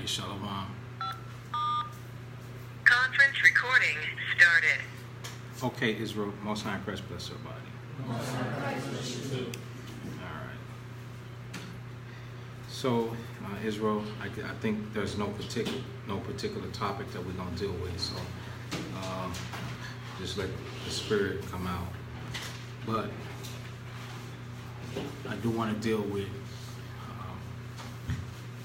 right, shalom. Conference recording started. Okay, Israel, Most High Christ bless everybody. Most High Christ bless you too. All right. So, Israel, I think there's no particular topic that we're going to deal with. So, just let the Spirit come out. But I do want to deal with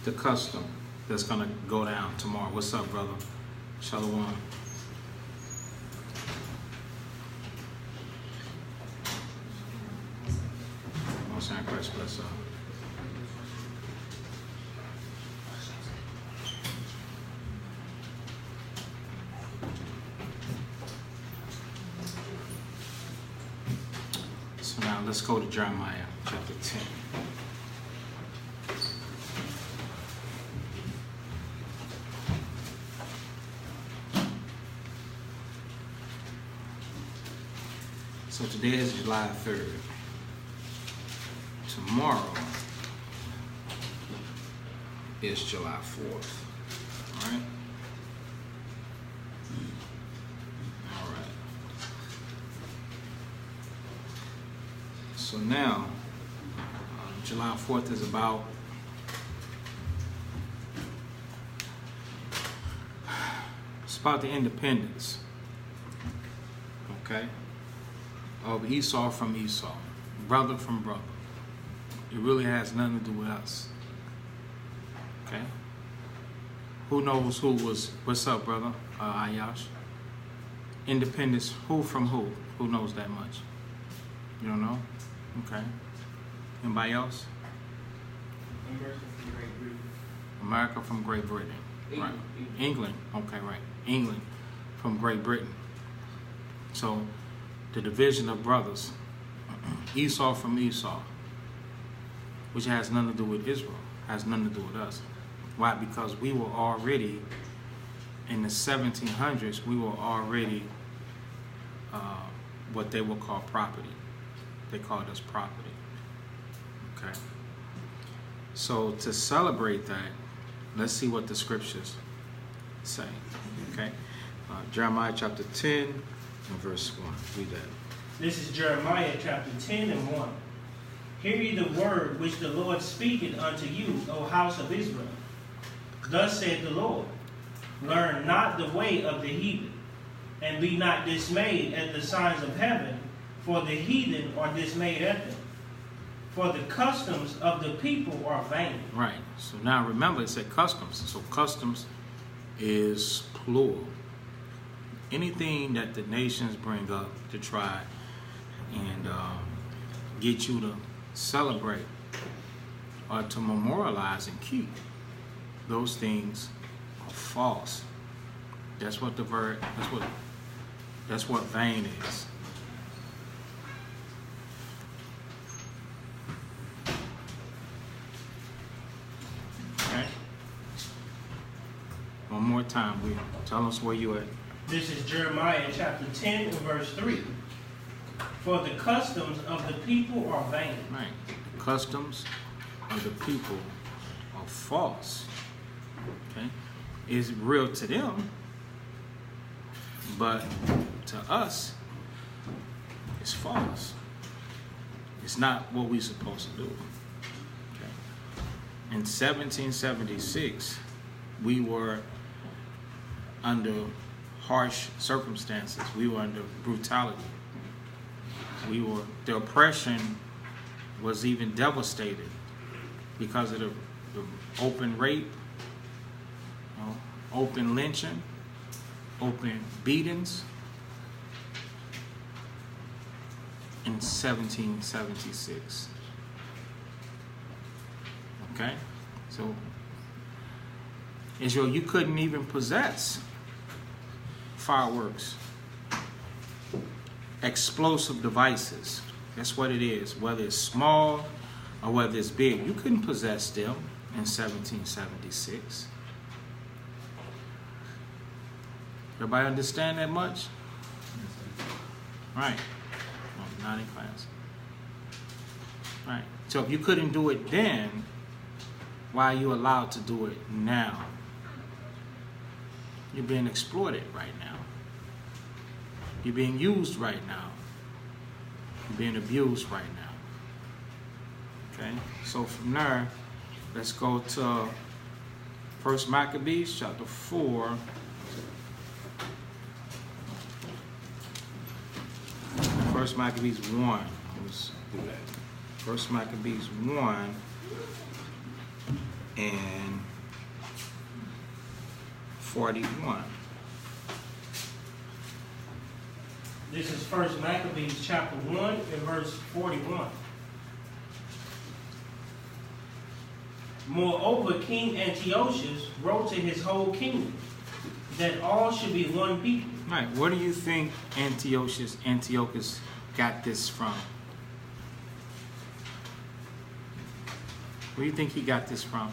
the custom that's going to go down tomorrow. What's up, brother? Shalom. Most High Christ bless us. So now let's go to Jeremiah chapter 10. So today is July 3rd. Tomorrow is July 4th. All right? All right. So now, July 4th is about the independence. Okay? Of Esau from Esau, brother from brother. It really has nothing to do with us. Okay? Who knows who was, what's up, brother? Ayash? Independence, who from who? Who knows that much? You don't know? Okay. Anybody else? America from Great Britain. Right. England. Okay, right. England from Great Britain. So, the division of brothers, Esau from Esau, which has nothing to do with Israel, has nothing to do with us. Why? Because we were already, in the 1700s, we were already what they would call property. They called us property. Okay? So to celebrate that, let's see what the scriptures say. Okay? Jeremiah chapter 10 and verse 1. Read that. This is Jeremiah chapter 10 and 1. Hear ye the word which the Lord speaketh unto you, O house of Israel. Thus saith the Lord, learn not the way of the heathen, and be not dismayed at the signs of heaven, for the heathen are dismayed at them. For the customs of the people are vain. Right. So now remember, it said customs. So customs is plural. Anything that the nations bring up to try and get you to celebrate or to memorialize and keep, those things are false. That's what the verb. That's what vain is. Okay. One more time, tell us where you at. This is Jeremiah chapter 10 and verse 3. For the customs of the people are vain. Right. The customs of the people are false. Okay. It's real to them, but to us, it's false. It's not what we're supposed to do. Okay. In 1776, we were under harsh circumstances. We were under brutality. The oppression was even devastated because of the open rape, open lynching, open beatings in 1776. Okay? So, Israel, you couldn't even possess fireworks, explosive devices. That's what it is. Whether it's small or whether it's big, you couldn't possess them in 1776. Everybody understand that much? Right. Oh, not in class. Right. So if you couldn't do it then, why are you allowed to do it now You're being exploited right now. You're being used right now. You're being abused right now. Okay? So from there, let's go to 1 Maccabees chapter 4. 1 Maccabees 1. Let's do that. 1 Maccabees 1 and 41. This is 1 Maccabees chapter 1 and verse 41. Moreover, King Antiochus wrote to his whole kingdom that all should be one people. Right. Where do you think Antiochus got this from? Where do you think he got this from?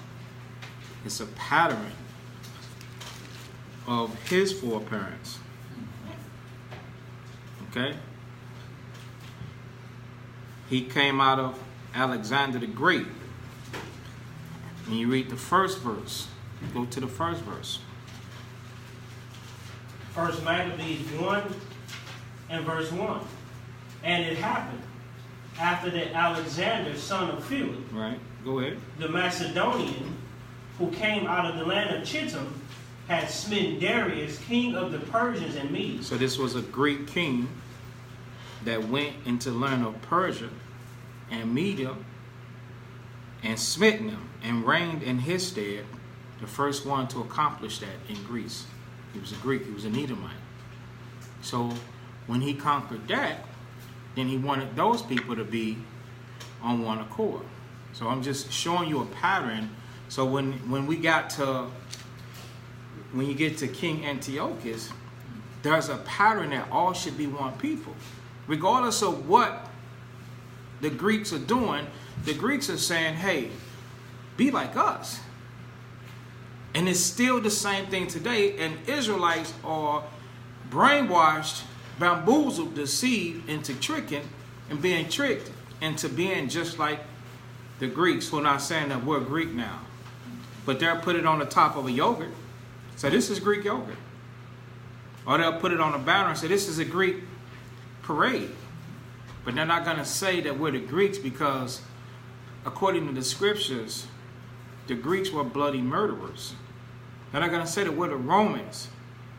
It's a pattern of his foreparents. Okay? He came out of Alexander the Great. When you read the first verse, go to the first verse. 1 Maccabees 1 and verse 1. And it happened after that Alexander, son of Philip, Right, go ahead. the Macedonian, who came out of the land of Chittim, had smitten Darius, king of the Persians and Medes. So this was a Greek king that went into land of Persia and Media and smitten him and reigned in his stead, the first one to accomplish that in Greece. He was a Greek, he was an Edomite. So when he conquered that, then he wanted those people to be on one accord. So I'm just showing you a pattern. So when you get to King Antiochus, there's a pattern that all should be one people. Regardless of what the Greeks are doing, the Greeks are saying, hey, be like us. And it's still the same thing today, and Israelites are brainwashed, bamboozled, deceived into tricking and being tricked into being just like the Greeks, who are not saying that we're Greek now. But they'll put it on the top of a yogurt. So this is Greek yogurt. Or they'll put it on a banner and say this is a Greek parade. But they're not going to say that we're the Greeks because according to the scriptures, the Greeks were bloody murderers. They're not going to say that we're the Romans.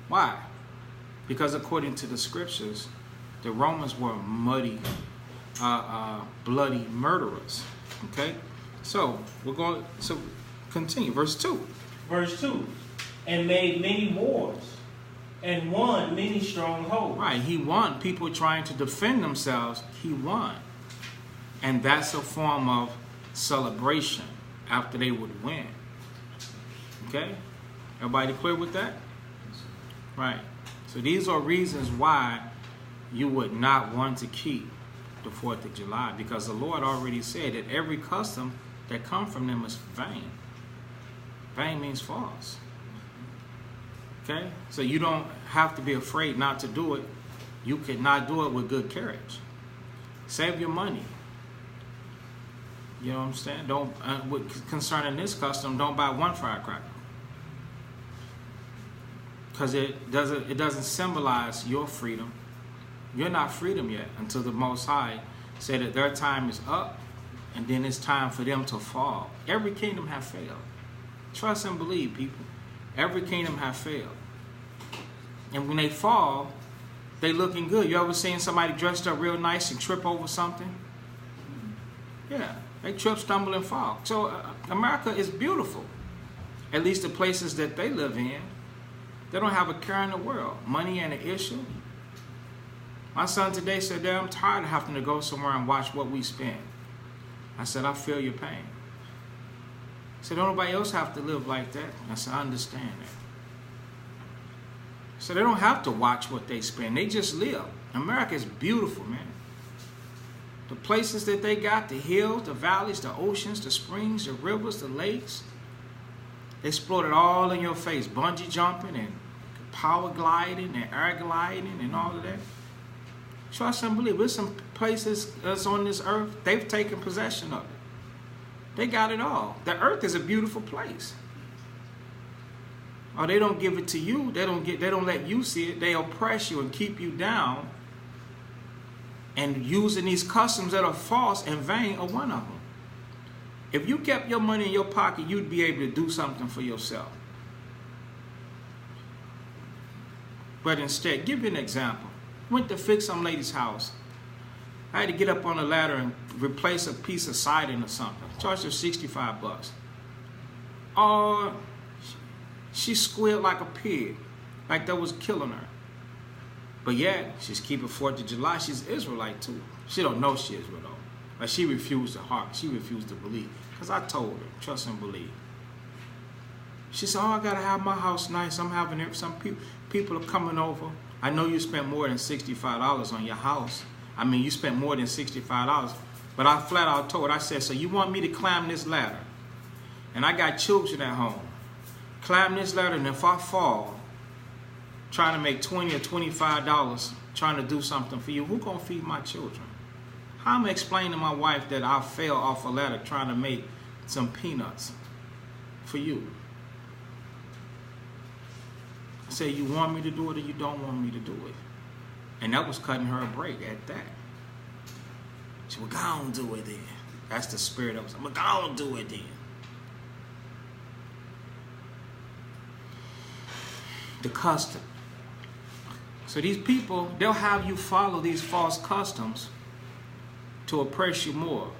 Why? Because according to the scriptures, the Romans were bloody murderers. Okay? So we're going to continue. Verse 2. Verse 2. And made many wars and won many strongholds. Right. He won. People trying to defend themselves, he won. And that's a form of celebration after they would win. Okay? Everybody clear with that? Right. So these are reasons why you would not want to keep the 4th of July, because the Lord already said that every custom that comes from them is vain. Vain means false. Okay? So you don't have to be afraid not to do it. You cannot do it with good courage. Save your money. You know what I'm saying? Don't concerning this custom, don't buy one firecracker. Because it doesn't symbolize your freedom. You're not freedom yet until the Most High say that their time is up and then it's time for them to fall. Every kingdom have failed. Trust and believe, people. Every kingdom have failed. And when they fall, they looking good. You ever seen somebody dressed up real nice and trip over something? Yeah, they trip, stumble, and fall. So America is beautiful. At least the places that they live in. They don't have a care in the world. Money ain't an issue. My son today said, Dad, I'm tired of having to go somewhere and watch what we spend. I said, I feel your pain. He said, don't nobody else have to live like that? I said, I understand that. So they don't have to watch what they spend. They just live. America is beautiful, man. The places that they got, the hills, the valleys, the oceans, the springs, the rivers, the lakes, they explode it all in your face. Bungee jumping and power gliding and air gliding and all of that. Trust and believe. There's some places that's on this earth, they've taken possession of it. They got it all. The earth is a beautiful place. or they don't give it to you. They don't let you see it. They oppress you and keep you down. And using these customs that are false and vain are one of them. If you kept your money in your pocket, you'd be able to do something for yourself. But instead, give you an example. Went to fix some lady's house. I had to get up on a ladder and replace a piece of siding or something. Charged her $65. Oh, she squealed like a pig, like that was killing her. But yet, she's keeping 4th of July. She's Israelite too. She don't know she is Israel though. But she refused to heart. She refused to believe. Because I told her, trust and believe. She said, oh, I got to have my house nice. I'm having it. Some people are coming over. I know you spent more than $65 on your house. I mean, you spent more than $65. But I flat out told her, I said, so you want me to climb this ladder? And I got children at home. Climb this ladder, and if I fall, trying to make $20 or $25 trying to do something for you, who's going to feed my children? How am I explaining to my wife that I fell off a ladder trying to make some peanuts for you? I say, you want me to do it or you don't want me to do it? And that was cutting her a break at that. She said, well, go on, do it then. That's the spirit of it. Well, go on, do it then. The custom. So these people, they'll have you follow these false customs to oppress you more.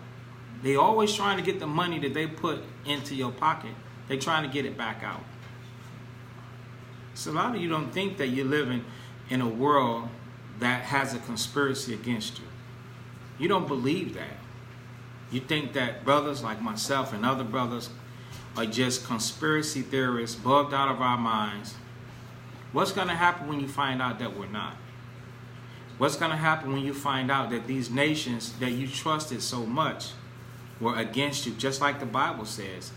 They always trying to get the money that they put into your pocket. They're trying to get it back out. So a lot of you don't think that you're living in a world that has a conspiracy against you. You don't believe that. You think that brothers like myself and other brothers are just conspiracy theorists bugged out of our minds. What's going to happen when you find out that we're not? What's going to happen when you find out that these nations that you trusted so much were against you, just like the Bible says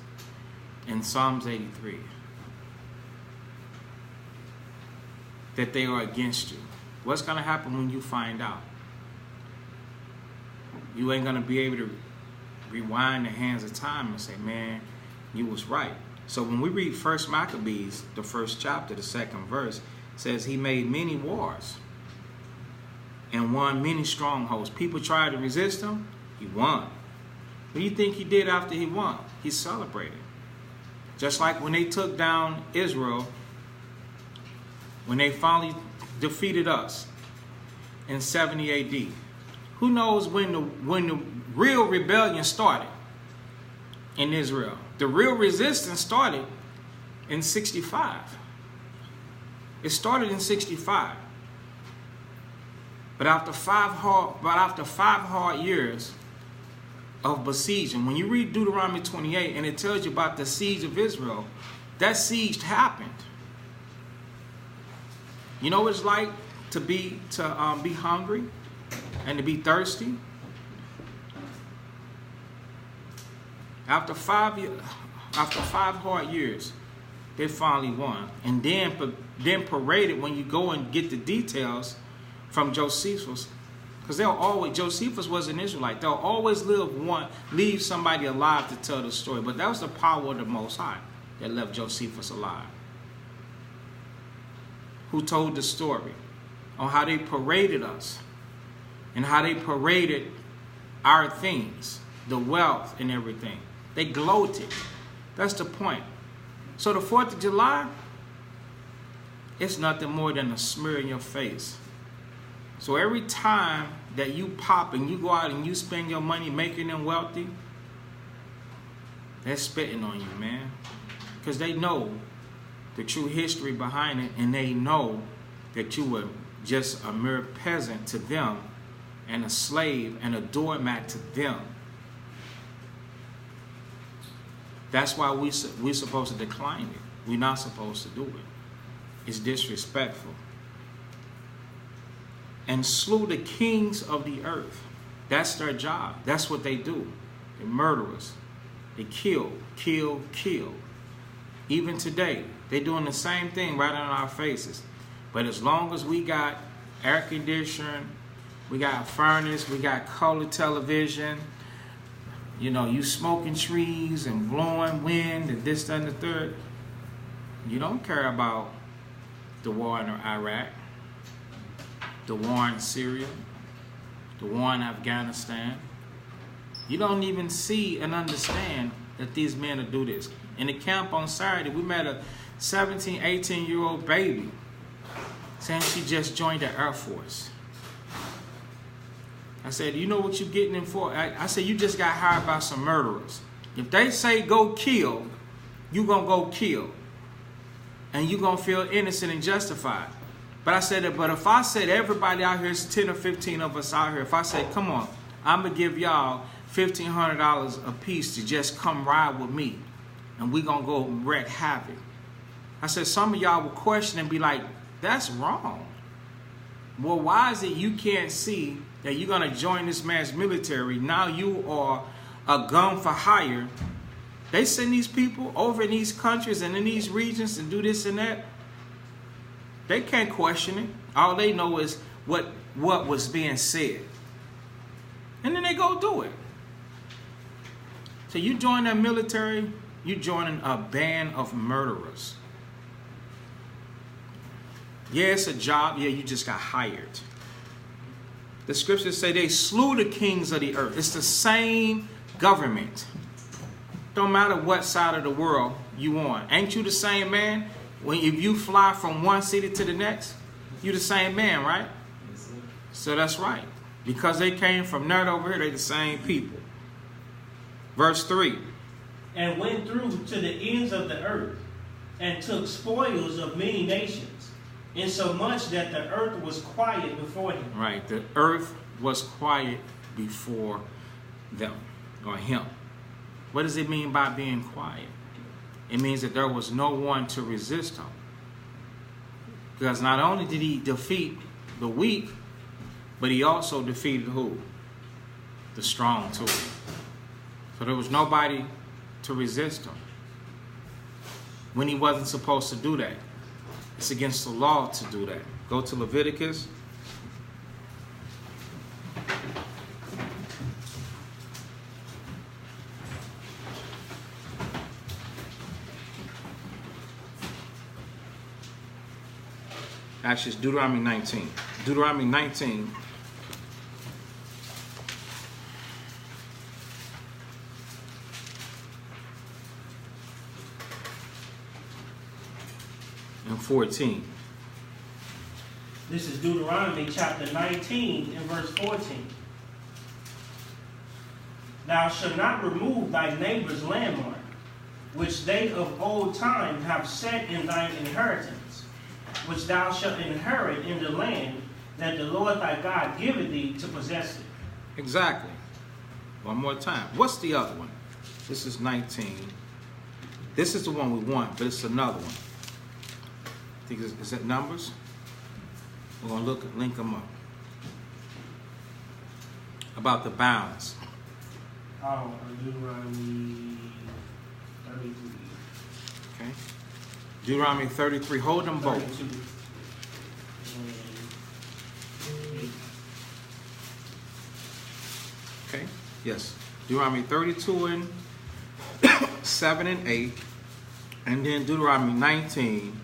in Psalms 83? That they are against you. What's going to happen when you find out? You ain't going to be able to rewind the hands of time and say, man, you was right. So when we read 1 Maccabees, the 1st chapter, the 2nd verse, says he made many wars and won many strongholds. People tried to resist him. He won. What do you think he did after he won? He celebrated. Just like when they took down Israel, when they finally defeated us in 70 AD. Who knows when the real rebellion started in Israel? The real resistance started in 65. It started in 65. But after five hard years of besieging, when you read Deuteronomy 28 and it tells you about the siege of Israel, that siege happened. You know what it's like to be hungry and to be thirsty? After 5 hard years, they finally won. And then paraded, when you go and get the details from Josephus, because Josephus was an Israelite. They'll always leave somebody alive to tell the story. But that was the power of the Most High that left Josephus alive, who told the story on how they paraded us and how they paraded our things, the wealth and everything. They gloated. That's the point. So the 4th of July, it's nothing more than a smear in your face. So every time that you pop and you go out and you spend your money making them wealthy, they're spitting on you, man. Because they know the true history behind it, and they know that you were just a mere peasant to them and a slave and a doormat to them. That's why we're supposed to decline it. We're not supposed to do it. It's disrespectful. And slew the kings of the earth. That's their job. That's what they do. They're murderers. They kill. Even today, they're doing the same thing right on our faces. But as long as we got air conditioning, we got furnace, we got color television, you smoking trees and blowing wind and this, that, and the third, You don't care about the war in Iraq, the war in Syria, the war in Afghanistan. You don't even see and understand that these men will do this. In the camp on Saturday, we met a 17, 18-year-old baby saying she just joined the Air Force. I said, you know what you're getting in for? I said, you just got hired by some murderers. If they say go kill, you're going to go kill. And you're going to feel innocent and justified. But I said, but if I said everybody out here, is 10 or 15 of us out here, if I said, come on, I'm going to give y'all $1,500 a piece to just come ride with me, and we're going to go wreak havoc. I said, some of y'all will question and be like, that's wrong. Well, why is it you can't see that you're going to join this man's military? Now you are a gun for hire. They send these people over in these countries and in these regions and do this and that. They can't question it. All they know is what was being said. And then they go do it. So you join that military, you joining a band of murderers. Yeah, it's a job. Yeah, you just got hired. The scriptures say they slew the kings of the earth. It's the same government. Don't matter what side of the world you on. Ain't you the same man? If you fly from one city to the next, you the same man, right? Yes, sir. So that's right. Because they came from there to over here, they the same people. Verse 3. And went through to the ends of the earth, and took spoils of many nations, insomuch that the earth was quiet before him. Right. The earth was quiet before them, or him. What does it mean by being quiet? It means that there was no one to resist him. Because not only did he defeat the weak, but he also defeated who? The strong too. So there was nobody to resist him when he wasn't supposed to do that. It's against the law to do that. Go to Leviticus. Actually, it's Deuteronomy 19. Deuteronomy 19. And 14. This is Deuteronomy chapter 19 and verse 14. Thou shalt not remove thy neighbor's landmark, which they of old time have set in thine inheritance, which thou shalt inherit in the land that the Lord thy God giveth thee to possess it. Exactly. One more time. What's the other one? This is 19. This is the one we want, but it's another one. I think is that Numbers? We're going to link them up. About the bounds. Oh, Deuteronomy 33. Okay. Deuteronomy 33. Hold them both. 32. Okay. Yes. Deuteronomy 32 and 7 and 8. And then Deuteronomy 19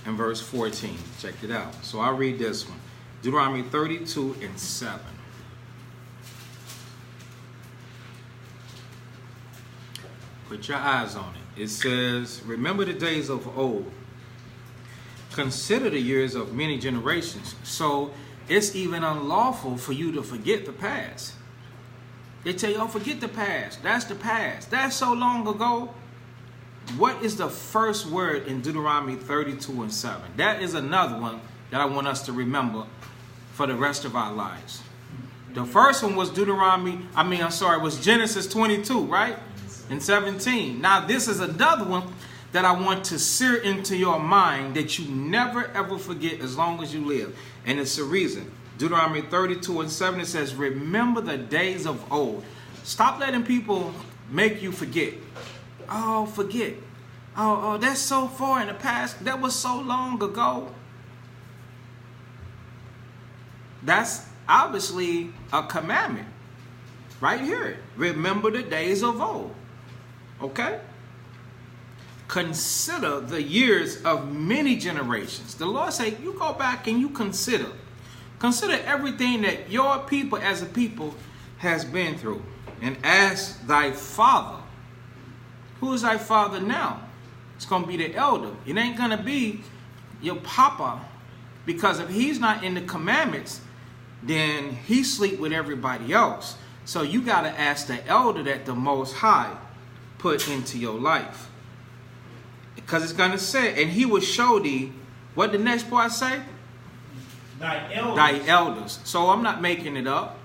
and verse 14. Check it out. So I'll read this one. Deuteronomy 32 and 7. Put your eyes on it. It says, remember the days of old. Consider the years of many generations. So it's even unlawful for you to forget the past. They tell you, oh, forget the past. That's the past. That's so long ago. What is the first word in Deuteronomy 32 and 7? That is another one that I want us to remember for the rest of our lives. The first one was was Genesis 22, right? And 17. Now this is another one that I want to sear into your mind that you never ever forget as long as you live. And it's a reason. Deuteronomy 32 and 7, it says, remember the days of old. Stop letting people make you forget. Oh, forget. Oh, that's so far in the past. That was so long ago. That's obviously a commandment. Right here. Remember the days of old. Okay? consider the years of many generations. The Lord said, you go back and you consider. Consider everything that your people as a people has been through. And ask thy father. Who is thy father now? It's going to be the elder. It ain't going to be your papa, because if he's not in the commandments, then he sleep with everybody else. So you got to ask the elder that the Most High put into your life. Because it's going to say, and he will show thee, what the next part say? Thy elders. Thy elders. So I'm not making it up.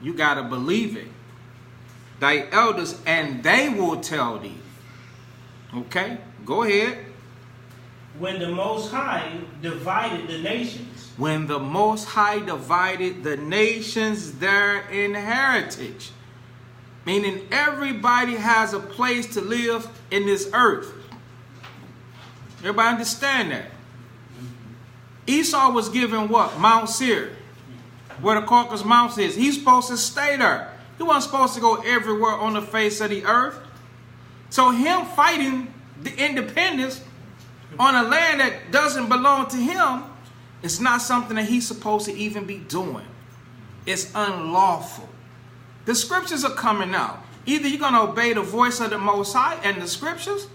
You got to believe it. Thy elders, and they will tell thee. Okay, go ahead. When the Most High divided the nations. When the Most High divided the nations their inheritance. Meaning everybody has a place to live in this earth. Everybody understand that? Esau was given what? Mount Seir. Where the Caucasus Mountains is. He's supposed to stay there. He wasn't supposed to go everywhere on the face of the earth. So him fighting the independence on a land that doesn't belong to him, it's not something that he's supposed to even be doing. It's unlawful. The scriptures are coming out. Either you're going to obey the voice of the Most High and the scriptures,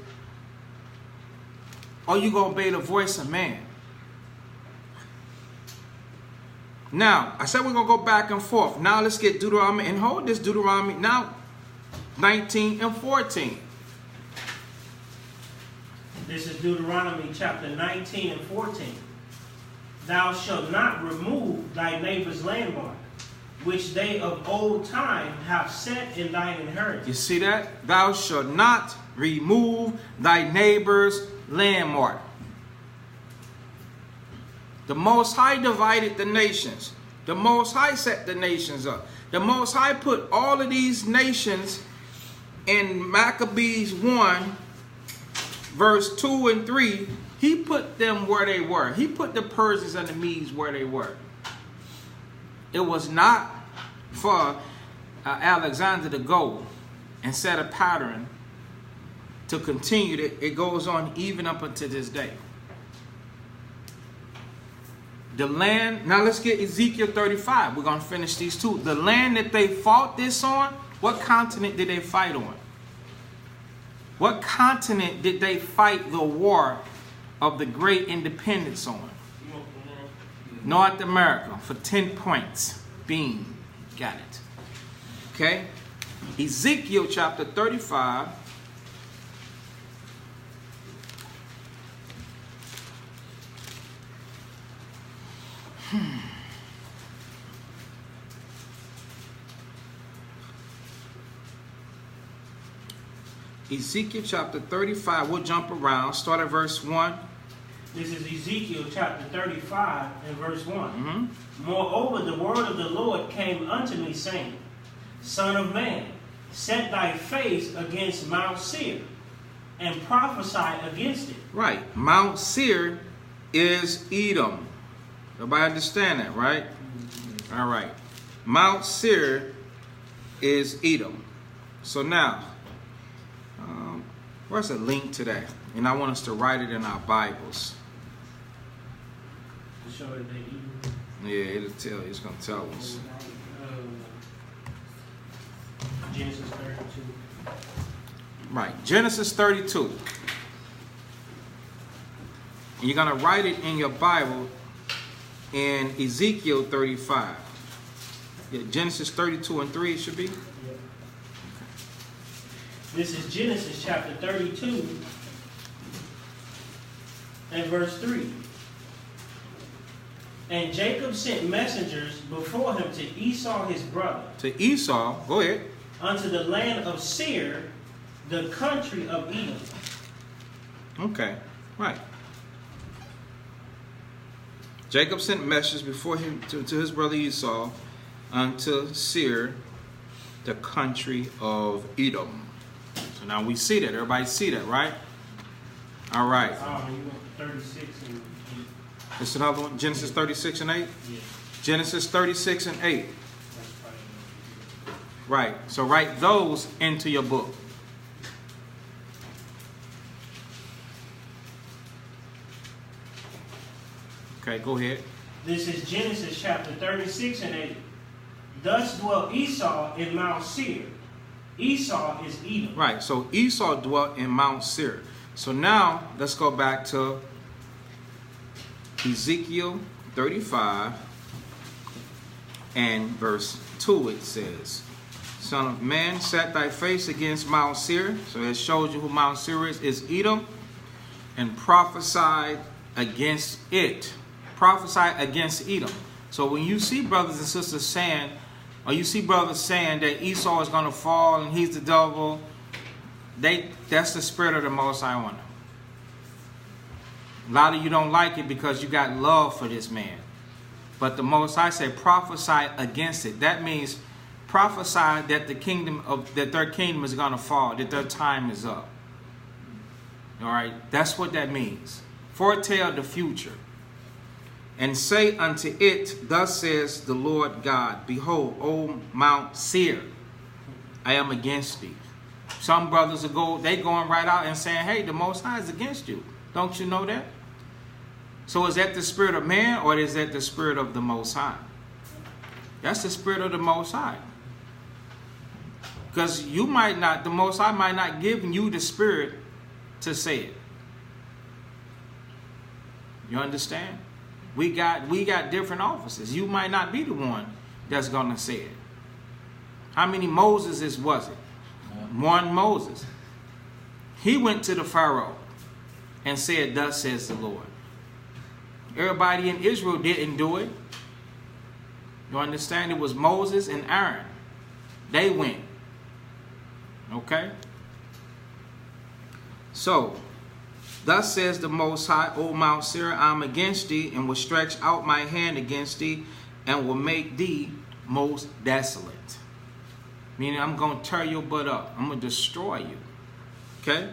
or you're going to obey the voice of man. Now, I said we're going to go back and forth. Now let's get Deuteronomy, and hold this Deuteronomy now 19 and 14. This is Deuteronomy chapter 19 and 14. Thou shalt not remove thy neighbor's landmark, which they of old time have set in thine inheritance. You see that? Thou shalt not remove thy neighbor's landmark. The Most High divided the nations. The Most High set the nations up. The Most High put all of these nations in Maccabees 1, verse 2 and 3. He put them where they were. He put the Persians and the Medes where they were. It was not for Alexander to go and set a pattern to continue. It goes on even up until this day. The land, now let's get Ezekiel 35. We're going to finish these two. The land that they fought this on, what continent did they fight on? What continent did they fight the war of the great independence on? North America, for 10 points. Beam. Got it. Okay? Ezekiel chapter 35. Ezekiel chapter 35, we'll jump around, start at verse 1. This is Ezekiel chapter 35 and verse 1. Moreover, the word of the Lord came unto me, saying, Son of man, set thy face against Mount Seir, and prophesy against it. Right. Mount Seir is Edom. Everybody understand that, right? All right. Mount Seir is Edom. So now, where's a link to that? And I want us to write it in our Bibles. To show that they Edom. Yeah, it'll tell. It's gonna tell us. Genesis 32. Right. Genesis 32. And you're gonna write it in your Bible in Ezekiel 35. Yeah, Genesis 32 and 3 it should be. Yeah. This is Genesis chapter 32 and verse 3. And Jacob sent messengers before him to Esau his brother. To Esau, go ahead. Unto the land of Seir, the country of Edom. Okay, right. Jacob sent messengers before him to his brother Esau unto Seir, the country of Edom. So now we see that. Everybody see that, right? All right. You went to 36 and 8. It's another one. Genesis 36 and 8? Yeah. Genesis 36 and 8. That's probably Right. So write those into your book. Okay, go ahead. This is Genesis chapter 36 and 8. Thus dwelt Esau in Mount Seir. Esau is Edom. Right, so Esau dwelt in Mount Seir. So now, let's go back to Ezekiel 35 and verse 2. It says, Son of man, set thy face against Mount Seir. So it shows you who Mount Seir is Edom. And prophesy against it. Prophesy against Edom. So when you see brothers and sisters saying, or you see brothers saying that Esau is going to fall and he's the devil, that's the spirit of the Most High on them. A lot of you don't like it because you got love for this man. But the Most High said prophesy against it. That means prophesy that that their kingdom is going to fall, that their time is up. All right, that's what that means. Foretell the future. And say unto it, thus says the Lord God, behold, O Mount Seir, I am against thee. Some brothers they going right out and saying, hey, the Most High is against you. Don't you know that? So is that the spirit of man or is that the spirit of the Most High? That's the spirit of the Most High. Because the Most High might not give you the spirit to say it. You understand? We got different offices. You might not be the one that's going to say it. How many Moseses was it? One Moses. He went to the Pharaoh and said, thus says the Lord. Everybody in Israel didn't do it. You understand? It was Moses and Aaron. They went. Okay? So, thus says the Most High, O Mount Seir, I am against thee, and will stretch out my hand against thee, and will make thee most desolate. Meaning, I'm going to tear your butt up. I'm going to destroy you. Okay?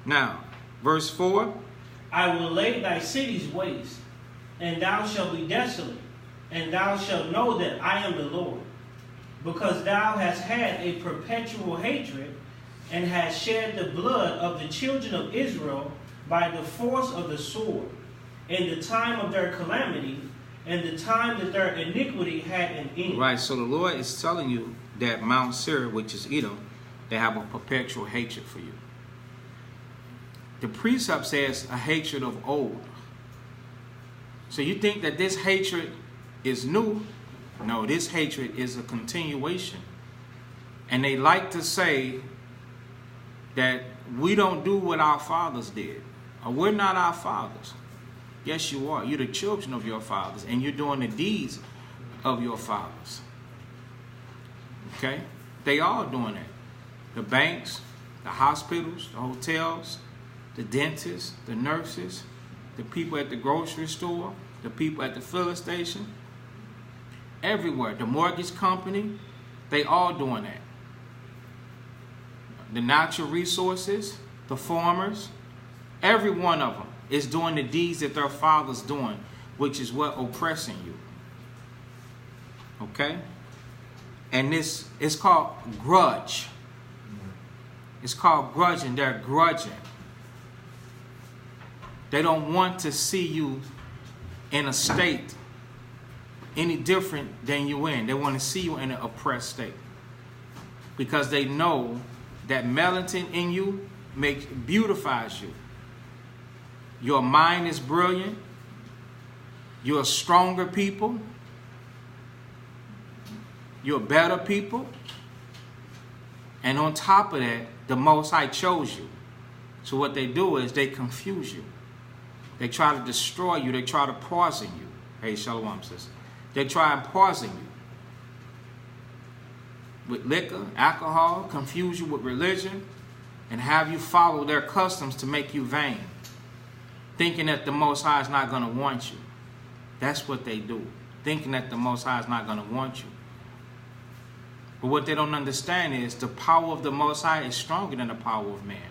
Now, verse 4. I will lay thy cities waste, and thou shalt be desolate, and thou shalt know that I am the Lord. Because thou hast had a perpetual hatred, and hast shed the blood of the children of Israel by the force of the sword, in the time of their calamity, and the time that their iniquity had an end. Right, so the Lord is telling you that Mount Seir, which is Edom, they have a perpetual hatred for you. The precept says a hatred of old. So you think that this hatred is new? No, this hatred is a continuation. And they like to say that we don't do what our fathers did. Or we're not our fathers. Yes, you are. You're the children of your fathers. And you're doing the deeds of your fathers. Okay? They all doing it. The banks, the hospitals, the hotels, the dentists, the nurses, the people at the grocery store, the people at the filling station. Everywhere. The mortgage company, they all doing that. The natural resources, the farmers, every one of them is doing the deeds that their father's doing, which is what oppressing you. Okay? And this is called grudge. It's called grudging. They're grudging. They don't want to see you in a state any different than you in. They want to see you in an oppressed state. Because they know that melanin in you beautifies you. Your mind is brilliant. You're a stronger people. You're better people. And on top of that, the Most High chose you. So what they do is they confuse you. They try to destroy you. They try to poison you. Hey, shalom, sister. They try and poison you. With liquor, alcohol, confuse you with religion, and have you follow their customs to make you vain. Thinking that the Most High is not going to want you. That's what they do. Thinking that the Most High is not going to want you. But what they don't understand is the power of the Most High is stronger than the power of man.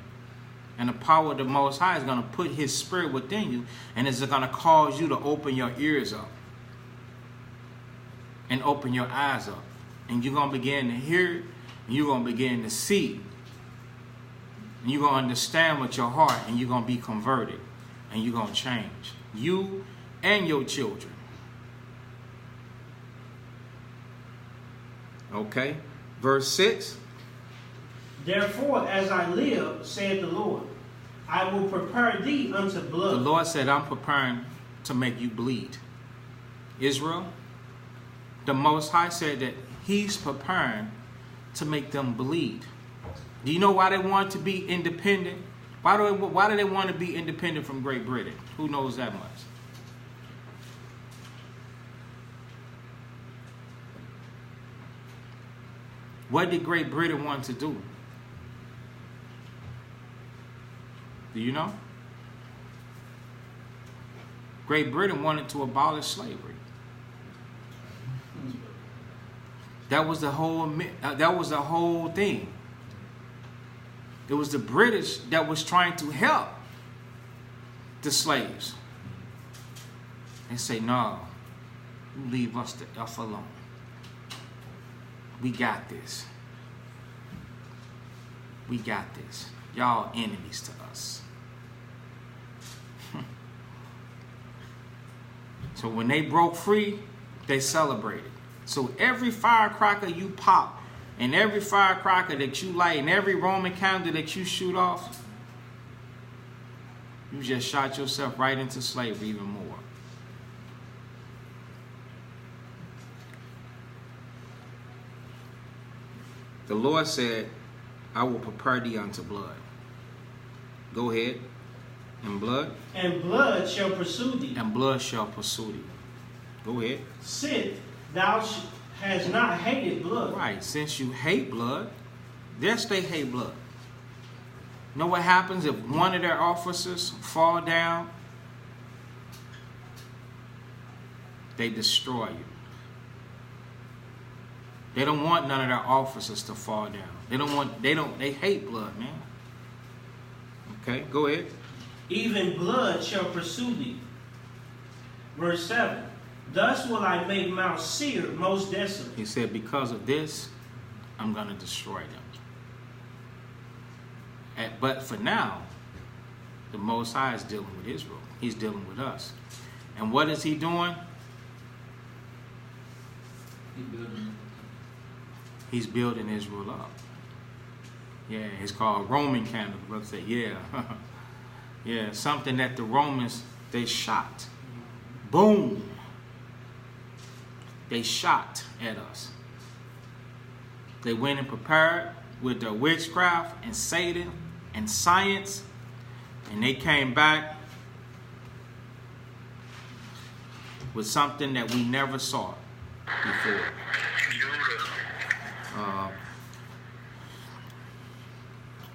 And the power of the Most High is going to put His Spirit within you, and it's going to cause you to open your ears up and open your eyes up. And you're going to begin to hear, and you're going to begin to see. And you're going to understand with your heart, and you're going to be converted, and you're going to change. You and your children. Okay, verse 6. Therefore, as I live, said the Lord, I will prepare thee unto blood. The Lord said, I'm preparing to make you bleed. Israel, the Most High said that he's preparing to make them bleed. Do you know why they want to be independent? Why do they want to be independent from Great Britain? Who knows that much? What did Great Britain want to do? Do you know? Great Britain wanted to abolish slavery. That was the whole thing. It was the British that was trying to help the slaves. They say, no, you leave us the F alone. We got this. We got this. Y'all enemies to us. So when they broke free, they celebrated. So every firecracker you pop, and every firecracker that you light, and every Roman candle that you shoot off, you just shot yourself right into slavery even more. The Lord said, I will prepare thee unto blood. Go ahead. And blood? And blood shall pursue thee. And blood shall pursue thee. Go ahead. Since thou hast not hated blood. Right. Since you hate blood, yes, they hate blood. You know what happens if one of their officers fall down? They destroy you. They don't want none of their officers to fall down. They hate blood, man. Okay, go ahead. Even blood shall pursue thee. Verse 7. Thus will I make Mount Seir most desolate. He said, because of this, I'm going to destroy them. But for now, the Most High is dealing with Israel. He's dealing with us. And what is he doing? He's building Israel up. Yeah, it's called Roman candle. Brother say, yeah. Yeah, something that the Romans, they shot. Boom. They shot at us. They went and prepared with their witchcraft and Satan and science, and they came back with something that we never saw before.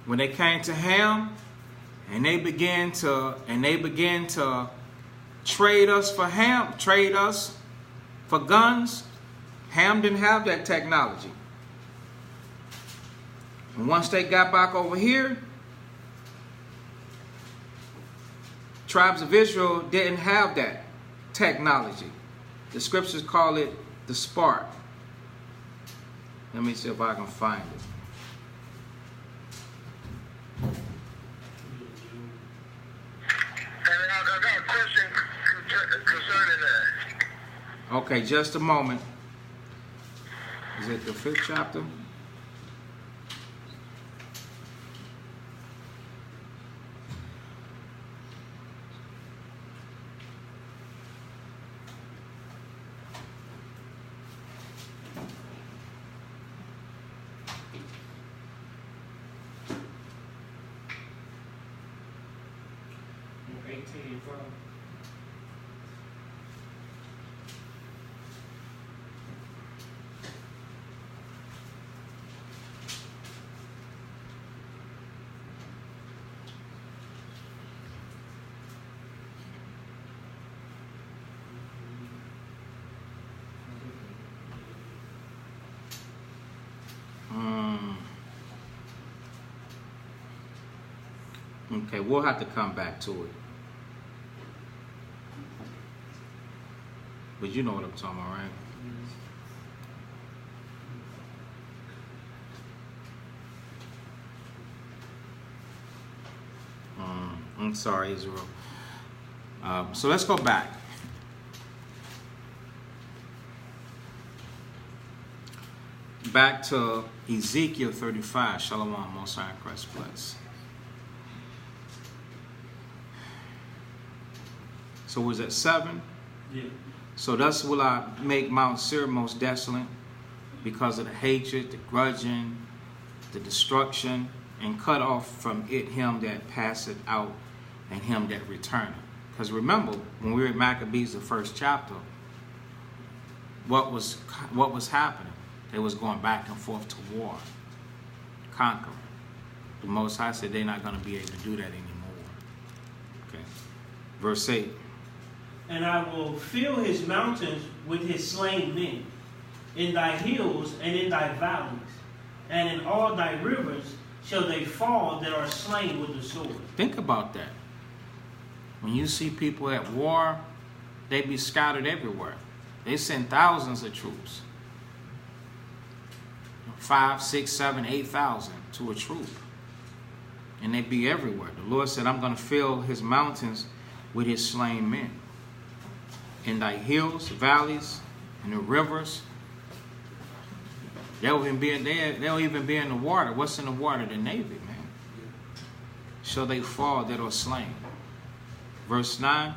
When they came to Ham, and they began to trade us for guns. Ham didn't have that technology. And once they got back over here, tribes of Israel didn't have that technology. The scriptures call it the spark. Let me see if I can find it. I got a question concerning that. Okay, just a moment. Is it the 5th chapter? Okay, we'll have to come back to it. But you know what I'm talking about, right? I'm sorry, Israel. So let's go back. back to Ezekiel 35. Shalom, Most High Christ bless. So was that 7? Yeah. So thus will I make Mount Seir most desolate, because of the hatred, the grudging, the destruction, and cut off from it him that passeth out and him that returneth. Because remember, when we were at Maccabees, the 1st chapter, what was happening? They was going back and forth to war, conquering. The Most High said they're not going to be able to do that anymore. Okay. Verse 8. And I will fill his mountains with his slain men, in thy hills and in thy valleys, and in all thy rivers shall they fall that are slain with the sword. Think about that. When you see people at war, they be scattered everywhere. They send thousands of troops. 5, 6, 7, 8,000 to a troop. And they be everywhere. The Lord said, I'm going to fill his mountains with his slain men. In thy hills, valleys, and the rivers. They'll even be in the water. What's in the water? The Navy, man. Shall they fall that are slain. Verse 9.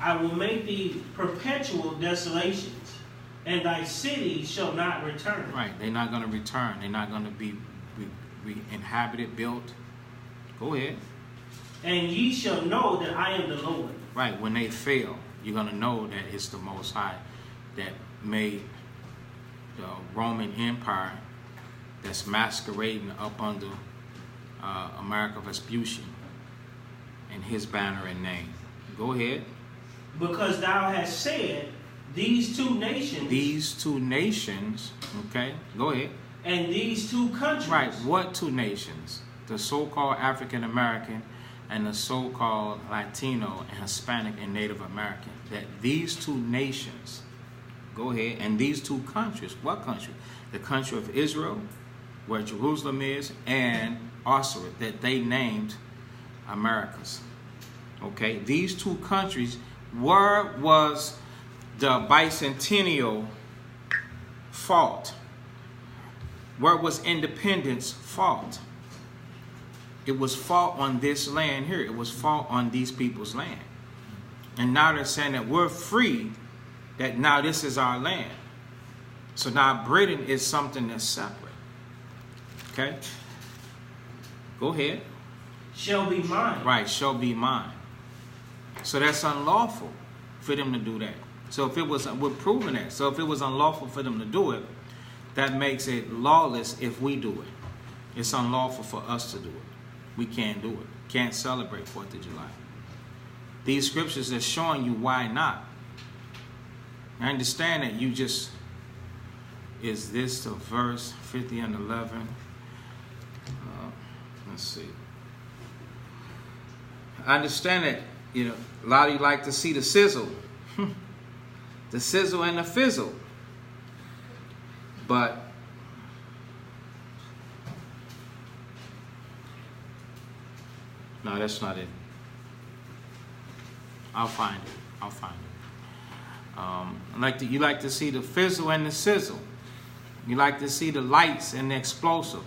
I will make thee perpetual desolations, and thy cities shall not return. Right, they're not going to return. They're not going to be inhabited, built. Go ahead. And ye shall know that I am the Lord. Right, when they fail, you're going to know that it's the Most High that made the Roman Empire that's masquerading up under America Vespucci and his banner and name. Go ahead. Because thou hast said, these two nations. These two nations, okay, go ahead. And these two countries. Right, what two nations? The so-called African American and the so-called Latino and Hispanic and Native American. That these two nations, go ahead, and these two countries, what country? The country of Israel, where Jerusalem is, and Osiris, that they named Americas. Okay, these two countries, where was the bicentennial fought? Where was independence fought? It was fought on this land here. It was fought on these people's land. And now they're saying that we're free, that now this is our land. So now Britain is something that's separate. Okay? Go ahead. Shall be mine. Right, shall be mine. So that's unlawful for them to do that. So if it was, we're proving that. So if it was unlawful for them to do it, that makes it lawless if we do it. It's unlawful for us to do it. We can't do it. Can't celebrate 4th of July. These scriptures are showing you why not. I understand that you just, is this the verse 50 and 11? Let's see. I understand that, you know, a lot of you like to see the sizzle. The sizzle and the fizzle. But no, that's not it. I'll find it. I'll find it. You like to see the fizzle and the sizzle. You like to see the lights and the explosive.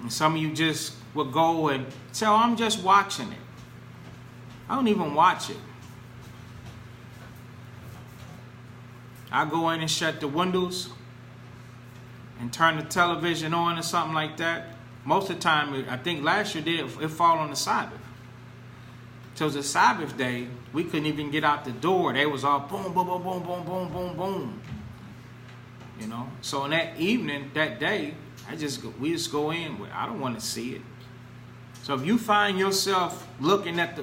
And some of you just will go and say, oh, I'm just watching it. I don't even watch it. I go in and shut the windows and turn the television on or something like that. Most of the time, I think last year it fall on the Sabbath. So it was a Sabbath day, we couldn't even get out the door. They was all boom, boom, boom, boom, boom, boom, boom, boom. You know? So in that evening, that day, we just go in. I don't want to see it. So if you find yourself looking out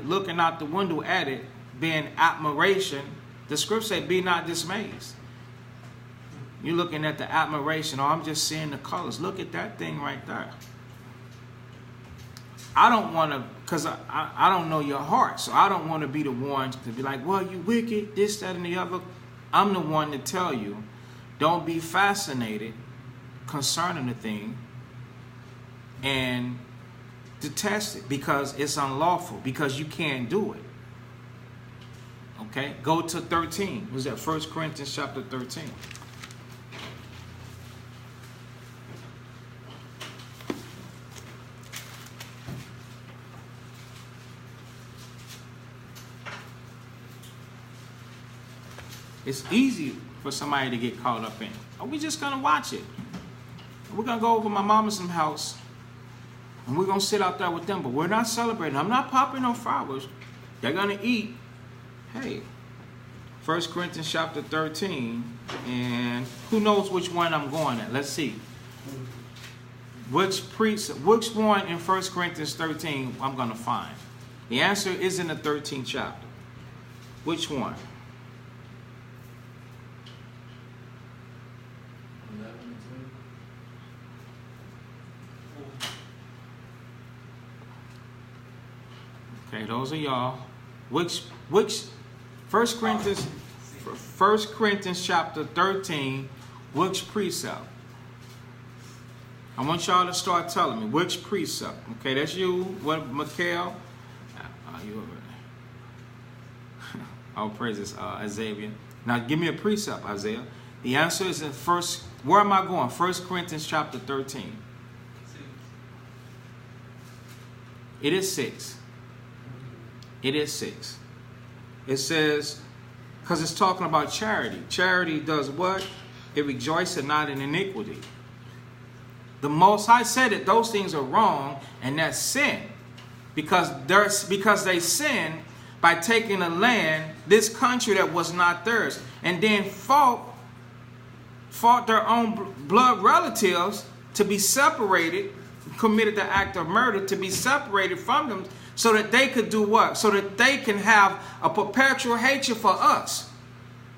the window at it, being admiration, the scripture said, be not dismayed. You're looking at the admiration. Oh, I'm just seeing the colors. Look at that thing right there. I don't want to, because I don't know your heart. So I don't want to be the one to be like, well, you wicked, this, that, and the other. I'm the one to tell you, don't be fascinated concerning the thing and detest it because it's unlawful, because you can't do it. Okay, go to 13. Was that 1 Corinthians chapter 13? It's easy for somebody to get caught up in it. Are we just going to watch it? We're going to go over my mama's house, and we're going to sit out there with them, but we're not celebrating. I'm not popping no fireworks. They're going to eat. Hey, 1 Corinthians chapter 13, and who knows which one I'm going at? Let's see. Which one in 1 Corinthians 13 I'm going to find? The answer is in the 13th chapter. Which one? 11 and 12. Okay, those are y'all. Which 1 Corinthians chapter 13, which precept? I want y'all to start telling me which precept. Okay, that's you. What, Mikhail? You over there. All praises, Isaiah. Now give me a precept, Isaiah. The answer is in where am I going? 1 Corinthians chapter 13. 6. It is 6. It is 6. It says, because it's talking about charity. Charity does what? It rejoices not in iniquity. The Most High said that those things are wrong, and that's sin. Because they sinned by taking a land, this country that was not theirs, and then fought their own blood relatives to be separated, committed the act of murder, to be separated from them, so that they could do what? So that they can have a perpetual hatred for us.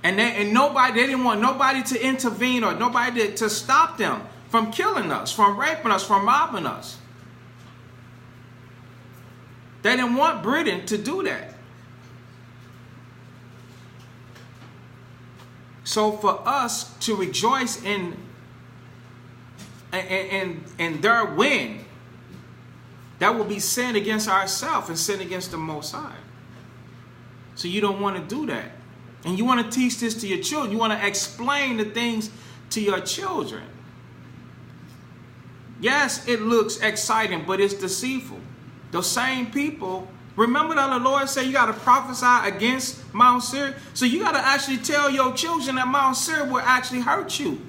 And they didn't want nobody to intervene or nobody to stop them from killing us, from raping us, from robbing us. They didn't want Britain to do that. So for us to rejoice in their win, that will be sin against ourselves and sin against the Most High. So you don't want to do that. And you want to teach this to your children. You want to explain the things to your children. Yes, it looks exciting, but it's deceitful. Those same people, remember that the Lord said you got to prophesy against Mount Seir? So you got to actually tell your children that Mount Seir will actually hurt you.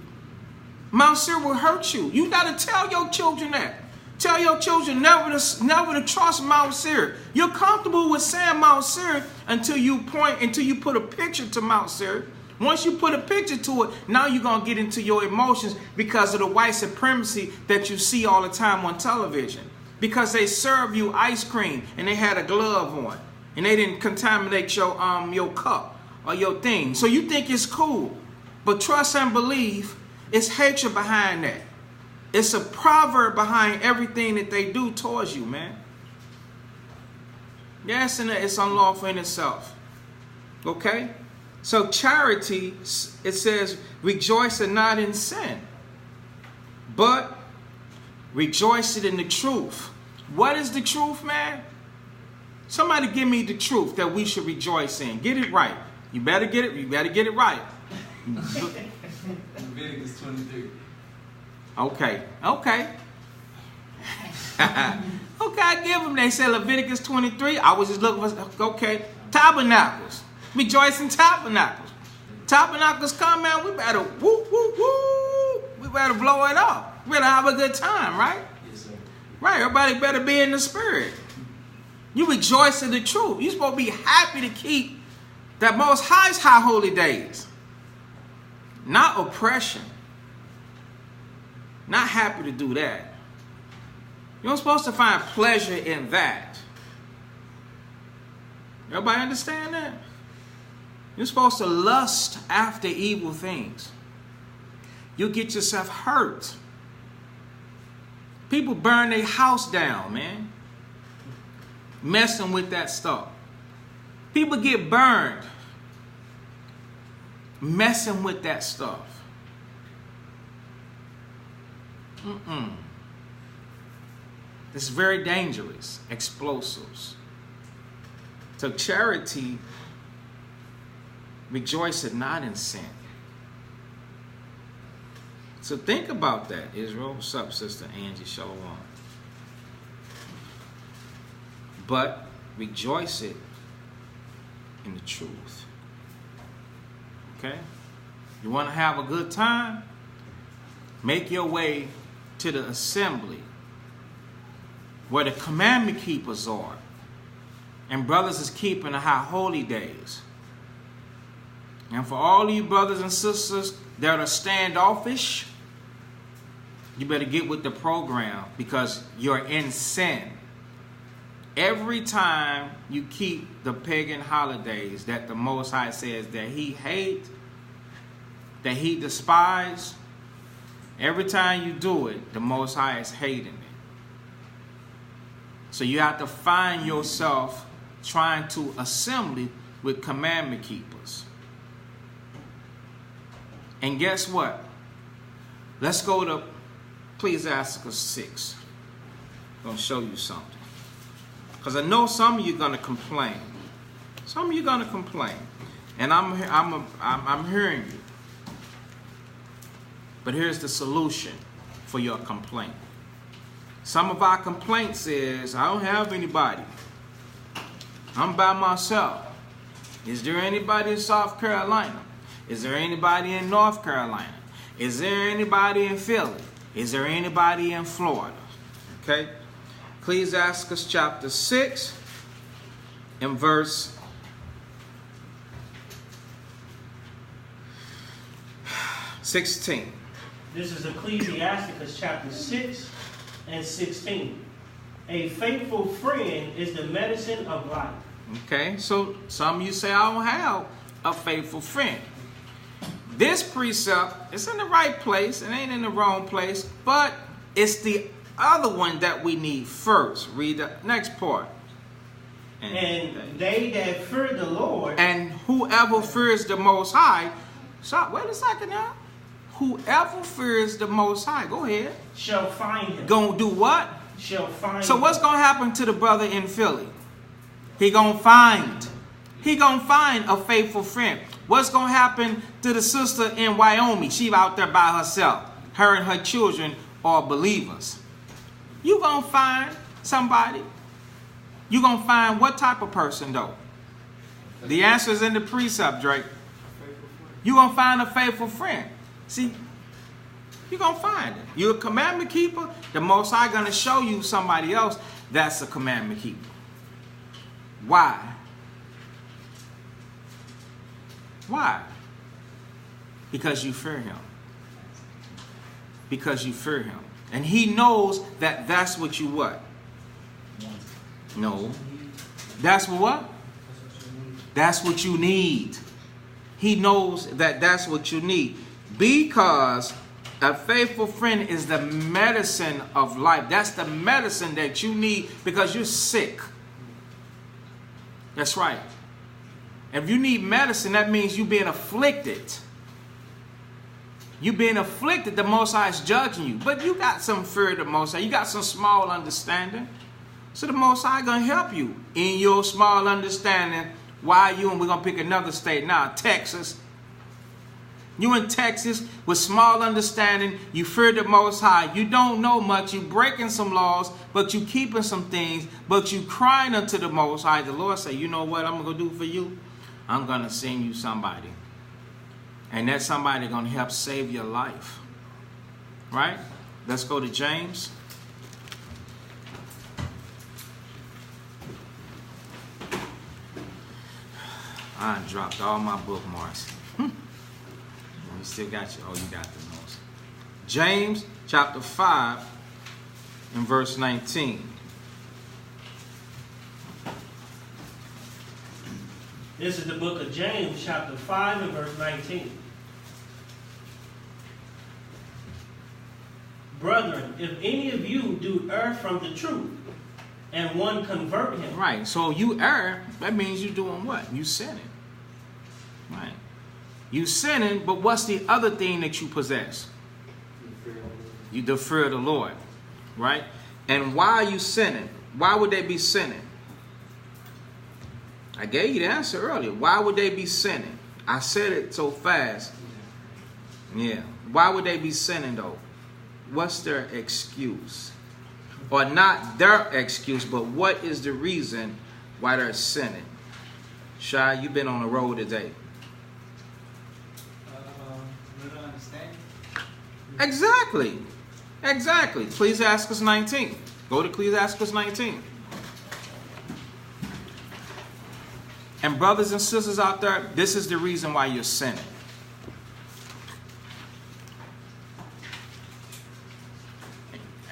Mount Seir will hurt you. You got to tell your children that. Tell your children never to trust Mount Seir. You're comfortable with saying Mount Seir until you put a picture to Mount Seir. Once you put a picture to it, now you're going to get into your emotions because of the white supremacy that you see all the time on television. Because they serve you ice cream and they had a glove on and they didn't contaminate your cup or your thing. So you think it's cool. But trust and believe, it's hatred behind that. It's a proverb behind everything that they do towards you, man. Yes, and it's unlawful in itself. Okay? So charity, it says, rejoice not in sin, but rejoice in the truth. What is the truth, man? Somebody give me the truth that we should rejoice in. Get it right. You better get it. You better get it right. Leviticus 23. Okay. Okay, I give them. They said Leviticus 23. I was just looking for, okay, tabernacles. Rejoice in tabernacles. Tabernacles come, man. We better woo, woo, woo. We better blow it up. We better have a good time, right? Yes, sir. Right. Everybody better be in the spirit. You rejoice in the truth. You're supposed to be happy to keep that Most High's high holy days. Not oppression. Not happy to do that. You're supposed to find pleasure in that. Everybody understand that? You're supposed to lust after evil things. You'll get yourself hurt. People burn their house down, man. Messing with that stuff. People get burned. Messing with that stuff. It's very dangerous. Explosives. So charity rejoiceth not in sin. So think about that, Israel. What's up, Sister Angie? Shalom. But rejoice it in the truth. Okay? You want to have a good time? Make your way to the assembly where the commandment keepers are. And brothers is keeping the high holy days. And for all you brothers and sisters that are standoffish, you better get with the program because you're in sin. Every time you keep the pagan holidays that the Most High says that he hates, that he despises, every time you do it, the Most High is hating it. So you have to find yourself trying to assemble with commandment keepers. And guess what? Let's go to Ecclesiasticus 6. I'm going to show you something. Because I know some of you are going to complain. Some of you are going to complain. And I'm hearing you. But here's the solution for your complaint. Some of our complaints is, I don't have anybody. I'm by myself. Is there anybody in South Carolina? Is there anybody in North Carolina? Is there anybody in Philly? Is there anybody in Florida? Okay? Ecclesiasticus chapter 6 and verse 16. This is Ecclesiasticus chapter 6 and 16. A faithful friend is the medicine of life. Okay, so some of you say, I don't have a faithful friend. This precept is in the right place. It ain't in the wrong place. But it's the other one that we need first. Read the next part. And they that fear the Lord. And whoever fears the Most High. Stop, wait a second now. Whoever fears the Most High. Go ahead. Shall find him. Gonna do what? Shall find So him. what's gonna happen to the brother in Philly? He gonna find a faithful friend. What's gonna happen to the sister in Wyoming? She out there by herself. Her and her children are believers. You gonna find somebody. You gonna find what type of person though? The answer is in the precept, Drake. You gonna find a faithful friend. See, you're gonna find it. You're a commandment keeper. The Most High gonna show you somebody else that's a commandment keeper. Why? Why? Because you fear him. Because you fear him. And he knows that that's what you what? No. That's what? That's what you need. He knows that that's what you need. Because a faithful friend is the medicine of life. That's the medicine that you need because you're sick. That's right. If you need medicine, that means you're being afflicted. You're being afflicted, the Most High is judging you. But you got some fear of the Most High. You got some small understanding. So the Most High going to help you in your small understanding. Why you, and we're going to pick another state now, Texas. You in Texas with small understanding, you fear the Most High. You don't know much. You breaking some laws, but you keeping some things, but you crying unto the Most High. The Lord say, you know what I'm going to do for you? I'm going to send you somebody. And that somebody going to help save your life. Right? Let's go to James. I dropped all my bookmarks. You still got you. Oh, you got the most. James chapter 5 and verse 19. This is the book of James chapter 5 and verse 19. Brethren, if any of you do err from the truth, and one convert him. Right. So you err, that means you're doing what? You sinning. Right. You sinning, but what's the other thing that you possess? You the fear of the Lord. Right? And why are you sinning? Why would they be sinning? I gave you the answer earlier. Why would they be sinning? I said it so fast. Yeah. Why would they be sinning though? What's their excuse? Or not their excuse, but what is the reason why they're sinning? Shai, you've been on the road today. Exactly. Exactly. Ecclesiastes 19. Go to Ecclesiastes 19. And brothers and sisters out there, this is the reason why you're sinning.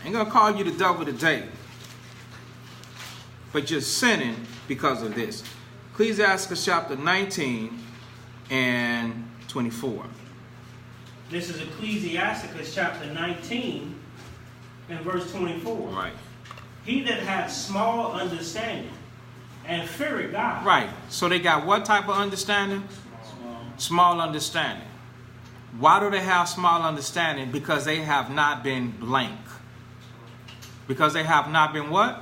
I ain't gonna call you the devil today, but you're sinning because of this. Ecclesiastes chapter 19 and 24. This is Ecclesiasticus chapter 19 and verse 24. Right. He that hath small understanding and feareth God. Right. So they got what type of understanding? Small understanding. Why do they have small understanding? Because they have not been blank. Because they have not been what?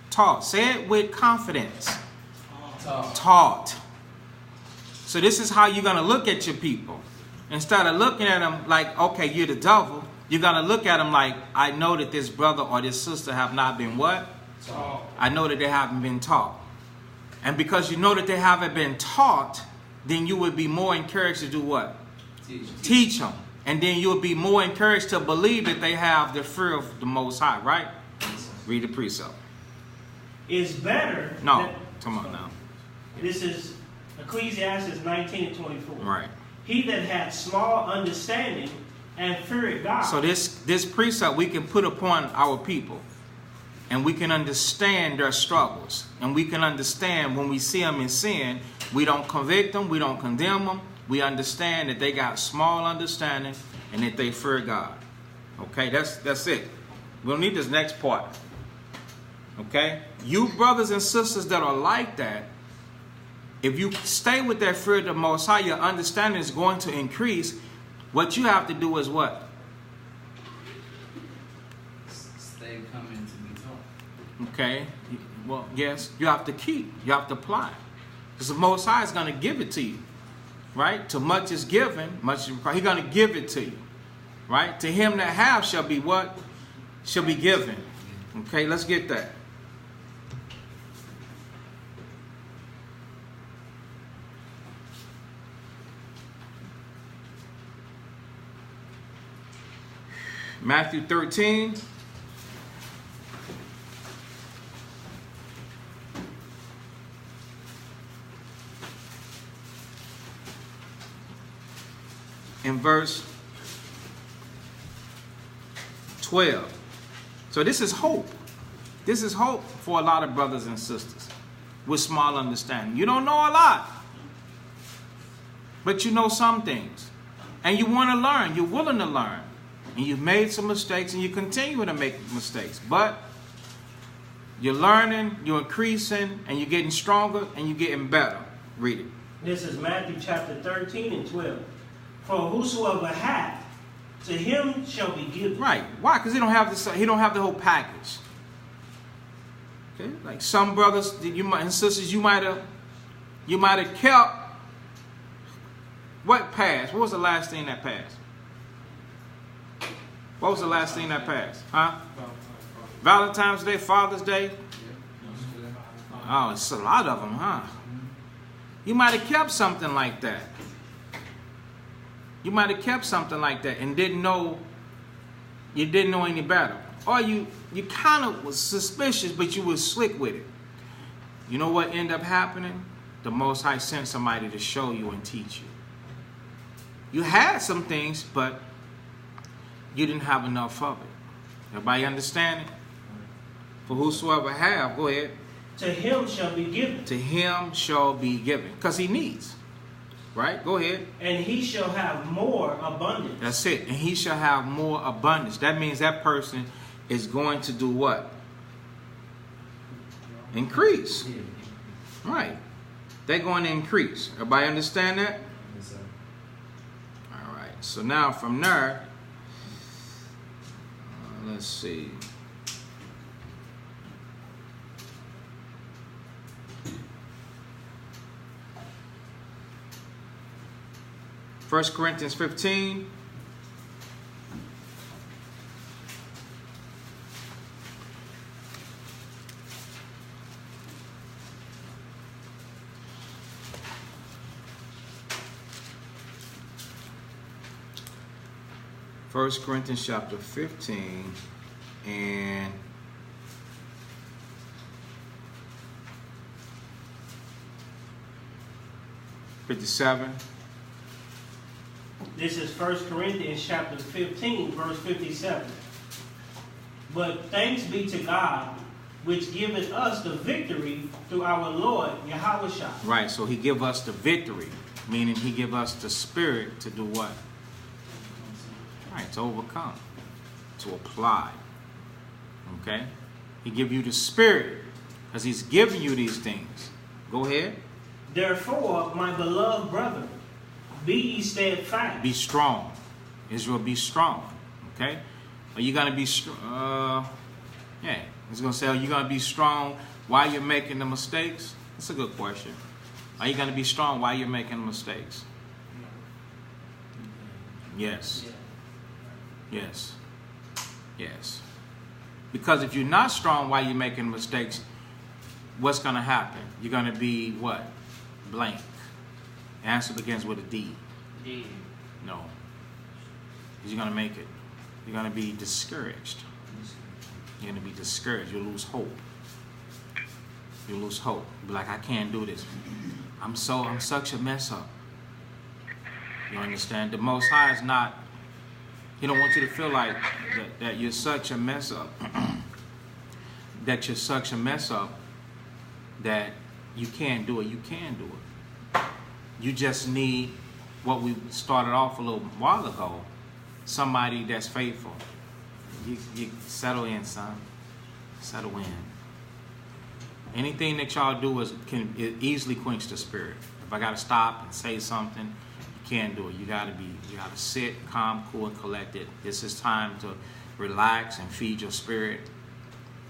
Taught. Say it with confidence. Taught. So this is how you're going to look at your people. Instead of looking at them like, okay, you're the devil, you're going to look at them like, I know that this brother or this sister have not been what? Taught. I know that they haven't been taught. And because you know that they haven't been taught, then you would be more encouraged to do what? Teach them. And then you would be more encouraged to believe that they have the fear of the Most High, right? Read the precept. Is better. No, come on now. This is Ecclesiastes 19 and 24. Right. He that hath small understanding and feareth God. So this precept we can put upon our people. And we can understand their struggles. And we can understand when we see them in sin, we don't convict them, we don't condemn them. We understand that they got small understanding and that they fear God. Okay, that's it. We don't need this next part. Okay? You brothers and sisters that are like that, if you stay with that fear of the Most High, your understanding is going to increase. What you have to do is what? Stay coming to be taught. Okay? Well, yes, you have to keep. You have to apply. Because the Most High is going to give it to you. Right? To much is given, much is required. He's going to give it to you. Right? To him that have shall be what? Shall be given. Okay, let's get that. Matthew 13. In verse 12. So this is hope. This is hope for a lot of brothers and sisters with small understanding. You don't know a lot, but you know some things. And you want to learn. You're willing to learn. And you've made some mistakes and you continue to make mistakes. But you're learning, you're increasing, and you're getting stronger and you're getting better. Read it. This is Matthew chapter 13 and 12. For whosoever hath, to him shall be given. Right. Why? Because he don't have this. He don't have the whole package. Okay. Like some brothers and sisters, you might have kept what passed. What was the last thing that passed? What was the last thing that passed? Huh? Valentine's Day, Father's Day. Oh, it's a lot of them, huh? You might have kept something like that. You might have kept something like that and didn't know any better. Or you kind of was suspicious, but you was slick with it. You know what ended up happening? The Most High sent somebody to show you and teach you. You had some things, but you didn't have enough of it. Everybody understand it? For whosoever have, go ahead. To him shall be given. To him shall be given. Because he needs. Right? Go ahead. And he shall have more abundance. That's it. And he shall have more abundance. That means that person is going to do what? Increase. Right. They're going to increase. Everybody understand that? Yes, sir. All right. So now from there, let's see. First Corinthians 15. 1 Corinthians chapter 15 and 57. This is 1 Corinthians chapter 15, verse 57. But thanks be to God, which giveth us the victory through our Lord Yahushua. Right, so he give us the victory, meaning he give us the spirit to do what? Right, to overcome, to apply. Okay? He give you the spirit because he's giving you these things. Go ahead. Therefore, my beloved brethren, be ye steadfast. Be strong. Israel, be strong. Okay? Are you going to be strong? Yeah. It's going to say, are you going to be strong while you're making the mistakes? That's a good question. Are you going to be strong while you're making mistakes? Yes. Yes. Yes. Because if you're not strong while you're making mistakes, what's going to happen? You're going to be what? Blank. The answer begins with a D. D. No. You're going to make it. You're going to be discouraged. You're going to be discouraged. You'll lose hope. You'll lose hope. Be like, I can't do this. I'm such a mess up. You understand? The Most High is not, he don't want you to feel like that you're such a mess up. That you're such a mess up that you can't do it. You can do it. You just need what we started off a little while ago. Somebody that's faithful. You settle in, son. Settle in. Anything that y'all do can easily quench the spirit. If I gotta stop and say something, you can't do it. You gotta sit calm, cool, and collected. This is time to relax and feed your spirit.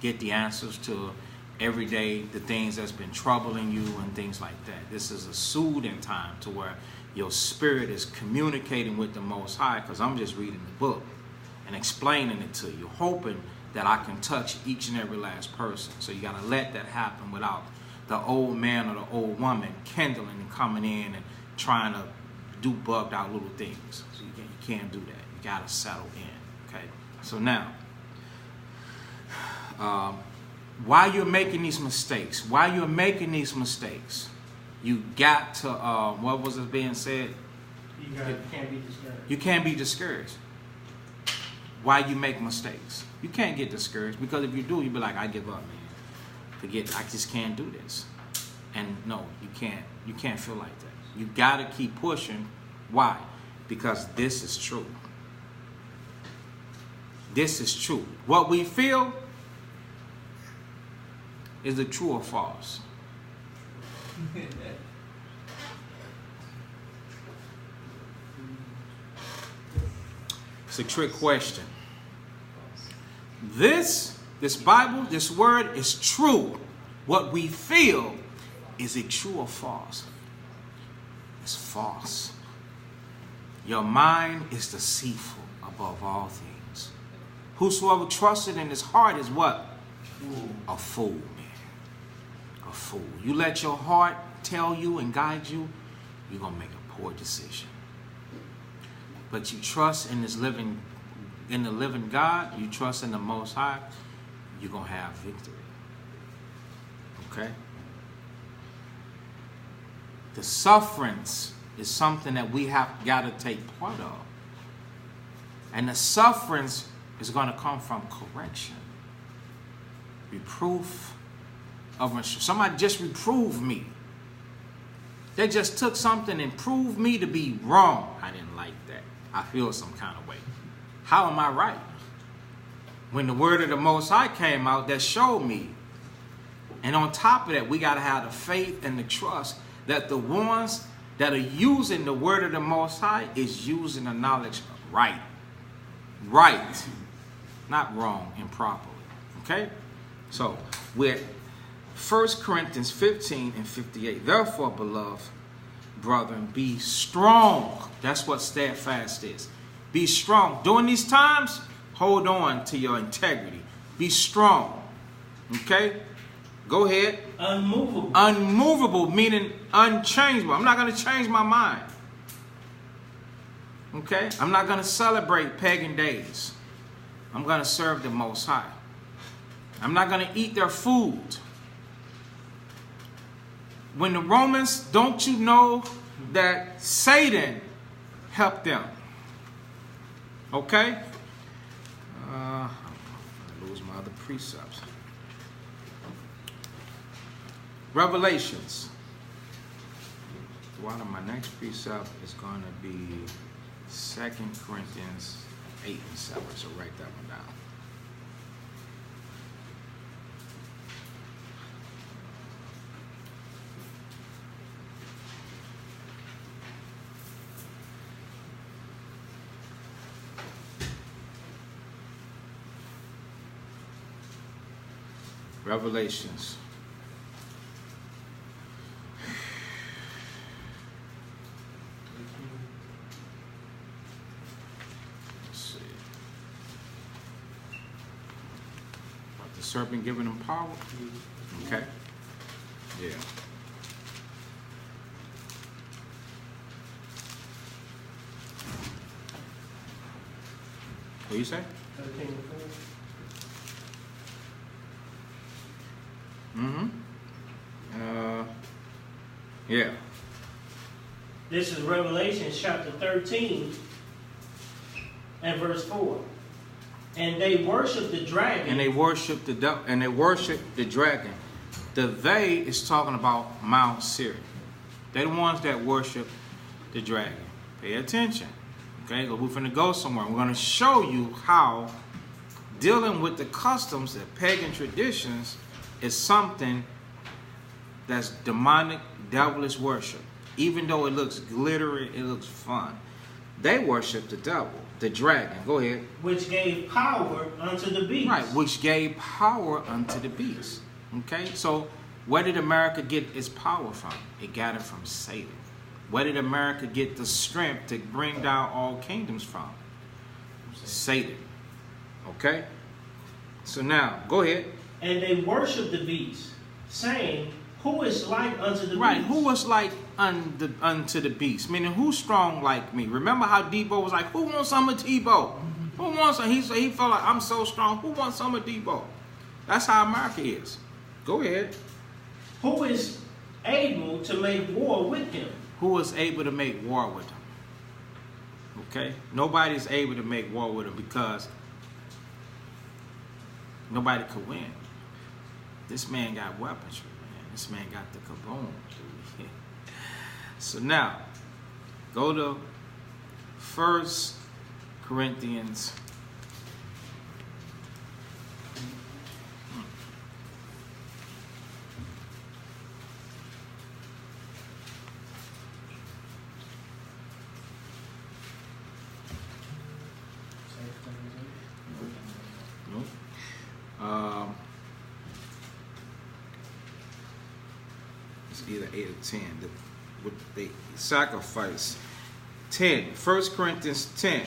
Get the answers to every day the things that's been troubling you and things like that. This is a soothing time to where your spirit is communicating with the Most High, because I'm just reading the book and explaining it to you, hoping that I can touch each and every last person. So you got to let that happen without the old man or the old woman kindling and coming in and trying to do bugged out little things. So you can't do that. You got to settle in. Okay. So now, while you're making these mistakes, you got to, what was it being said? You can't be discouraged. You can't be discouraged while you make mistakes. You can't get discouraged, because if you do, you'll be like, I give up, man. Forget it. I just can't do this. And no, you can't. You can't feel like that. You got to keep pushing. Why? Because this is true. This is true. What we feel is it true or false? It's a trick question. This Bible, this word is true. What we feel, is it true or false? It's false. Your mind is deceitful above all things. Whosoever trusted in his heart is what? A fool, man. A fool. You let your heart tell you and guide you, you're going to make a poor decision. But you trust in the living God, you trust in the Most High, you're going to have victory. Okay? The sufferings is something that we have got to take part of. And the sufferings is going to come from correction. Reproof of instruction. Somebody just reproved me. They just took something and proved me to be wrong. I didn't like that. I feel some kind of way. How am I right? When the word of the Most High came out, that showed me. And on top of that, we got to have the faith and the trust that the ones that are using the word of the Most High is using the knowledge right. Right. Not wrong, improperly. Okay? So, we're 1 Corinthians 15 and 58. Therefore, beloved brethren, be strong. That's what steadfast is. Be strong. During these times, hold on to your integrity. Be strong. Okay? Go ahead. Unmovable. Unmovable, meaning unchangeable. I'm not going to change my mind. Okay? I'm not going to celebrate pagan days. I'm going to serve the Most High. I'm not going to eat their food. When the Romans, don't you know that Satan helped them? Okay? I lose my other precepts. Revelations. One of my next precept is going to be 2 Corinthians 8 and 7. So write that one down. Revelations. Let's see. What, the serpent giving them power? Okay. Yeah. What do you say? 13 and 4. Yeah. This is Revelation chapter 13 and verse 4. And they worship the dragon. And they worship the dragon. The they is talking about Mount Seir. They're the ones that worship the dragon. Pay attention. Okay, we're finna go somewhere. We're gonna show you how dealing with the customs and pagan traditions is something that's demonic, devilish worship. Even though it looks glittery, it looks fun. They worship the devil, the dragon. Go ahead. Which gave power unto the beast. Right, which gave power unto the beast. Okay, so where did America get its power from? It got it from Satan. Where did America get the strength to bring down all kingdoms from? Satan. Okay? So now, go ahead. And they worship the beast, saying, who is like unto the right, beast? Who was like unto the beast? Meaning, who's strong like me? Remember how Debo was like, who wants some of Debo? Who wants some? He felt like, I'm so strong. Who wants some of Debo? That's how America is. Go ahead. Who is able to make war with him? Who is able to make war with him? Okay? Nobody's able to make war with him because nobody could win. This man got weaponry, man. This man got the kaboom. So now, go to 1 Corinthians. It's either 8 or 10. What they sacrifice. 10. 1 Corinthians 10.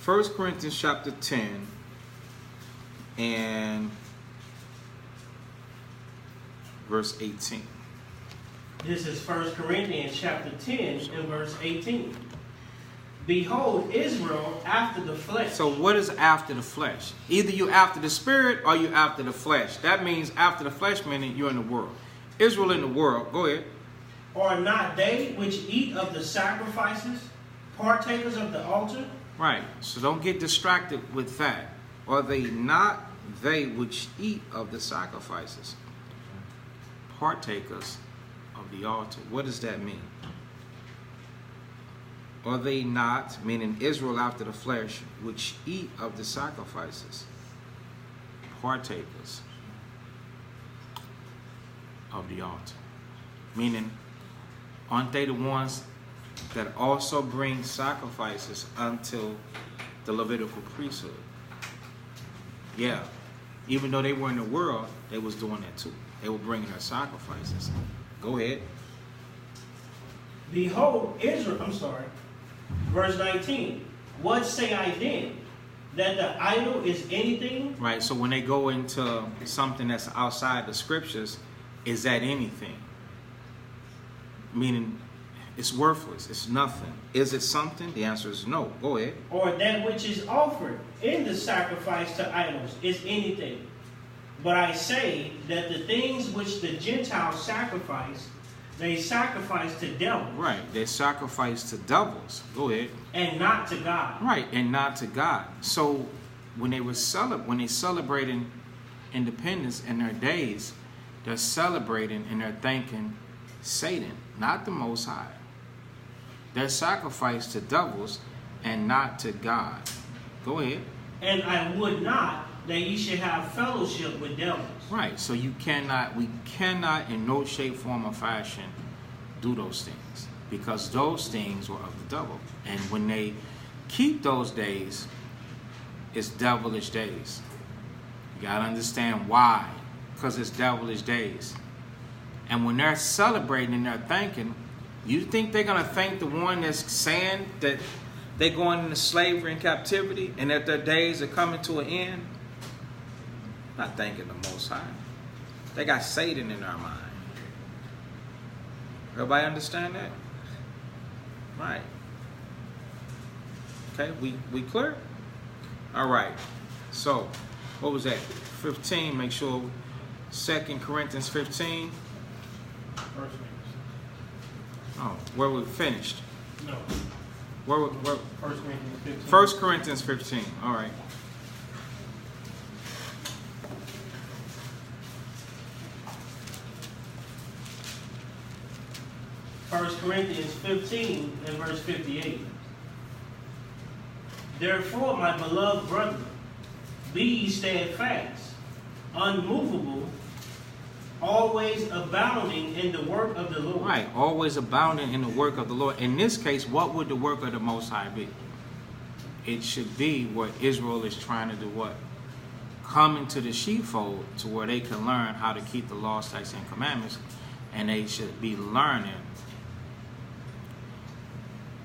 1 Corinthians chapter 10 and verse 18. This is 1 Corinthians chapter 10 and verse 18. Behold, Israel after the flesh. So what is after the flesh? Either you after the spirit or you after the flesh. That means after the flesh, meaning you're in the world. Israel in the world. Go ahead. Are not they which eat of the sacrifices partakers of the altar? Right. So don't get distracted with that. Are they not they which eat of the sacrifices partakers of the altar? What does that mean? Are they not, meaning Israel after the flesh, which eat of the sacrifices, partakers of the altar? Meaning, aren't they the ones that also bring sacrifices unto the Levitical priesthood? Yeah. Even though they were in the world, they was doing that too. They were bringing their sacrifices. Go ahead. Behold, Israel, verse 19. What say I then? That the idol is anything? Right, so when they go into something that's outside the scriptures, is that anything? meaning it's worthless. It's nothing. Is it something? The answer is no. Go ahead. Or that which is offered in the sacrifice to idols is anything. But I say that the things which the Gentiles sacrifice, they sacrifice to devils. Right. They sacrifice to devils. Go ahead. And not to God. Right. And not to God. So when they celebrating independence in their days, they're celebrating and they're thanking Satan, not the Most High. They're sacrificed to devils and not to God. Go ahead. And I would not that ye should have fellowship with devils. Right. So we cannot in no shape, form, or fashion do those things, because those things were of the devil. And when they keep those days, it's devilish days. You gotta understand why. Because it's devilish days. And when they're celebrating and they're thanking, you think they're gonna thank the one that's saying that they're going into slavery and captivity and that their days are coming to an end? Not thanking the Most High. They got Satan in their mind. Everybody understand that? Right. Okay, we clear? All right. So, what was that? 15, make sure. 2 Corinthians 15. Oh, where we finished? No. Where 1 Corinthians 15. 1 Corinthians 15. All right. First Corinthians 15 and verse 58. Therefore, my beloved brethren, be ye steadfast, unmovable, always abounding in the work of the Lord. Right, always abounding in the work of the Lord. In this case, what would the work of the Most High be? It should be what Israel is trying to do. What? Come into the sheepfold to where they can learn how to keep the law, statutes, and commandments, and they should be learning.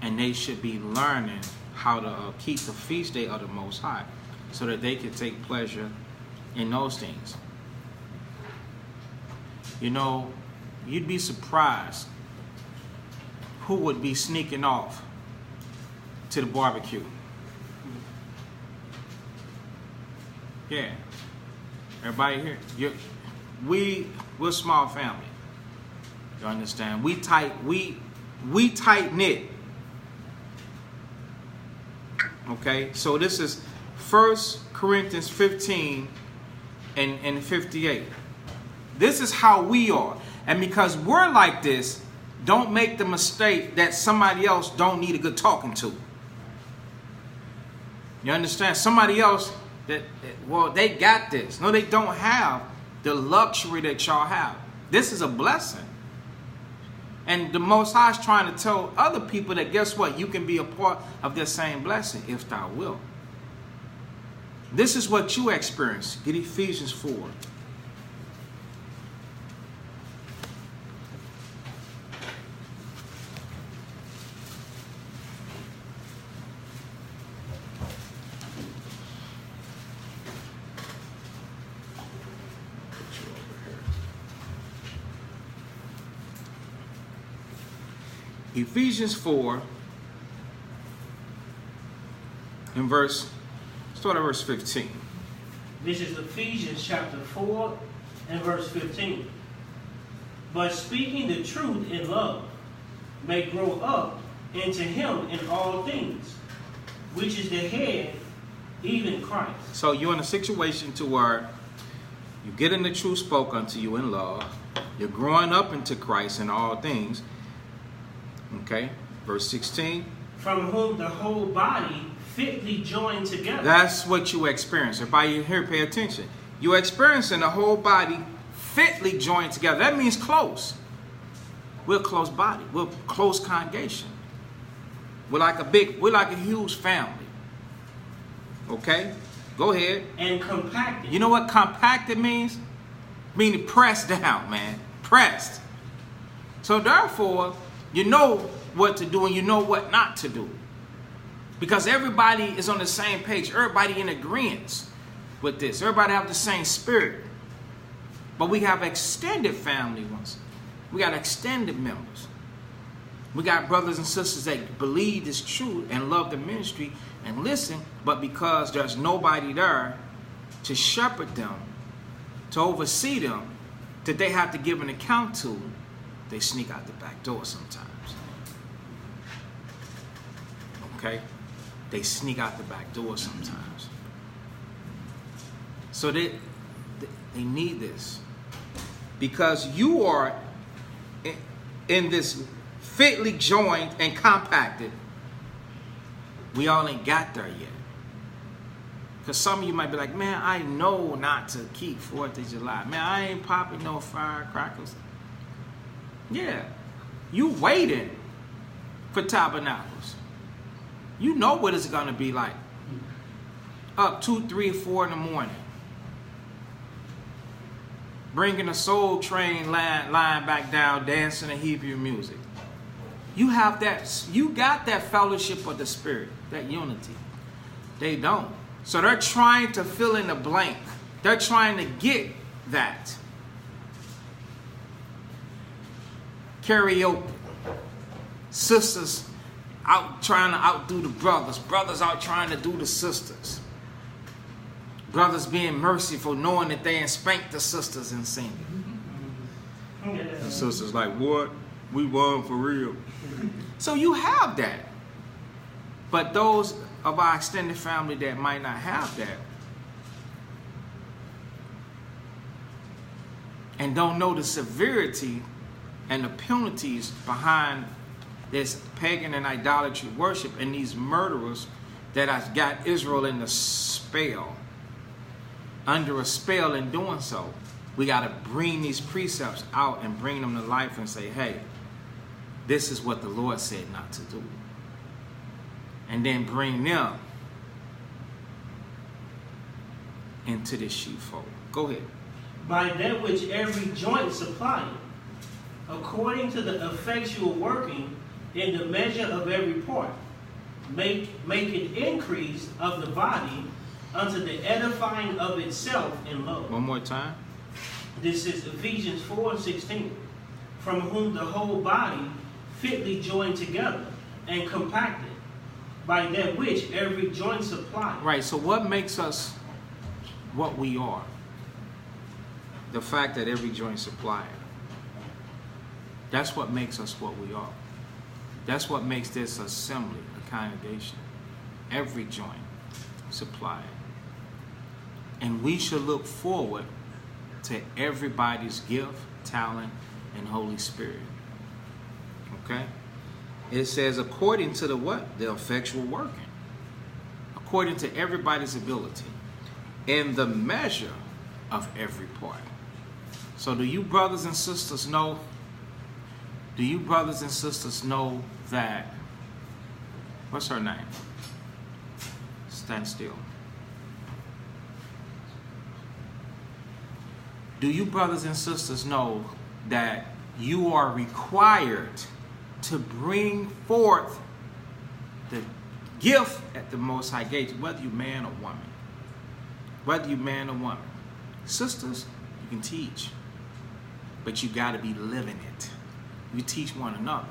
And they should be learning how to keep the feast day of the Most High, so that they can take pleasure in those things. You know, you'd be surprised who would be sneaking off to the barbecue. Yeah. Everybody here? We're a small family. You understand? We tight knit. Okay? So this is 1 Corinthians 15 and 58. This is how we are. And because we're like this, don't make the mistake that somebody else don't need a good talking to. You understand? Somebody else they got this. No, they don't have the luxury that y'all have. This is a blessing. And the Most High is trying to tell other people that, guess what? You can be a part of this same blessing if thou will. This is what you experience. Get Ephesians 4. Ephesians 4 in start at verse 15. This is Ephesians chapter 4 and verse 15. But speaking the truth in love may grow up into him in all things, which is the head, even Christ. So you're in a situation to where you get in the truth spoke unto you in love. You're growing up into Christ in all things. Okay, verse 16. From whom the whole body fitly joined together. That's what you experience. Everybody here, pay attention. You're experiencing the whole body fitly joined together. That means close. We're a close body. We're a close congregation. We're like a huge family. Okay, go ahead. And compacted. You know what compacted means? Meaning pressed down, man. Pressed. So therefore, you know what to do and you know what not to do. Because everybody is on the same page. Everybody in agreement with this. Everybody have the same spirit. But we have extended family ones. We got extended members. We got brothers and sisters that believe this truth and love the ministry and listen, but because there's nobody there to shepherd them, to oversee them, that they have to give an account to, they sneak out the back door sometimes. Okay? They sneak out the back door sometimes. So they need this. Because you are in this fitly joined and compacted. We all ain't got there yet. Because some of you might be like, man, I know not to keep 4th of July. Man, I ain't popping no firecrackers. Yeah. You waiting for tabernacles. You know what it's going to be like. Up 2, 3, 4 in the morning. Bringing a soul train lying back down, dancing to Hebrew music. You have that, you got that fellowship of the Spirit, that unity. They don't. So they're trying to fill in the blank. They're trying to get that. Karaoke. Sisters out trying to outdo the brothers. Brothers out trying to do the sisters. Brothers being merciful, knowing that they ain't spanked the sisters and singing. The sisters like, what? We won for real. So you have that. But those of our extended family that might not have that and don't know the severity and the penalties behind this pagan and idolatry worship and these murderers that has got Israel in the spell, under a spell in doing so, we got to bring these precepts out and bring them to life and say, hey, this is what the Lord said not to do. And then bring them into this sheepfold. Go ahead. By that which every joint supplieth, according to the effectual working in the measure of every part, make it increase of the body unto the edifying of itself in love. One more time. This is Ephesians 4:16. From whom the whole body fitly joined together and compacted, by that which every joint supplies. Right, so what makes us what we are? The fact that every joint supplies. That's what makes us what we are. That's what makes this assembly, a congregation. Every joint supplied. And we should look forward to everybody's gift, talent, and Holy Spirit. Okay? It says according to the what? The effectual working. According to everybody's ability. In the measure of every part. So do you brothers and sisters know? Do you brothers and sisters know that? What's her name? Stand still. Do you brothers and sisters know that you are required to bring forth the gift at the Most High gate, whether you man or woman? Whether you man or woman. Sisters, you can teach, but you got to be living it. You teach one another.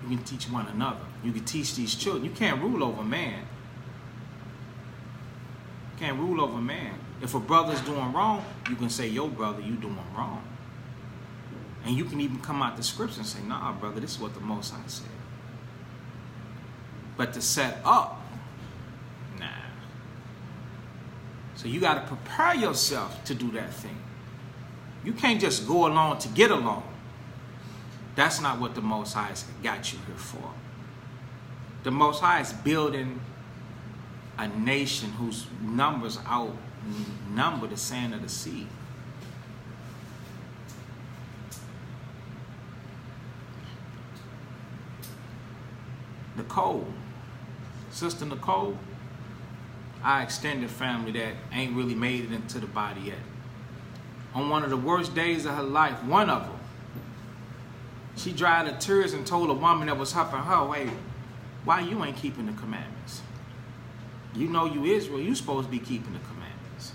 You can teach one another. You can teach these children. You can't rule over man. You can't rule over man. If a brother's doing wrong, you can say, yo, brother, you doing wrong. And you can even come out the scripture and say, nah, brother, this is what the Most High said. But to set up, nah. So you got to prepare yourself to do that thing. You can't just go along to get along. That's not what the Most High got you here for. The Most High is building a nation whose numbers outnumber the sand of the sea. Nicole, Sister Nicole, our extended family that ain't really made it into the body yet. On one of the worst days of her life, one of them, she dried her tears and told a woman that was helping her, wait, why you ain't keeping the commandments? You know you Israel, you supposed to be keeping the commandments.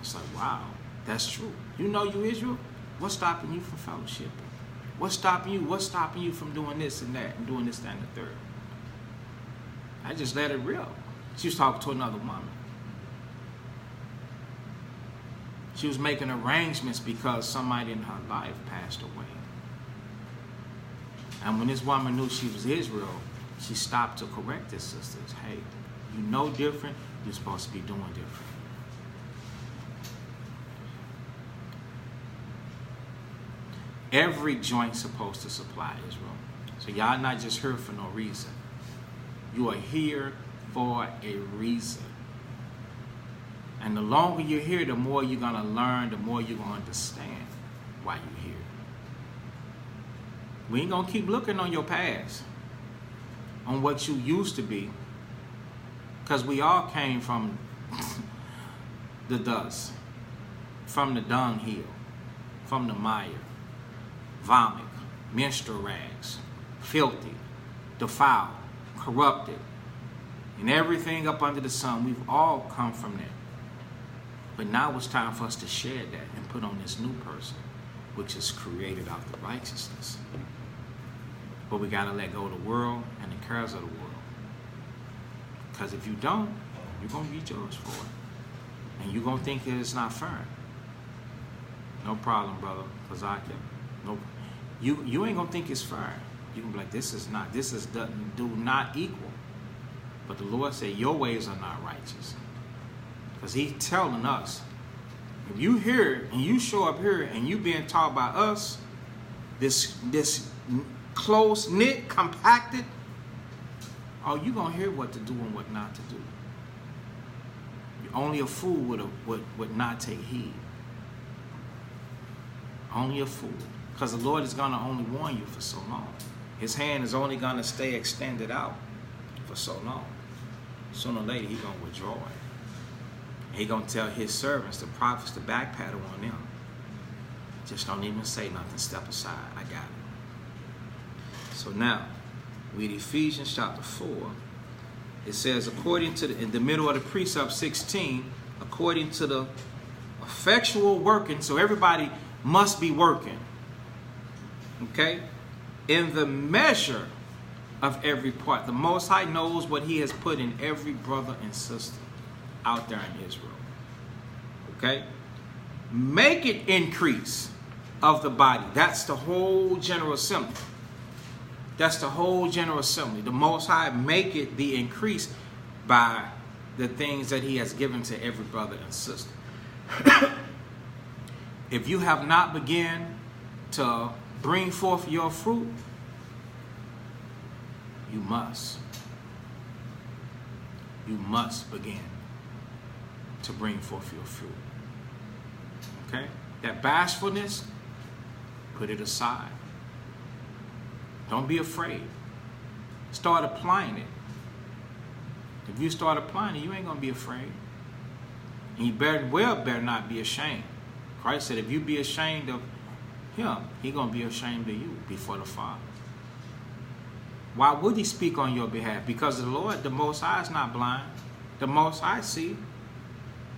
It's like, wow, that's true. You know you Israel, What's stopping you from fellowshipping? What's stopping you? What's stopping you from doing this and that and doing this, that, and the third? I just let it rip. She was talking to another woman. She was making arrangements because somebody in her life passed away. And when this woman knew she was Israel, she stopped to correct his sisters. Hey, you know different, you're supposed to be doing different. Every joint's supposed to supply Israel. So y'all not just here for no reason. You are here for a reason. And the longer you're here, the more you're going to learn, the more you're going to understand why you're here. We ain't going to keep looking on your past, on what you used to be, because we all came from the dust, from the dunghill, from the mire, vomit, menstrual rags, filthy, defiled, corrupted, and everything up under the sun. We've all come from that. But now it's time for us to share that and put on this new person, which is created out of righteousness. But we got to let go of the world and the cares of the world. Because if you don't, you're going to be judged for it. And you're going to think that it's not fair. No problem, brother, because I can. No, you ain't going to think it's fair. You're going to be like, this is do not equal. But the Lord said, your ways are not righteous. Because he's telling us, if you hear and you show up here and you being taught by us, this close-knit, compacted, oh, you're going to hear what to do and what not to do. Only a fool would not take heed. Only a fool. Because the Lord is going to only warn you for so long. His hand is only going to stay extended out for so long. Sooner or later, he's going to withdraw it. He's going to tell his servants, the prophets, to backpedal on them. Just don't even say nothing. Step aside. I got it. So now, read Ephesians chapter 4. It says, according to in the middle of the precept 16, according to the effectual working, so everybody must be working. Okay? In the measure of every part. The Most High knows what he has put in every brother and sister out there in Israel. Okay? Make it increase of the body. That's the whole General Assembly. That's the whole General Assembly. The Most High make it be increased by the things that he has given to every brother and sister. If you have not begun to bring forth your fruit, you must. You must begin to bring forth your fruit. Okay? That bashfulness, put it aside. Don't be afraid. Start applying it. If you start applying it, you ain't going to be afraid. And you better not be ashamed. Christ said if you be ashamed of him, he's going to be ashamed of you before the Father. Why would he speak on your behalf? Because the Lord, the Most High, is not blind. The Most High see.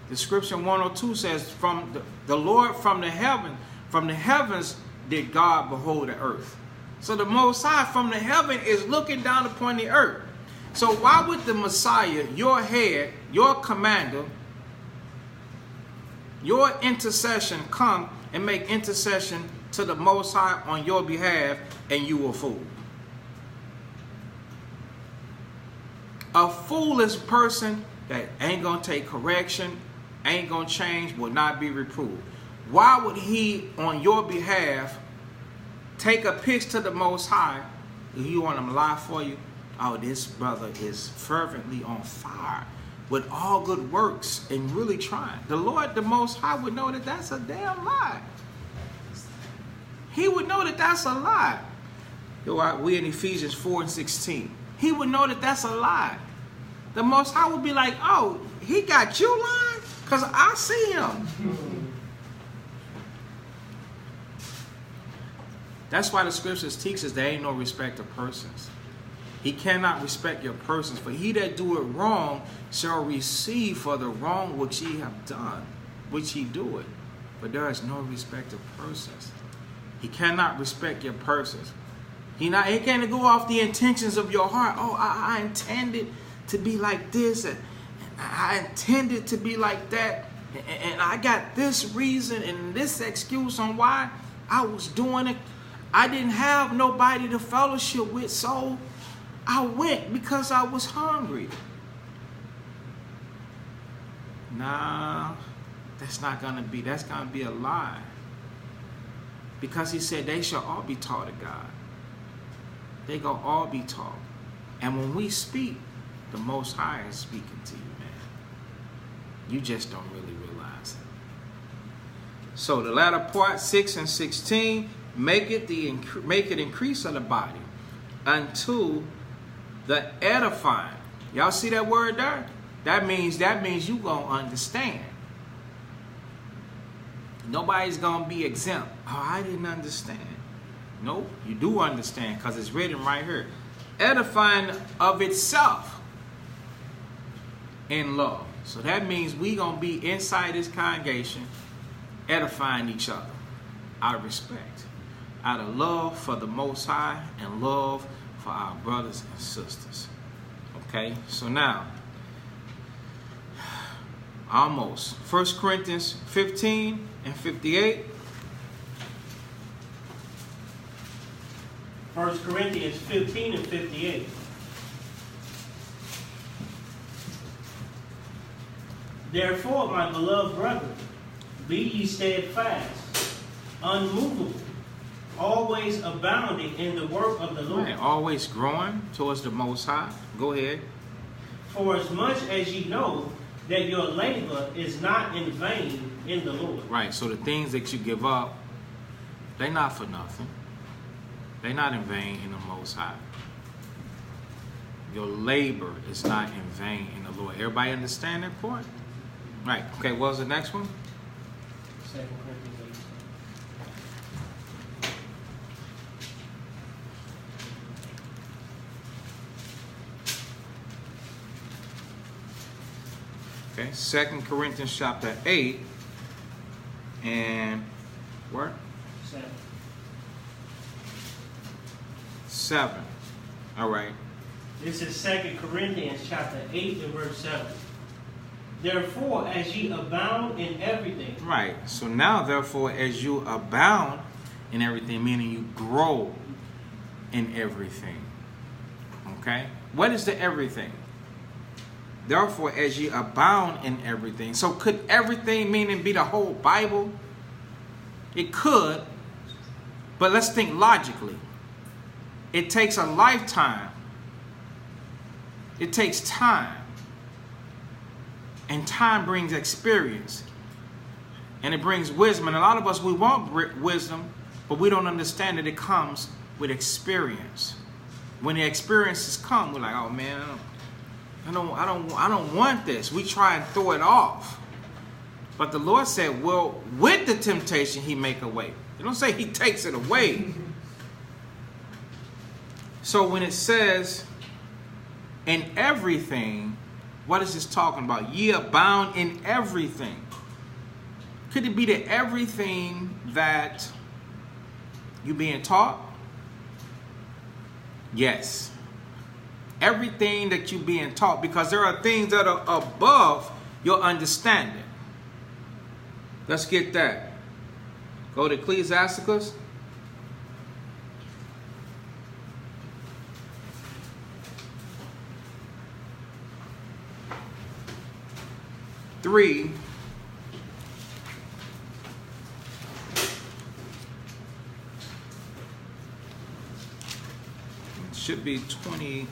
The scripture 102 says, from the Lord from the heavens did God behold the earth. So the Most High from the heaven is looking down upon the earth. So why would the Messiah, your head, your commander, your intercession come and make intercession to the Most High on your behalf and you a fool? A foolish person that ain't going to take correction, ain't going to change, will not be reproved. Why would he, on your behalf, take a pitch to the Most High if you want him to lie for you? Oh, this brother is fervently on fire with all good works and really trying. The Lord, the Most High, would know that that's a damn lie. He would know that that's a lie. We in Ephesians 4 and 16. He would know that that's a lie. The Most High would be like, oh, he got you lying? Because I see him. That's why the scriptures teach us there ain't no respect of persons. He cannot respect your persons. For he that do it wrong shall receive for the wrong which ye have done, which ye do it. But there is no respect of persons. He cannot respect your persons. He can't go off the intentions of your heart. Oh, I intended to be like this, and I intended to be like that, and I got this reason and this excuse on why I was doing it. I didn't have nobody to fellowship with, so I went because I was hungry. Nah, that's gonna be a lie. Because he said they shall all be taught of God. They gonna all be taught. And when we speak, the Most High is speaking to you, man. You just don't really realize it. So the latter part, 6 and 16, make it increase of the body unto the edifying. Y'all see that word there? That means you gonna understand. Nobody's gonna be exempt. Oh, I didn't understand. Nope, you do understand because it's written right here. Edifying of itself in love. So that means we gonna be inside this congregation edifying each other out of respect, out of love for the Most High and love for our brothers and sisters. Okay, so now, almost 1 Corinthians 15 and 58. 1 Corinthians 15 and 58. Therefore, my beloved brethren, be ye steadfast, unmovable, always abounding in the work of the Lord. Right, always growing towards the Most High. Go ahead. For as much as ye know that your labor is not in vain in the Lord. Right, so the things that you give up, they're not for nothing. They're not in vain in the Most High. Your labor is not in vain in the Lord. Everybody understand that part? Right. Okay, what was the next one? 2 Corinthians 8. Okay, 2 Corinthians chapter 8 and what? 7. All right. This is 2 Corinthians chapter 8 and verse 7. Therefore, as ye abound in everything. Right. So now, therefore, as you abound in everything, meaning you grow in everything. Okay? What is the everything? Therefore, as ye abound in everything. So could everything meaning be the whole Bible? It could. But let's think logically. It takes a lifetime. It takes time. And time brings experience. And it brings wisdom. And a lot of us, we want wisdom, but we don't understand that it comes with experience. When the experiences come, we're like, oh man, I don't want this. We try and throw it off. But the Lord said, well, with the temptation, he make a way. It don't say he takes it away. So when it says, in everything, what is this talking about? Ye abound in everything. Could it be that everything that you're being taught? Yes. Everything that you're being taught, because there are things that are above your understanding. Let's get that. Go to Ecclesiasticus. It should be 21.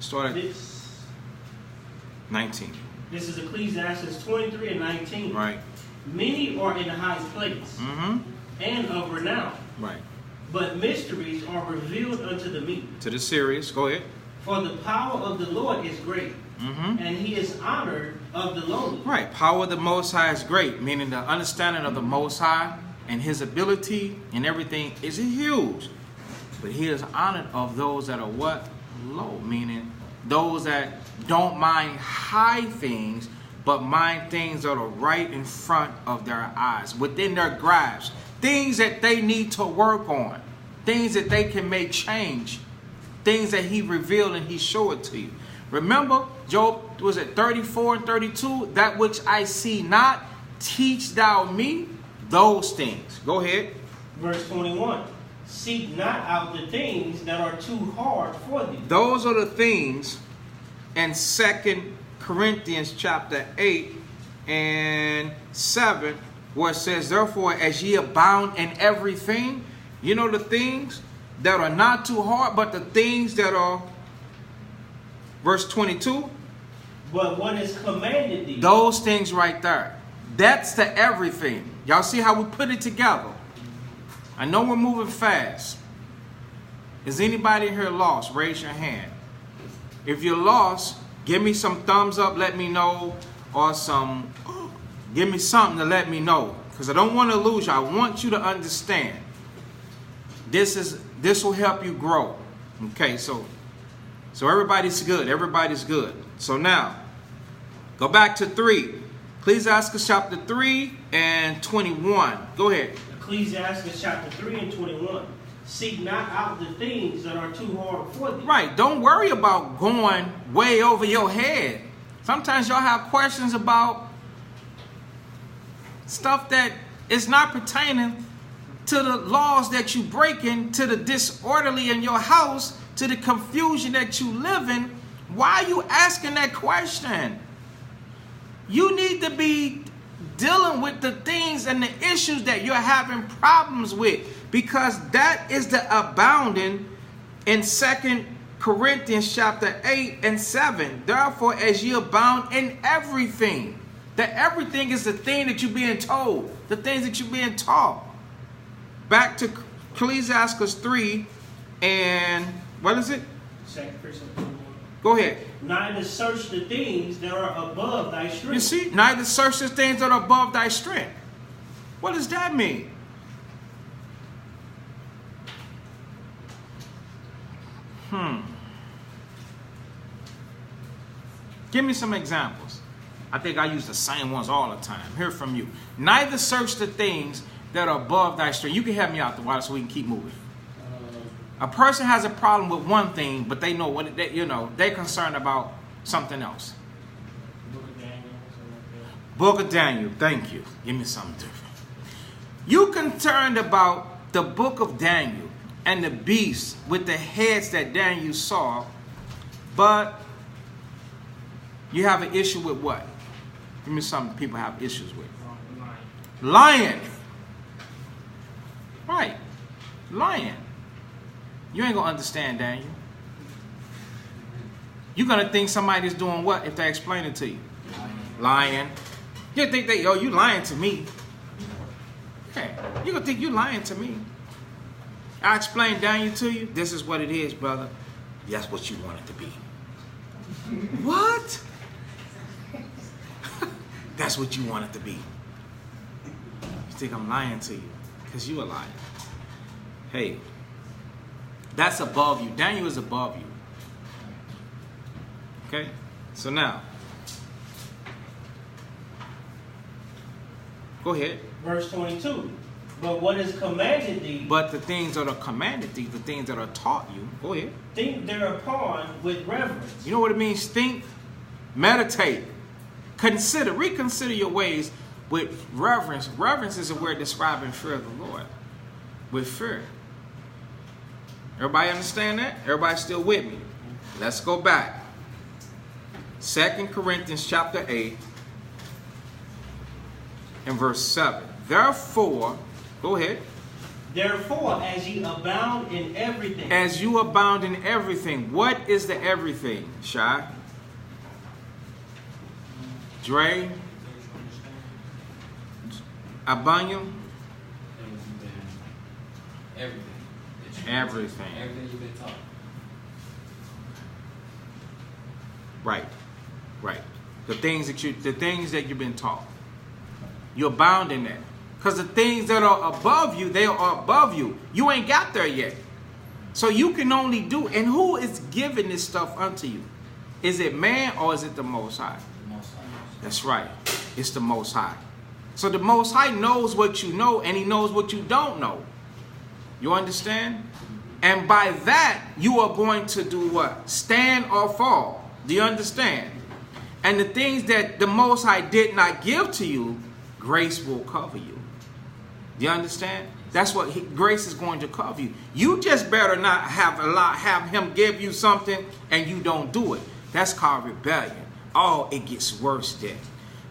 Start at 19. This is Ecclesiastes 23 and 19. Right. Many are in a high place and of renown. Right. But mysteries are revealed unto the meek. To the serious, go ahead. For the power of the Lord is great, and he is honored of the lowly. Right, power of the Most High is great, meaning the understanding of the Most High and his ability and everything is huge. But he is honored of those that are what? Low, meaning those that don't mind high things, but mind things that are right in front of their eyes, within their grasp. Things that they need to work on. Things that they can make change. Things that he revealed and he showed it to you. Remember, Job, was it 34 and 32? That which I see not, teach thou me those things. Go ahead. Verse 21. Seek not out the things that are too hard for thee. Those are the things in 2 Corinthians chapter 8 and 7, where it says, therefore, as ye abound in everything, you know the things that are not too hard, but the things that are, verse 22. But what is commanded thee? Those things right there. That's the everything. Y'all see how we put it together? I know we're moving fast. Is anybody here lost? Raise your hand. If you're lost, give me some thumbs up, let me know, or give me something to let me know. Because I don't want to lose you. I want you to understand. This will help you grow. Okay, so everybody's good. Everybody's good. So now, go back to 3. Ecclesiastes chapter 3 and 21. Go ahead. Ecclesiastes chapter 3 and 21. Seek not out the things that are too hard for thee. Right. Don't worry about going way over your head. Sometimes y'all have questions about stuff that is not pertaining to the laws that you breaking, to the disorderly in your house, to the confusion that you live in. Why are you asking that question? You need to be dealing with the things and the issues that you're having problems with, because that is the abounding in 2 Corinthians chapter 8 and 7. Therefore, as ye abound in everything. That everything is the thing that you're being told, the things that you're being taught. Back to Ecclesiastes 3 and what is it? 2 Corinthians 21. Go ahead. Neither search the things that are above thy strength. You see, neither search the things that are above thy strength. What does that mean? Give me some examples. I think I use the same ones all the time. Hear from you. Neither search the things that are above thy strength. You can help me out the water so we can keep moving. A person has a problem with one thing, but they know what they're concerned about something else. Book of Daniel. Thank you. Give me something different. You concerned about the book of Daniel and the beasts with the heads that Daniel saw, but you have an issue with what? Give me something people have issues with. Lion. Right. Lion. You ain't going to understand, Daniel. You're going to think somebody's doing what if they explain it to you? Lying. You think you lying to me. Okay. You're going to think you lying to me. I explained Daniel to you. This is what it is, brother. That's what you want it to be. What? That's what you want it to be. You think I'm lying to you because you a liar. Hey, that's above you. Daniel is above you. Okay? So now, go ahead. Verse 22. But what is commanded thee? But the things that are commanded thee, the things that are taught you, go ahead. Think thereupon with reverence. You know what it means? Think, meditate, consider, reconsider your ways with reverence. Reverence is a word describing fear of the Lord. With fear. Everybody understand that? Everybody still with me? Let's go back. 2 Corinthians chapter 8 and verse 7. Therefore, go ahead. Therefore, as ye abound in everything. As you abound in everything. What is the everything, Shai? Dre? Abanyum? Everything. Everything. Everything you've been taught. Right. Right. The things that you've been taught. You abound in that. Because the things that are above you, they are above you. You ain't got there yet. So you can only do, and who is giving this stuff unto you? Is it man or is it the Most High? The Most High. That's right. It's the Most High. So the Most High knows what you know, and he knows what you don't know. You understand? And by that, you are going to do what? Stand or fall. Do you understand? And the things that the Most High did not give to you, grace will cover you. Do you understand? That's what grace is going to cover you. You just better not have him give you something and you don't do it. That's called rebellion. Oh, it gets worse then.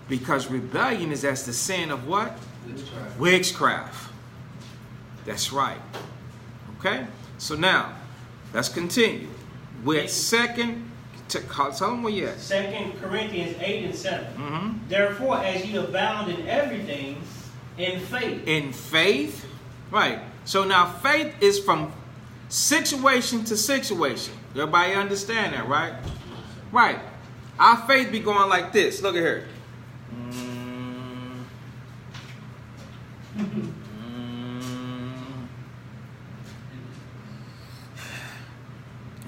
Because rebellion is as the sin of what? Witchcraft. Witchcraft. That's right. Okay? So now, let's continue. With tell them where you at. 2 Corinthians 8 and 7. Mm-hmm. Therefore, as ye abound in everything, in faith. In faith. Right. So now faith is from situation to situation. Everybody understand that, right? Right. Our faith be going like this. Look at here.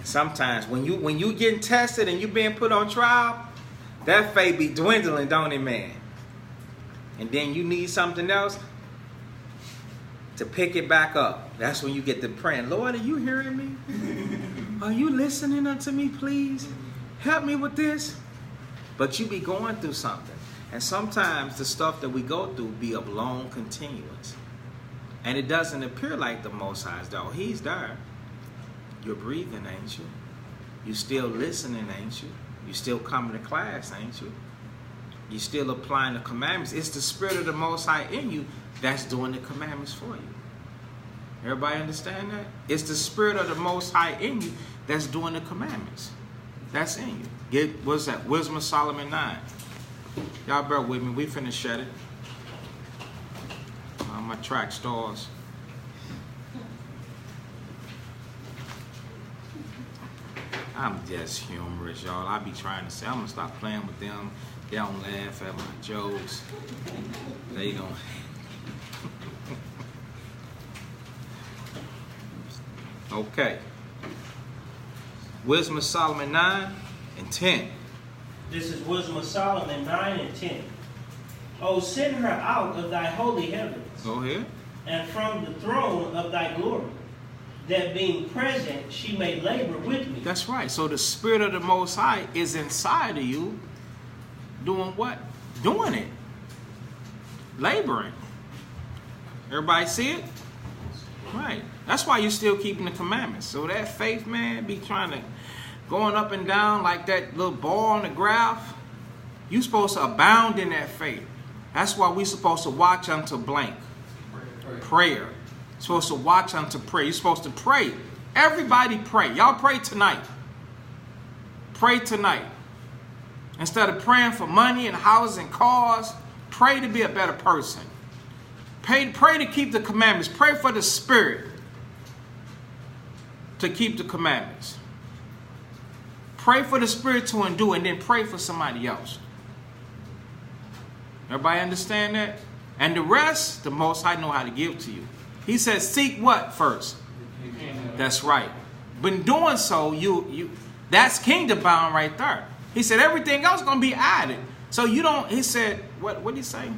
Sometimes when you getting tested and you being put on trial, that faith be dwindling, don't it, man? And then you need something else to pick it back up. That's when you get to praying. Lord, are you hearing me? Are you listening unto me, please? Help me with this. But you be going through something. And sometimes the stuff that we go through be of long continuance. And it doesn't appear like the Most High's though. He's there. You're breathing, ain't you? You still listening, ain't you? You still coming to class, ain't you? You still applying the commandments. It's the Spirit of the Most High in you that's doing the commandments for you. Everybody understand that? It's the Spirit of the Most High in you that's doing the commandments. That's in you. What's that? Wisdom of Solomon 9. Y'all bear with me. We finna shut it. My track stars. I'm just humorous, y'all. I be trying to say, I'm going to stop playing with them. They don't laugh at my jokes. They don't. Okay. Wisdom of Solomon 9 and 10. This is Wisdom of Solomon 9 and 10. Oh, send her out of thy holy heavens. Go ahead. And from the throne of thy glory, that being present, she may labor with me. That's right. So the Spirit of the Most High is inside of you. Doing what? Doing it. Laboring. Everybody see it? Right. That's why you're still keeping the commandments. So that faith, man, be trying to going up and down like that little ball on the graph. You're supposed to abound in that faith. That's why we're supposed to watch unto blank. Prayer. You're supposed to watch unto prayer. You're supposed to pray. Everybody pray. Y'all pray tonight. Pray tonight. Instead of praying for money and houses and cars, pray to be a better person. Pray to keep the commandments. Pray for the Spirit to keep the commandments. Pray for the Spirit to endure, and then pray for somebody else. Everybody understand that? And the rest, the Most High know how to give to you. He says, seek what first? That's right. But in doing so, that's kingdom bound right there. He said everything else is going to be added. So you don't, he said, what did he say?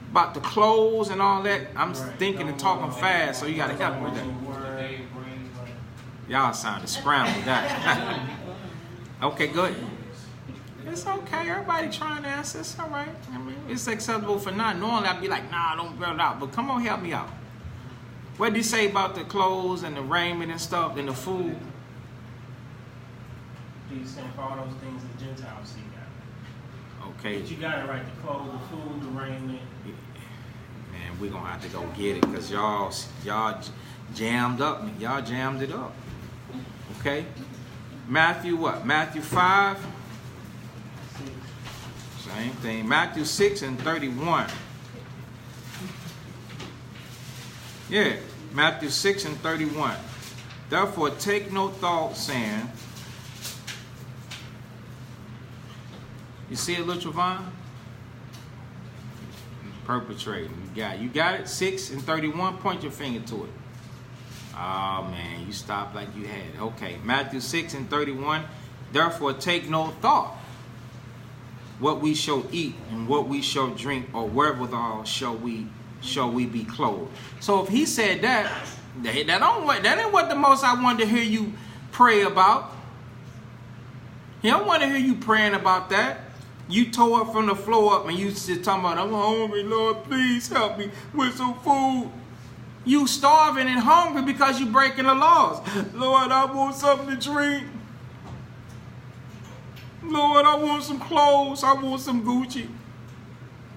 About the clothes and all that. I'm thinking and talking fast, so you got to help me with that. Y'all sounded scrambled that. Okay, good. It's okay. Everybody trying to answer. It's all right. I mean, it's acceptable for not. Normally I'd be like, nah, don't burn out. But come on, help me out. What did he say about the clothes and the raiment and stuff and the food? Jesus said for all those things the Gentiles seek out. Okay. But you got it right. The clothes, the food, the raiment. Man, we're going to have to go get it because y'all jammed up. Y'all jammed it up. Okay. Matthew what? Matthew 5. Same thing. Matthew 6 and 31. Yeah. Matthew 6 and 31. Therefore take no thought, saying. You see it, little Travon? Perpetrating. You got it? 6 and 31. Point your finger to it. Oh, man. You stopped like you had it. Okay. Matthew 6 and 31. Therefore take no thought what we shall eat and what we shall drink, or wherewithal shall we be clothed. So if he said that ain't what the Most I wanted to hear you pray about. He don't want to hear you praying about that. You tore up from the floor up and you just talking about, I'm hungry, Lord, please help me with some food. You starving and hungry because you breaking the laws. Lord, I want something to drink. Lord, I want some clothes. I want some Gucci.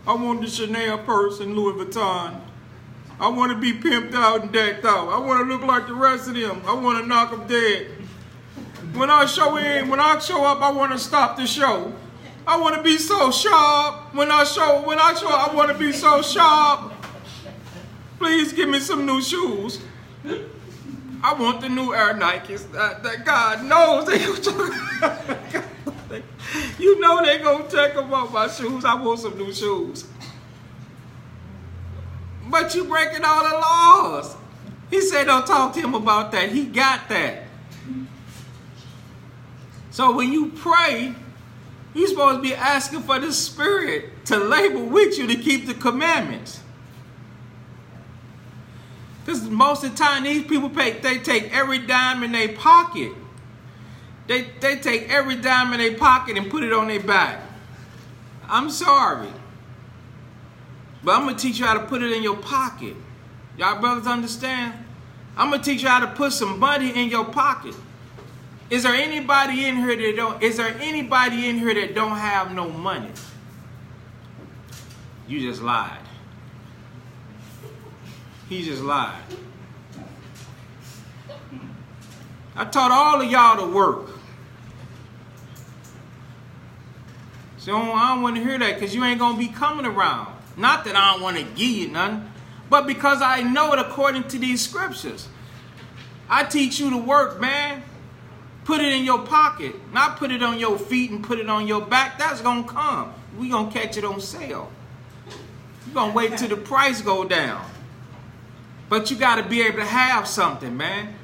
I want the Chanel purse and Louis Vuitton. I want to be pimped out and decked out. I want to look like the rest of them. I want to knock them dead. When I show up, I want to stop the show. I want to be so sharp. When I show up, I want to be so sharp. Please give me some new shoes. I want the new Air Nikes. That God knows they you know they gonna take them off my shoes. I want some new shoes. But you breaking all the laws. He said don't talk to him about that. He got that. So when you pray, you're supposed to be asking for the Spirit to labor with you to keep the commandments. Because most of the time these people they take every dime in their pocket. They take every dime in their pocket and put it on their back. I'm sorry. But I'm going to teach you how to put it in your pocket. Y'all brothers understand? I'm going to teach you how to put some money in your pocket. Is there anybody in here that don't have no money? You just lied. He just lied. I taught all of y'all to work. So I don't want to hear that because you ain't going to be coming around. Not that I don't want to give you none, but because I know it according to these scriptures. I teach you to work, man. Put it in your pocket. Not put it on your feet and put it on your back. That's going to come. We're going to catch it on sale. We're going to wait till the price go down. But you got to be able to have something, man.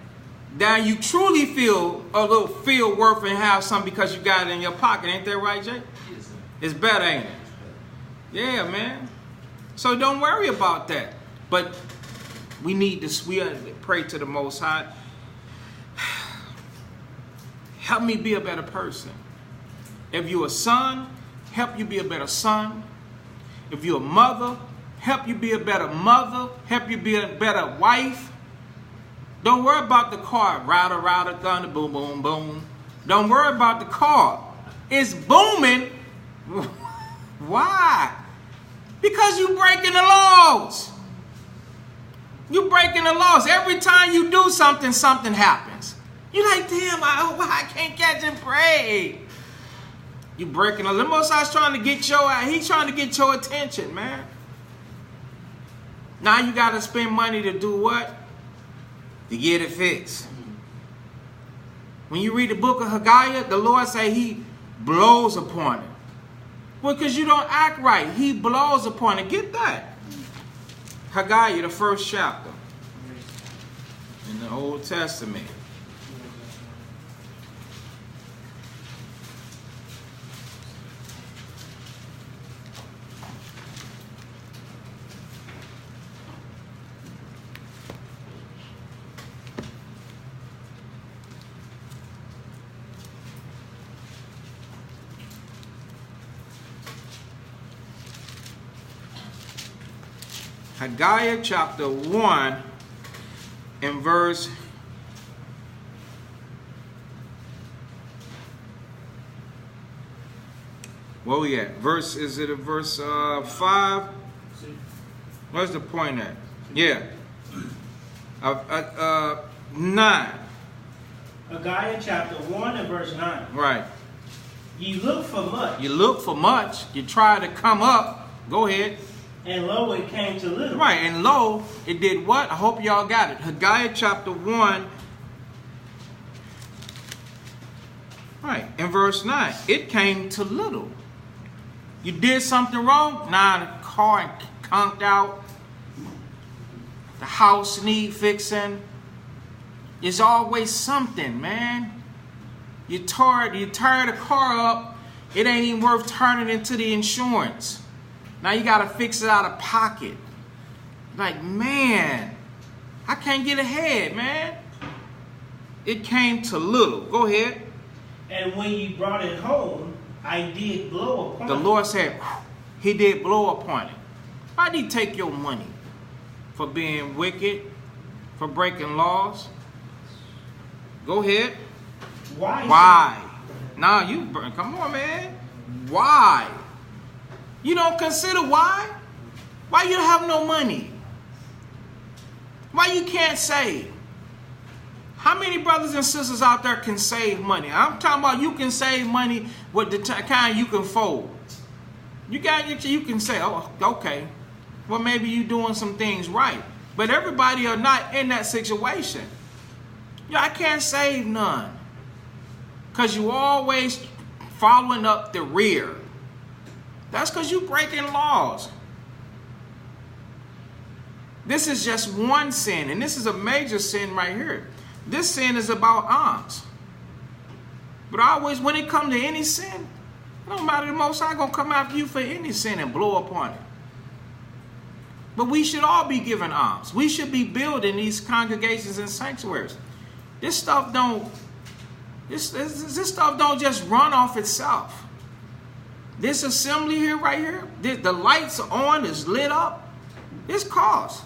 Now you truly feel worth and have something because you got it in your pocket. Ain't that right, Jay? Yes, sir. It's better, ain't it? Yeah, man. So don't worry about that. But we need to pray to the Most High. Help me be a better person. If you're a son, help you be a better son. If you're a mother, help you be a better mother. Help you be a better wife. Don't worry about the car. Router, router, thunder, boom, boom, boom. Don't worry about the car. It's booming. Why? Because you breaking the laws. You breaking the laws. Every time you do something, something happens. You're like, damn, I can't catch and pray. You breaking the laws. The Most High's trying to get he's trying to get your attention, man. Now you got to spend money to do what? To get it fixed. When you read the book of Haggai, the Lord say he blows upon it. Well, because you don't act right. He blows upon it. Get that. Haggai, the first chapter in the Old Testament. Haggai chapter 1 and verse where we at? Is it a verse 5? Where's the point at? Yeah. 9. Haggai chapter 1 and verse 9. Right. Ye look for much. You look for much. You try to come up. Go ahead. And lo, it came to little. Right, and lo, it did what? I hope y'all got it. Haggai chapter 1. Right, in verse 9. It came to little. You did something wrong? Nah, the car conked out. The house need fixing. There's always something, man. You tear the car up, it ain't even worth turning into the insurance. Now you got to fix it out of pocket. Like, man, I can't get ahead, man. It came to little. Go ahead. And when you brought it home, I did blow upon it. The Lord said, he did blow upon it. Why did he take your money? For being wicked? For breaking laws? Go ahead. Why? Now you, come on, man. Why? You don't consider why? Why you have no money? Why you can't save? How many brothers and sisters out there can save money? I'm talking about you can save money with the kind you can fold. You can say, oh, okay. Well, maybe you're doing some things right. But everybody are not in that situation. Yeah, I can't save none. Because you always following up the rear. That's because you breaking laws. This is just one sin. And this is a major sin right here. This sin is about alms. But always, when it comes to any sin, it don't matter, the Most High going to come after you for any sin and blow upon it. But we should all be giving alms. We should be building these congregations and sanctuaries. This stuff don't just run off itself. This assembly here, right here, the lights are on, is lit up. This costs.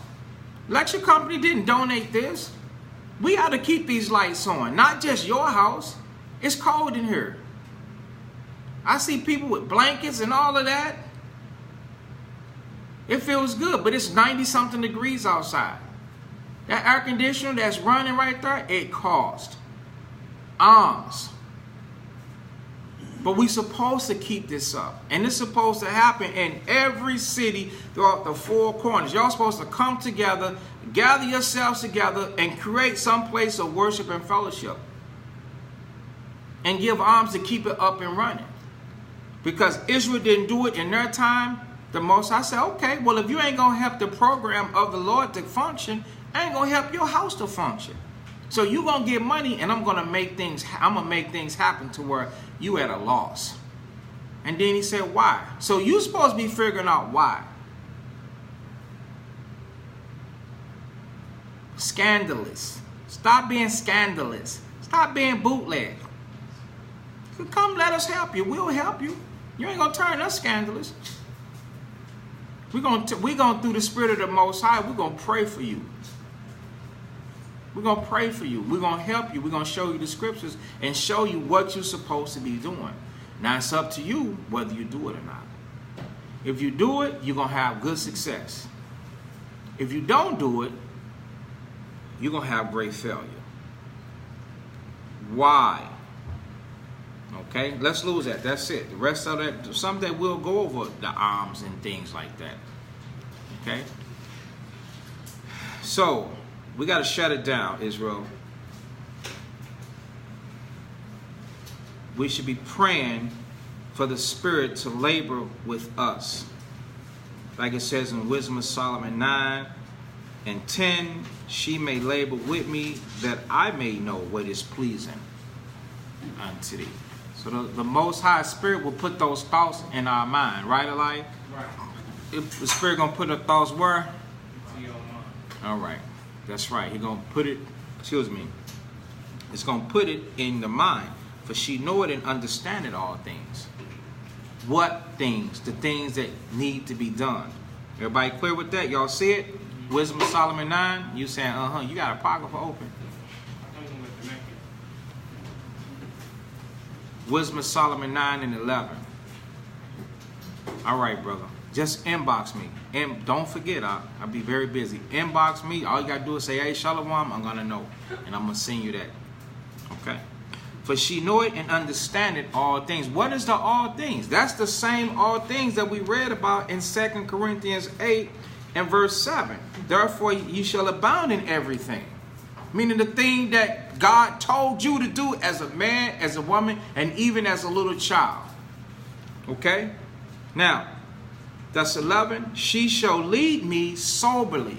Lecture company didn't donate this. We got to keep these lights on, not just your house. It's cold in here. I see people with blankets and all of that. It feels good, but it's 90-something degrees outside. That air conditioner that's running right there, it costs. Alms. But we're supposed to keep this up. And it's supposed to happen in every city throughout the four corners. Y'all supposed to come together, gather yourselves together, and create some place of worship and fellowship. And give alms to keep it up and running. Because Israel didn't do it in their time, the Most High said, okay, well, if you ain't going to help the program of the Lord to function, I ain't going to help your house to function. So you're going to get money, and I'm going to make things happen to where you at a loss. And then he said, why? So you're supposed to be figuring out why. Scandalous. Stop being scandalous. Stop being bootleg. Come let us help you. We'll help you. You ain't going to turn us scandalous. We're going through the Spirit of the Most High, we're going to pray for you. We're going to pray for you. We're going to help you. We're going to show you the scriptures and show you what you're supposed to be doing. Now, it's up to you whether you do it or not. If you do it, you're going to have good success. If you don't do it, you're going to have great failure. Why? Okay, let's lose that. That's it. The rest of that, someday we'll go over the alms and things like that. Okay? So, we got to shut it down, Israel. We should be praying for the Spirit to labor with us. Like it says in Wisdom of Solomon 9 and 10, she may labor with me that I may know what is pleasing unto thee. So the Most High Spirit will put those thoughts in our mind, right, Eli? Right. If the Spirit going to put the thoughts where? To your mind. All right. That's right. He's going to put it, it's going to put it in the mind. For she knoweth and understandeth all things. What things? The things that need to be done. Everybody clear with that? Y'all see it? Wisdom of Solomon 9? You saying, you got a apocrypha open. Wisdom of Solomon 9 and 11. All right, brother. Just inbox me. And don't forget, I'll be very busy. Inbox me. All you got to do is say, hey, Shalom, I'm going to know. And I'm going to send you that. Okay? For she knoweth and understandeth all things. What is the all things? That's the same all things that we read about in 2 Corinthians 8 and verse 7. Therefore, ye shall abound in everything. Meaning the thing that God told you to do as a man, as a woman, and even as a little child. Okay? Now, that's 11. She shall lead me soberly.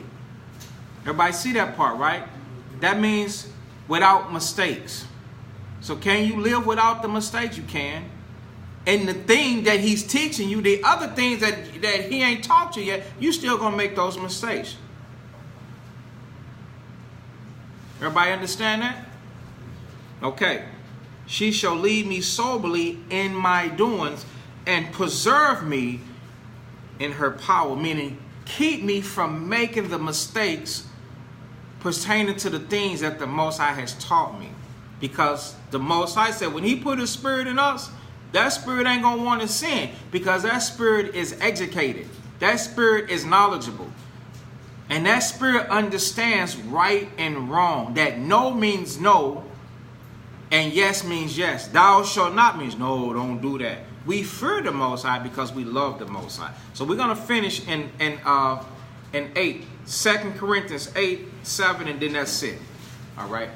Everybody see that part, right? That means without mistakes. So can you live without the mistakes? You can. And the thing that he's teaching you, the other things that he ain't taught you yet, you still going to make those mistakes. Everybody understand that? Okay. She shall lead me soberly in my doings and preserve me in her power. Meaning, keep me from making the mistakes pertaining to the things that the Most High has taught me. Because the Most High said when he put his spirit in us, that spirit ain't going to want to sin. Because that spirit is educated. That spirit is knowledgeable. And that spirit understands right and wrong. That no means no. And yes means yes. Thou shalt not means no, don't do that. We fear the Most High because we love the Most High. So we're going to finish in 8. 2 Corinthians 8, 7, and then that's it. All right.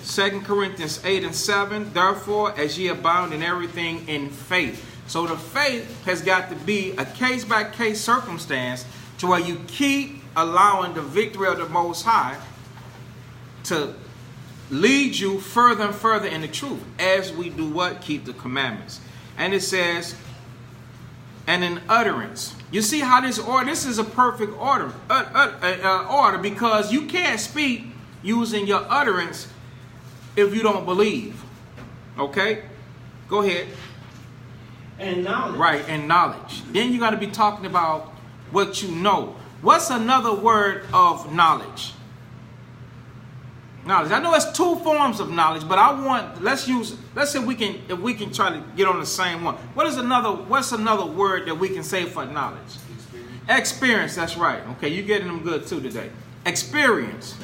2 Corinthians 8 and 7. Therefore, as ye abound in everything in faith. So the faith has got to be a case-by-case circumstance to where you keep allowing the victory of the Most High to lead you further and further in the truth. As we do what? Keep the commandments. And it says, and in utterance. You see how this is a perfect order, order, because you can't speak using your utterance if you don't believe. Okay? Go ahead. And knowledge. Right, and knowledge. Then you got to be talking about what you know. What's another word of knowledge? Knowledge. I know it's two forms of knowledge, but let's see if we can try to get on the same one. What's another word that we can say for knowledge? Experience, that's right. Okay, you're getting them good too today. Experience.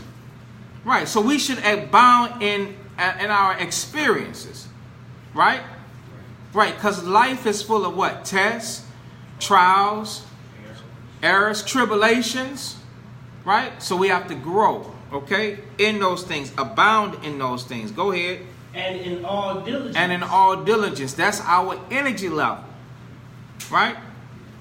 Right, so we should abound in our experiences. Right? Right, because life is full of what? Tests, trials, errors, tribulations. Right? So we have to grow. Okay, in those things, abound in those things. Go ahead. And in all diligence. And in all diligence. That's our energy level. Right?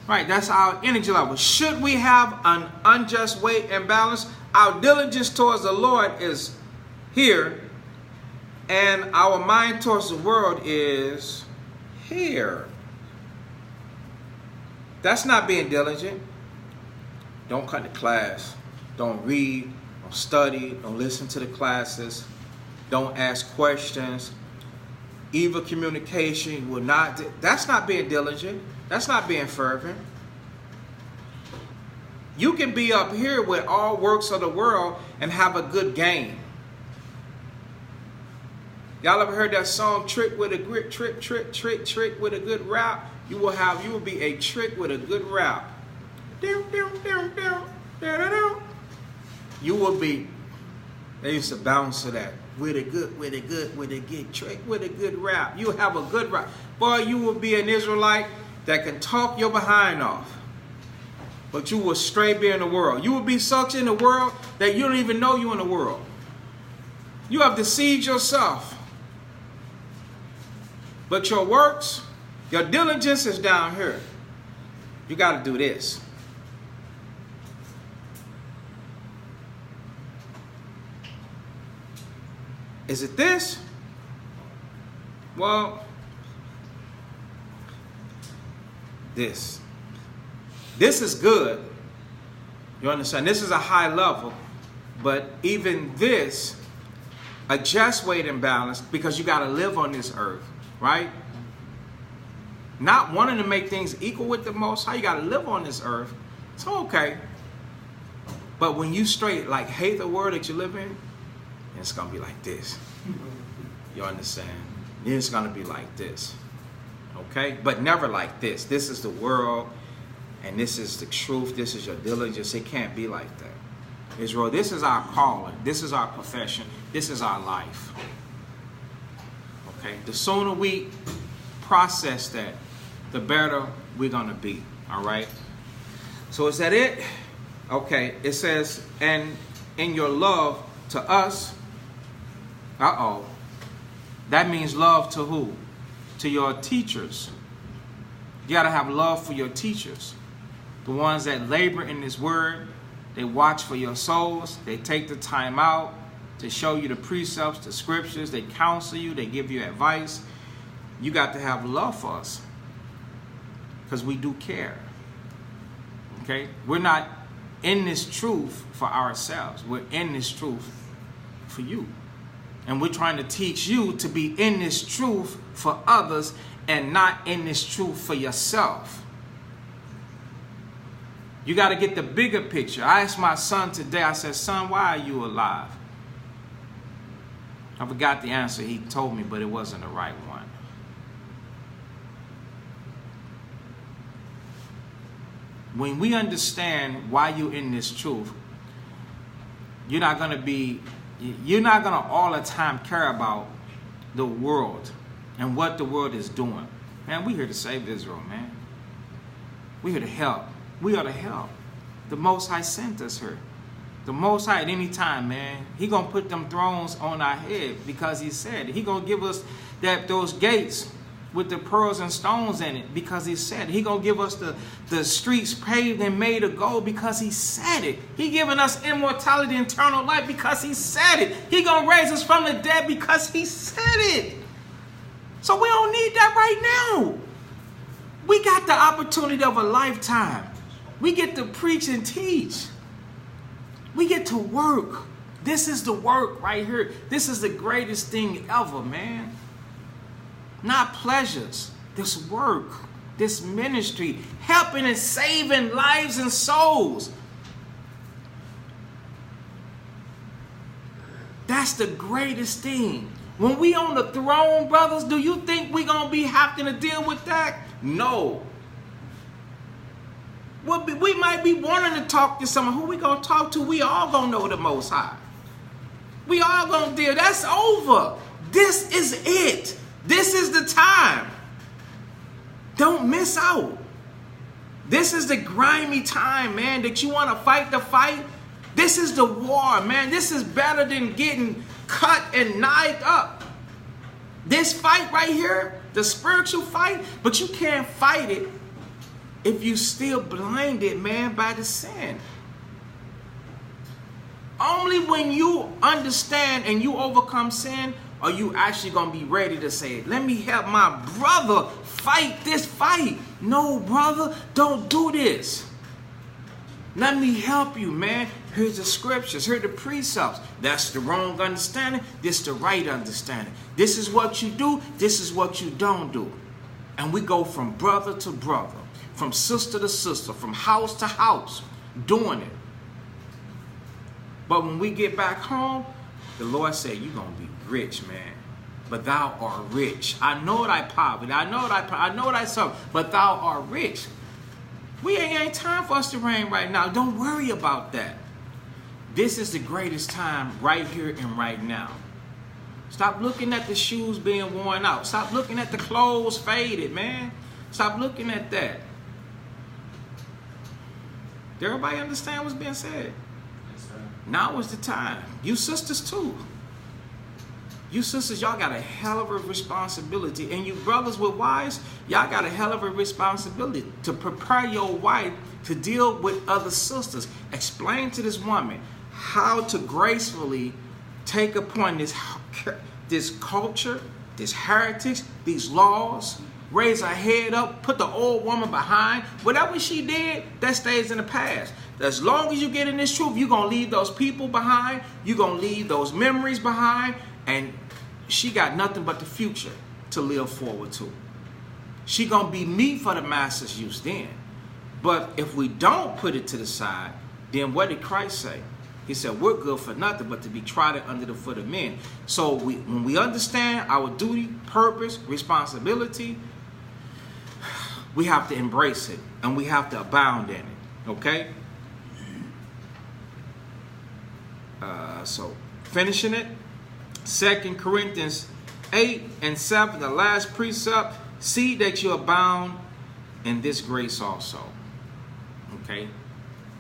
Right, that's our energy level. Should we have an unjust weight and balance? Our diligence towards the Lord is here. And our mind towards the world is here. That's not being diligent. Don't cut the class. Don't read. Don't study. Don't listen to the classes. Don't ask questions. Evil communication will not. That's not being diligent. That's not being fervent. You can be up here with all works of the world and have a good game. Y'all ever heard that song, Trick with a Grit, Trick with a good rap? You will be a trick with a good rap. You will be, they used to bounce to that. With a good trick, with a good rap. You have a good rap. Boy, you will be an Israelite that can talk your behind off. But you will straight be in the world. You will be such in the world that you don't even know you in the world. You have deceived yourself. But your works, your diligence is down here. You got to do this. Is it this? Well, this. This is good. You understand? This is a high level. But even this, adjust weight and balance, because you got to live on this earth, right? Not wanting to make things equal with the Most High. You got to live on this earth. It's okay. But when you straight like hate the world that you live in, it's going to be like this. You understand? It's going to be like this. Okay? But never like this. This is the world, and this is the truth. This is your diligence. It can't be like that. Israel, this is our calling. This is our profession. This is our life. Okay? The sooner we process that, the better we're going to be. All right? So is that it? Okay. It says, and in your love to us, that means love to who? To your teachers. You got to have love for your teachers. The ones that labor in this word. They watch for your souls. They take the time out to show you the precepts, the scriptures. They counsel you. They give you advice. You got to have love for us because we do care. Okay? We're not in this truth for ourselves. We're in this truth for you. And we're trying to teach you to be in this truth for others and not in this truth for yourself. You got to get the bigger picture. I asked my son today, I said, son, why are you alive? I forgot the answer he told me, but it wasn't the right one. When we understand why you're in this truth, you're not going to all the time care about the world and what the world is doing. Man, we're here to save Israel, man. We're here to help. We are to help. The Most High sent us here. The Most High at any time, man, He going to put them thrones on our head because He said it. He going to give us those gates with the pearls and stones in it because He said it. He going to give us the streets paved and made of gold because He said it. He giving us immortality, eternal life because He said it. He going to raise us from the dead because He said it. So we don't need that right now. We got the opportunity of a lifetime. We get to preach and teach. We get to work. This is the work right here. This is the greatest thing ever, man. Not pleasures. This work, this ministry, helping and saving lives and souls. That's the greatest thing. When we on the throne, brothers, do you think we going to be having to deal with that? No. We might be wanting to talk to someone. Who we going to talk to? We all going to know the Most High. We all going to deal. That's over. This is it. This is the time. Don't miss out. This is the grimy time, man, that you want to fight the fight. This is the war, man. This is better than getting cut and knifed up. This fight right here, the spiritual fight, but you can't fight it if you still blinded, man, by the sin. Only when you understand and you overcome sin are you actually going to be ready to say, let me help my brother fight this fight. No, brother, don't do this. Let me help you, man. Here's the scriptures. Here are the precepts. That's the wrong understanding. This is the right understanding. This is what you do. This is what you don't do. And we go from brother to brother, from sister to sister, from house to house, doing it. But when we get back home, the Lord said, you're going to be rich, man. But thou art rich. I know thy poverty. I know thy suffer. But thou art rich. We ain't time for us to reign right now. Don't worry about that. This is the greatest time right here and right now. Stop looking at the shoes being worn out. Stop looking at the clothes faded, man. Stop looking at that. Does everybody understand what's being said? Yes, sir. Now is the time. You sisters too. You sisters, y'all got a hell of a responsibility. And you brothers with wives, y'all got a hell of a responsibility to prepare your wife to deal with other sisters. Explain to this woman how to gracefully take upon this culture, this heritage, these laws, raise her head up, put the old woman behind. Whatever she did, that stays in the past. As long as you get in this truth, you're going to leave those people behind. You're going to leave those memories behind. And she got nothing but the future to live forward to. She going to be meat for the master's use then. But if we don't put it to the side, then what did Christ say? He said, we're good for nothing but to be trodden under the foot of men. So when we understand our duty, purpose, responsibility, we have to embrace it and we have to abound in it. Okay? So finishing it, 2 Corinthians 8 and 7, the last precept, see that you abound in this grace also. Okay?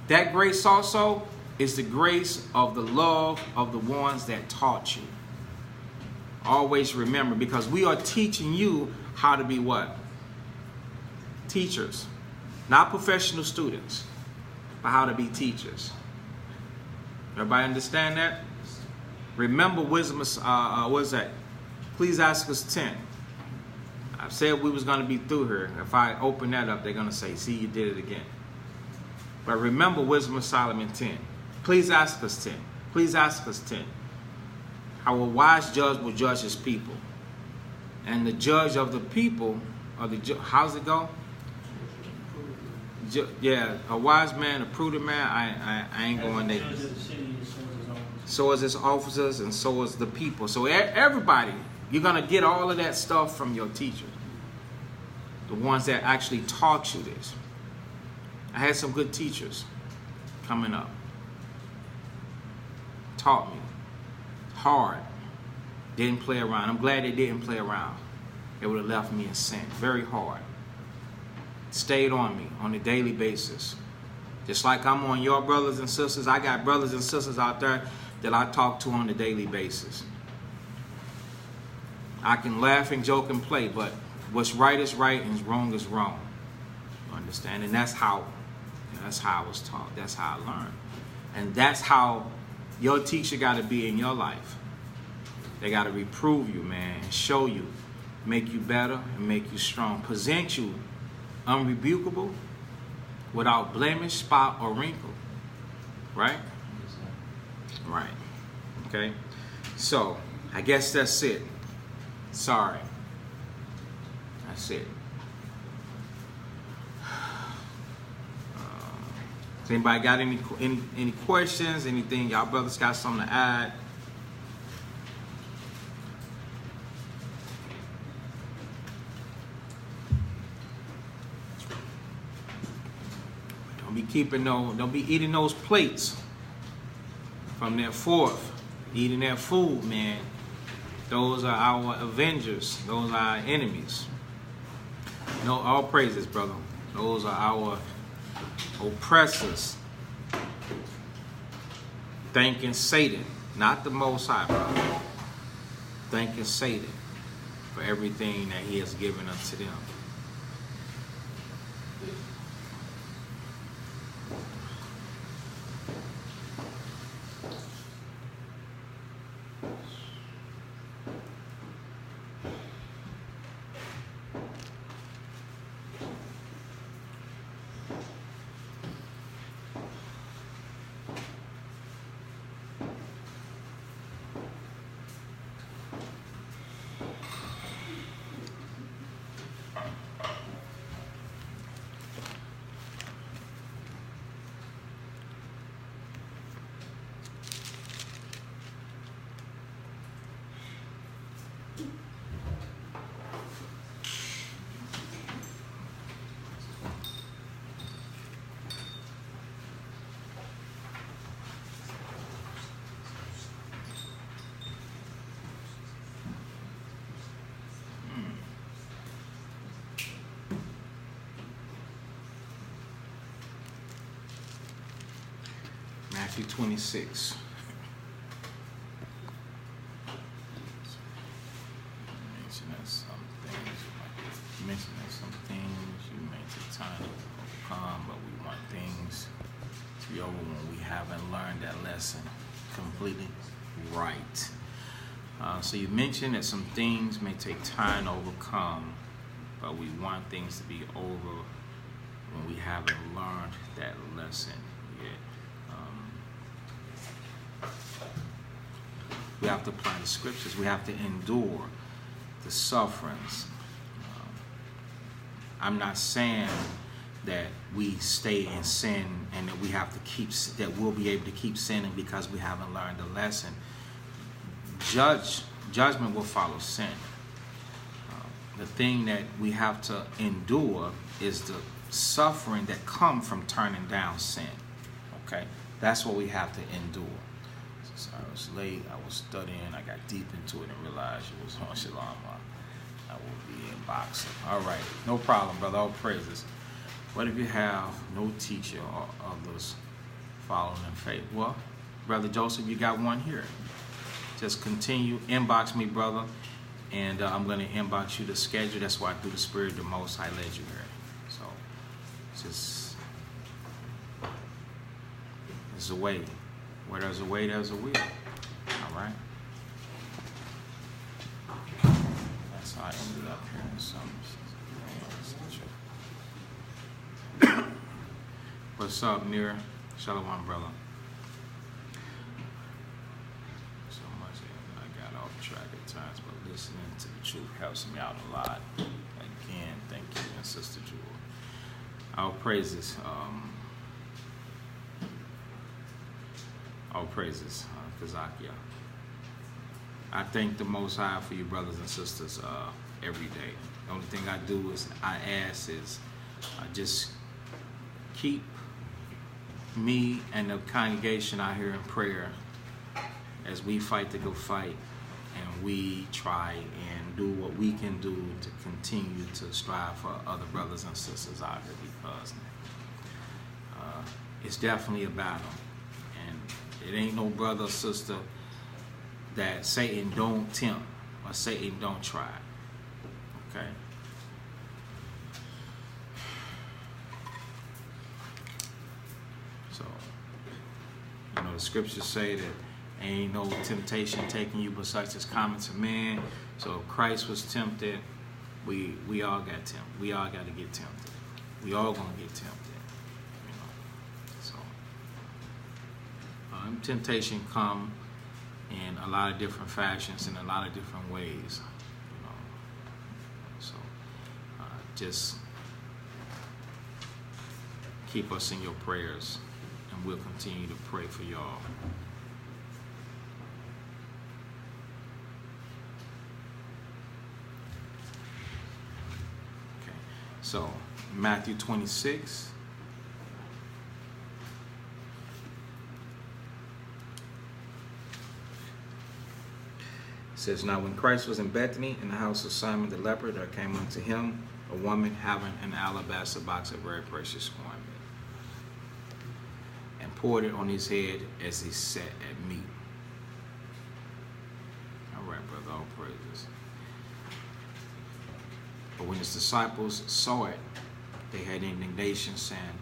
That grace also is the grace of the love of the ones that taught you. Always remember, because we are teaching you how to be what? Teachers. Not professional students, but how to be teachers. Everybody understand that? Remember wisdom, what is that? Ecclesiastes 10. I said we was going to be through here. If I open that up, they're going to say, see, you did it again. But remember wisdom of Solomon 10. Ecclesiastes 10. Ecclesiastes 10. How a wise judge will judge his people. And the judge of the people, or the how's it go? Yeah, a wise man, a prudent man, I ain't going there. So is his officers, and so is the people. So everybody, you're going to get all of that stuff from your teachers. The ones that actually taught you this. I had some good teachers coming up. Taught me. Hard. Didn't play around. I'm glad they didn't play around. They would have left me in sin. Very hard. Stayed on me on a daily basis. Just like I'm on your brothers and sisters, I got brothers and sisters out there that I talk to on a daily basis. I can laugh and joke and play, but what's right is right and wrong is wrong. You understand? And that's how I was taught. That's how I learned. And that's how your teacher got to be in your life. They got to reprove you, man, show you, make you better and make you strong. Present you unrebukable, without blemish, spot, or wrinkle. Right? Right. Okay? So, I guess that's it. Sorry. That's it. Has anybody got any questions? Anything? Y'all brothers got something to add? Don't be eating those plates from that forth. Eating that food, man. Those are our avengers. Those are our enemies. No, all praises, brother. Those are our oppressors. Thanking Satan, not the Most High, brother. Thanking Satan for everything that he has given unto them. Matthew 26. Mentioning some things you may take time to overcome, but we want things to be over when we haven't learned that lesson completely right. So you mentioned that some things may take time to overcome, but we want things to be over when we haven't learned that lesson yet. We have to apply the scriptures. We have to endure the sufferings. I'm not saying that we stay in sin and that we have to that we'll be able to keep sinning because we haven't learned the lesson. Judgment will follow sin. The thing that we have to endure is the suffering that comes from turning down sin. Okay? That's what we have to endure. Sorry, I was late. I was studying. I got deep into it and realized it was on Shalom. I will be in boxing. All right. No problem, brother. All praises. What if you have no teacher or others following in faith? Well, Brother Joseph, you got one here. Just continue. Inbox me, brother. And I'm going to inbox you the schedule. That's why through the Spirit the Most High led you here. So, just, there's a way. Where there's a way, there's a will. All right? it up here in some. What's up, Nira? Shalom, brother. So much I got off track at times, but listening to the truth helps me out a lot. Again, thank you, and Sister Jewel. All praises. Kazakia. I thank the Most High for you brothers and sisters every day. The only thing I do is I just keep me and the congregation out here in prayer as we fight the good fight, and we try and do what we can do to continue to strive for other brothers and sisters out here, because it's definitely a battle, and it ain't no brother or sister that Satan don't tempt or Satan don't try. Okay? So, you know, the scriptures say that ain't no temptation taking you but such as common to man. So if Christ was tempted, we all got tempted. We all got to get tempted. We all gonna get tempted. You know. So temptation come in a lot of different fashions, in a lot of different ways. You know. So just keep us in your prayers, and we'll continue to pray for y'all. Okay, so Matthew 26. It says, now when Christ was in Bethany in the house of Simon the leper, there came unto him a woman having an alabaster box of very precious ointment, and poured it on his head as he sat at meat. All right, brother, all praises. But when his disciples saw it, they had indignation, saying,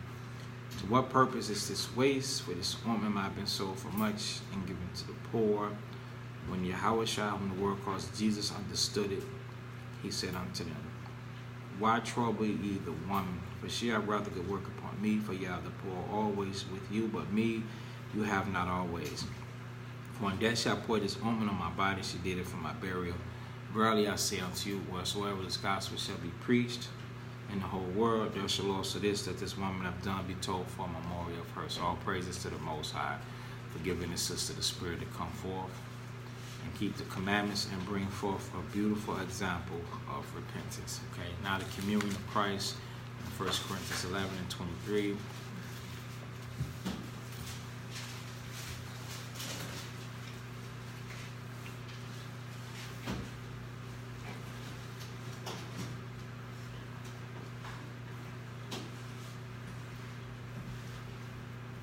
to what purpose is this waste? For this ointment might have been sold for much and given to the poor. When Yahushua, whom the word calls Jesus, understood it, he said unto them, why trouble ye the woman? For she had rather good work upon me, for ye are the poor always with you, but me you have not always. For when death shall pour this ointment on my body, she did it for my burial. Verily I say unto you, whatsoever this gospel shall be preached in the whole world, there shall also this that this woman hath done be told for a memorial of her. So all praises to the Most High for giving his sister the spirit to come forth and keep the commandments and bring forth a beautiful example of repentance. Okay, now the communion of Christ in 1 Corinthians 11 and 23.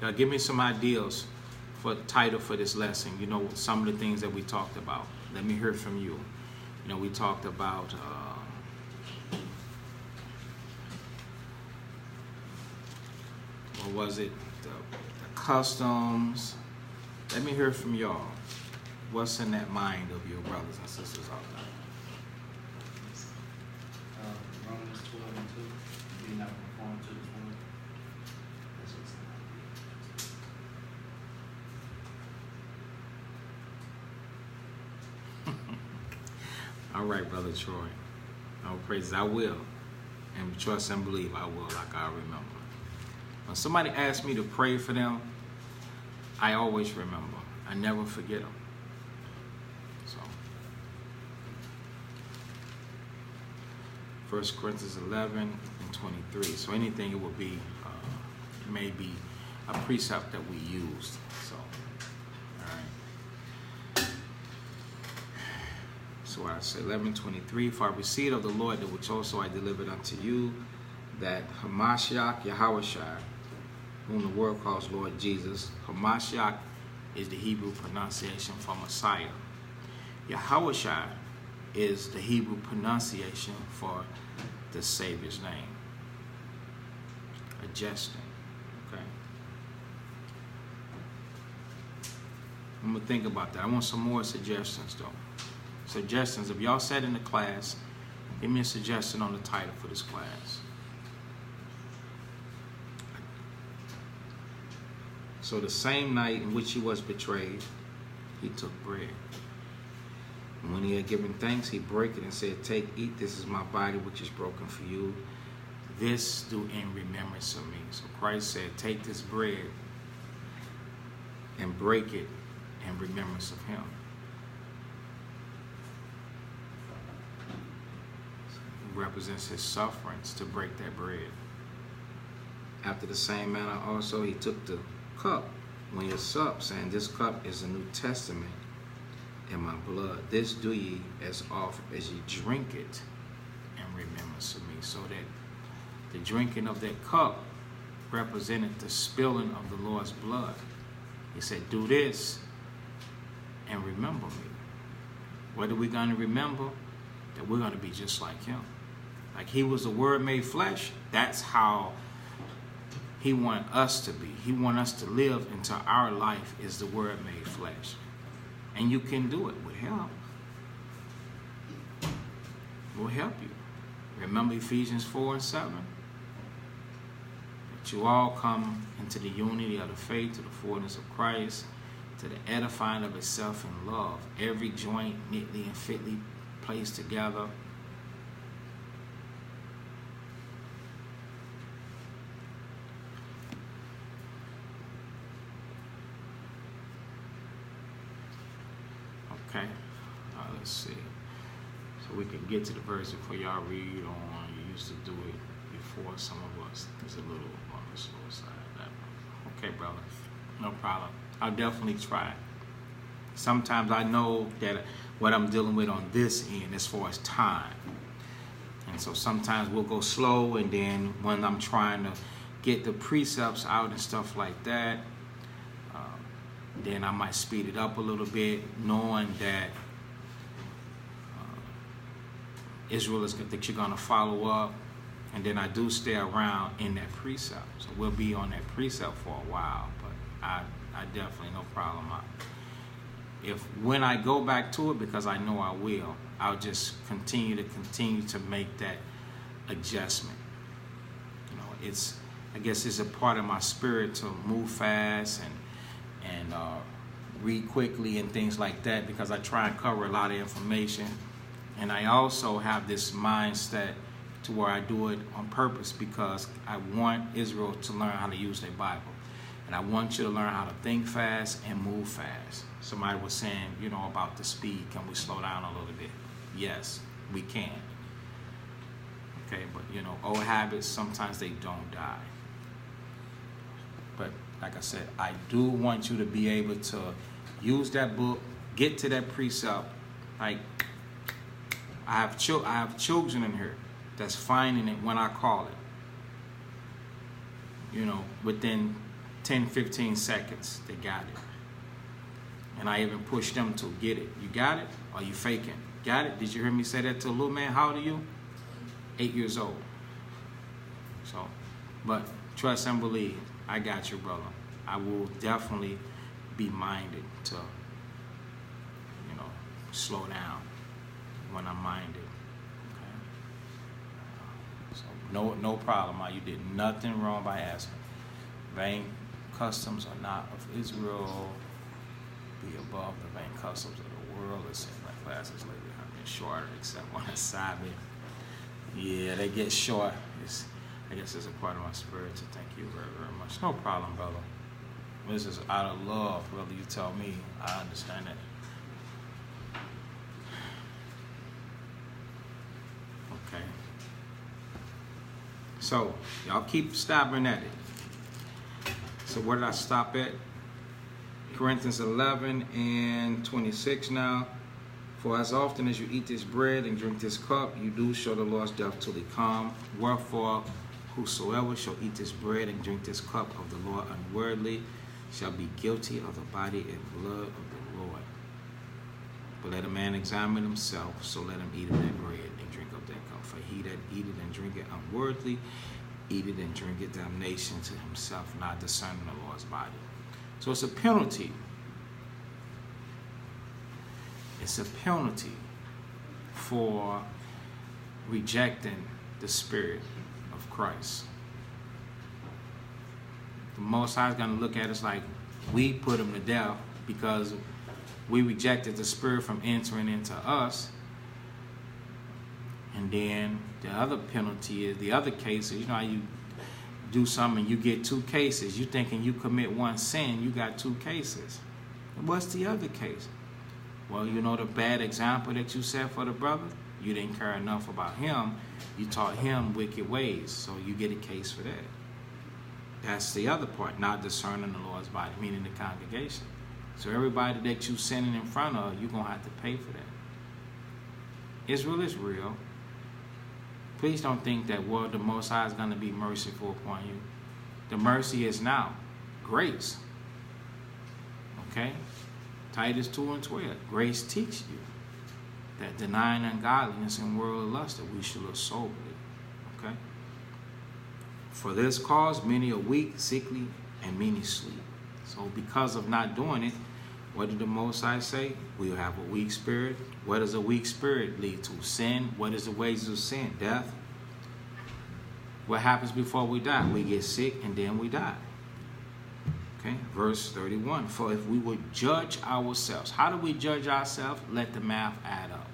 Now give me some ideas for the title for this lesson. You know, some of the things that we talked about. Let me hear from you. You know, we talked about what was it? The customs. Let me hear from y'all. What's in that mind of your brothers and sisters out there? Romans 12 and 2. Be not conformed to this world. All right, Brother Troy. All praises. I will. And trust and believe I will, like I remember. When somebody asks me to pray for them, I always remember. I never forget them. So, 1 Corinthians 11 and 23. So anything it would be, maybe a precept that we used. So, all right. So I say 11:23. For I received of the Lord that which also I delivered unto you, that Hamashiach Yahushua, whom the world calls Lord Jesus. Hamashiach is the Hebrew pronunciation for Messiah. Yahushua is the Hebrew pronunciation for the Savior's name. Adjusting. Okay. I'm gonna think about that. I want some more suggestions though. Suggestions. If y'all sat in the class Give me a suggestion on the title for this class. So the same night in which he was betrayed, he took bread. And when he had given thanks, he broke it and said, "Take, eat, this is my body which is broken for you. This do in remembrance of me." So Christ said, take this bread and break it in remembrance of him. It represents his sufferings to break that bread. After the same manner also he took the cup when he had supped, saying, "This cup is the New Testament in my blood. This do ye as oft as ye drink it in remembrance of me." So that the drinking of that cup represented the spilling of the Lord's blood. He said, do this and remember me. What are we going to remember? That we're going to be just like him. Like he was the Word made flesh, that's how he wants us to be. He wants us to live into our life is the Word made flesh. And you can do it with help. We'll help you. Remember Ephesians 4 and 7? That you all come into the unity of the faith, to the fullness of Christ, to the edifying of itself in love. Every joint neatly and fitly placed together. Okay, let's see. So we can get to the verse before y'all read on. You used to do it before. Some of us is a little on the slow side. Okay, brother, no problem. I'll definitely try. Sometimes I know that what I'm dealing with on this end as far as time. And so sometimes we'll go slow, and then when I'm trying to get the precepts out and stuff like that, then I might speed it up a little bit, knowing that Israel is that you're going to follow up, and then I do stay around in that precept. So we'll be on that precept for a while, but I definitely, no problem. When I go back to it, because I know I will, I'll just continue to make that adjustment. You know, I guess it's a part of my spirit to move fast and read quickly and things like that, because I try and cover a lot of information. And I also have this mindset to where I do it on purpose, because I want Israel to learn how to use their Bible. And I want you to learn how to think fast and move fast. Somebody was saying, about the speed. Can we slow down a little bit? Yes, we can. Okay, but old habits, sometimes they don't die. But like I said, I do want you to be able to use that book, get to that precept. Like, I have children in here that's finding it when I call it. Within 10, 15 seconds, they got it. And I even push them to get it. You got it? Or you faking? Got it? Did you hear me say that to a little man? How old are you? 8 years old. So, but trust and believe. I got you, brother. I will definitely be minded to, slow down when I'm minded. Okay? So no problem. You did nothing wrong by asking. Vain customs are not of Israel. Be above the vain customs of the world. It seems like classes lately have been shorter, except on the Sabbath. Yeah, they get short. I guess it's a part of my spirit to thank you very, very much. No problem, brother. This is out of love, whether you tell me. I understand it. Okay. So, y'all keep stopping at it. So where did I stop at? Corinthians 11 and 26 now. For as often as you eat this bread and drink this cup, you do show the Lord's death till he come. Wherefore, whosoever shall eat this bread and drink this cup of the Lord unworthily shall be guilty of the body and blood of the Lord. But let a man examine himself, so let him eat of that bread and drink of that cup. For he that eateth and drinketh unworthily, eateth and drinketh damnation to himself, not discerning the Lord's body. So it's a penalty. It's a penalty for rejecting the Spirit of Christ. The Most High is going to look at us like we put him to death because we rejected the Spirit from entering into us. And then the other penalty is, the other cases, you know how you do something and you get 2 cases. You thinking you commit one sin, you got 2 cases. And what's the other case? Well, you know the bad example that you set for the brother? You didn't care enough about him. You taught him wicked ways, so you get a case for that. That's the other part, not discerning the Lord's body, meaning the congregation. So everybody that you sinning in front of, you're going to have to pay for that. Israel is real. Please don't think that, well, the Most High is going to be merciful upon you. The mercy is now grace. Okay? Titus 2:12. Grace teaches you that denying ungodliness and worldly lust, that we should live soberly. Okay? For this cause, many are weak, sickly, and many sleep. So because of not doing it, what did the Most High say? We'll have a weak spirit. What does a weak spirit lead to? Sin. What is the wages of sin? Death. What happens before we die? We get sick and then we die. Okay, verse 31. For if we would judge ourselves. How do we judge ourselves? Let the math add up.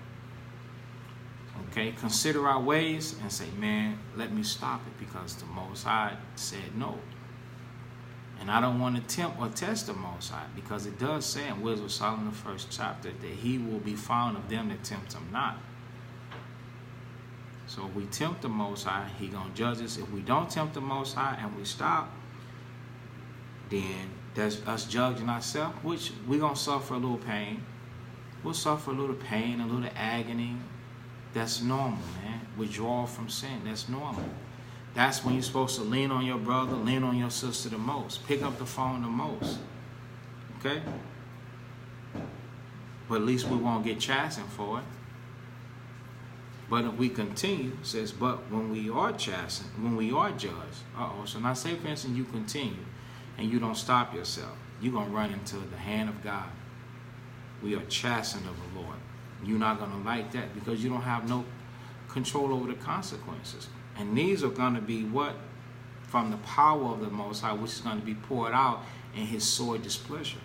Okay, consider our ways and say, man, let me stop it because the Most High said no. And I don't want to tempt or test the Most High because it does say in Wisdom of Solomon, the 1st chapter, that he will be found of them that tempt him not. So if we tempt the Most High, he going to judge us. If we don't tempt the Most High and we stop, then that's us judging ourselves, which we're going to suffer a little pain. We'll suffer a little pain, a little agony. That's normal, man. Withdrawal from sin, that's normal. That's when you're supposed to lean on your brother, lean on your sister the most. Pick up the phone the most. Okay? But at least we won't get chastened for it. But if we continue, it says, but when we are chastened, when we are judged, so now say for instance you continue and you don't stop yourself, you're going to run into the hand of God. We are chastened of the Lord. You're not going to like that because you don't have no control over the consequences. And these are going to be what? From the power of the Most High, which is going to be poured out in his sore displeasure.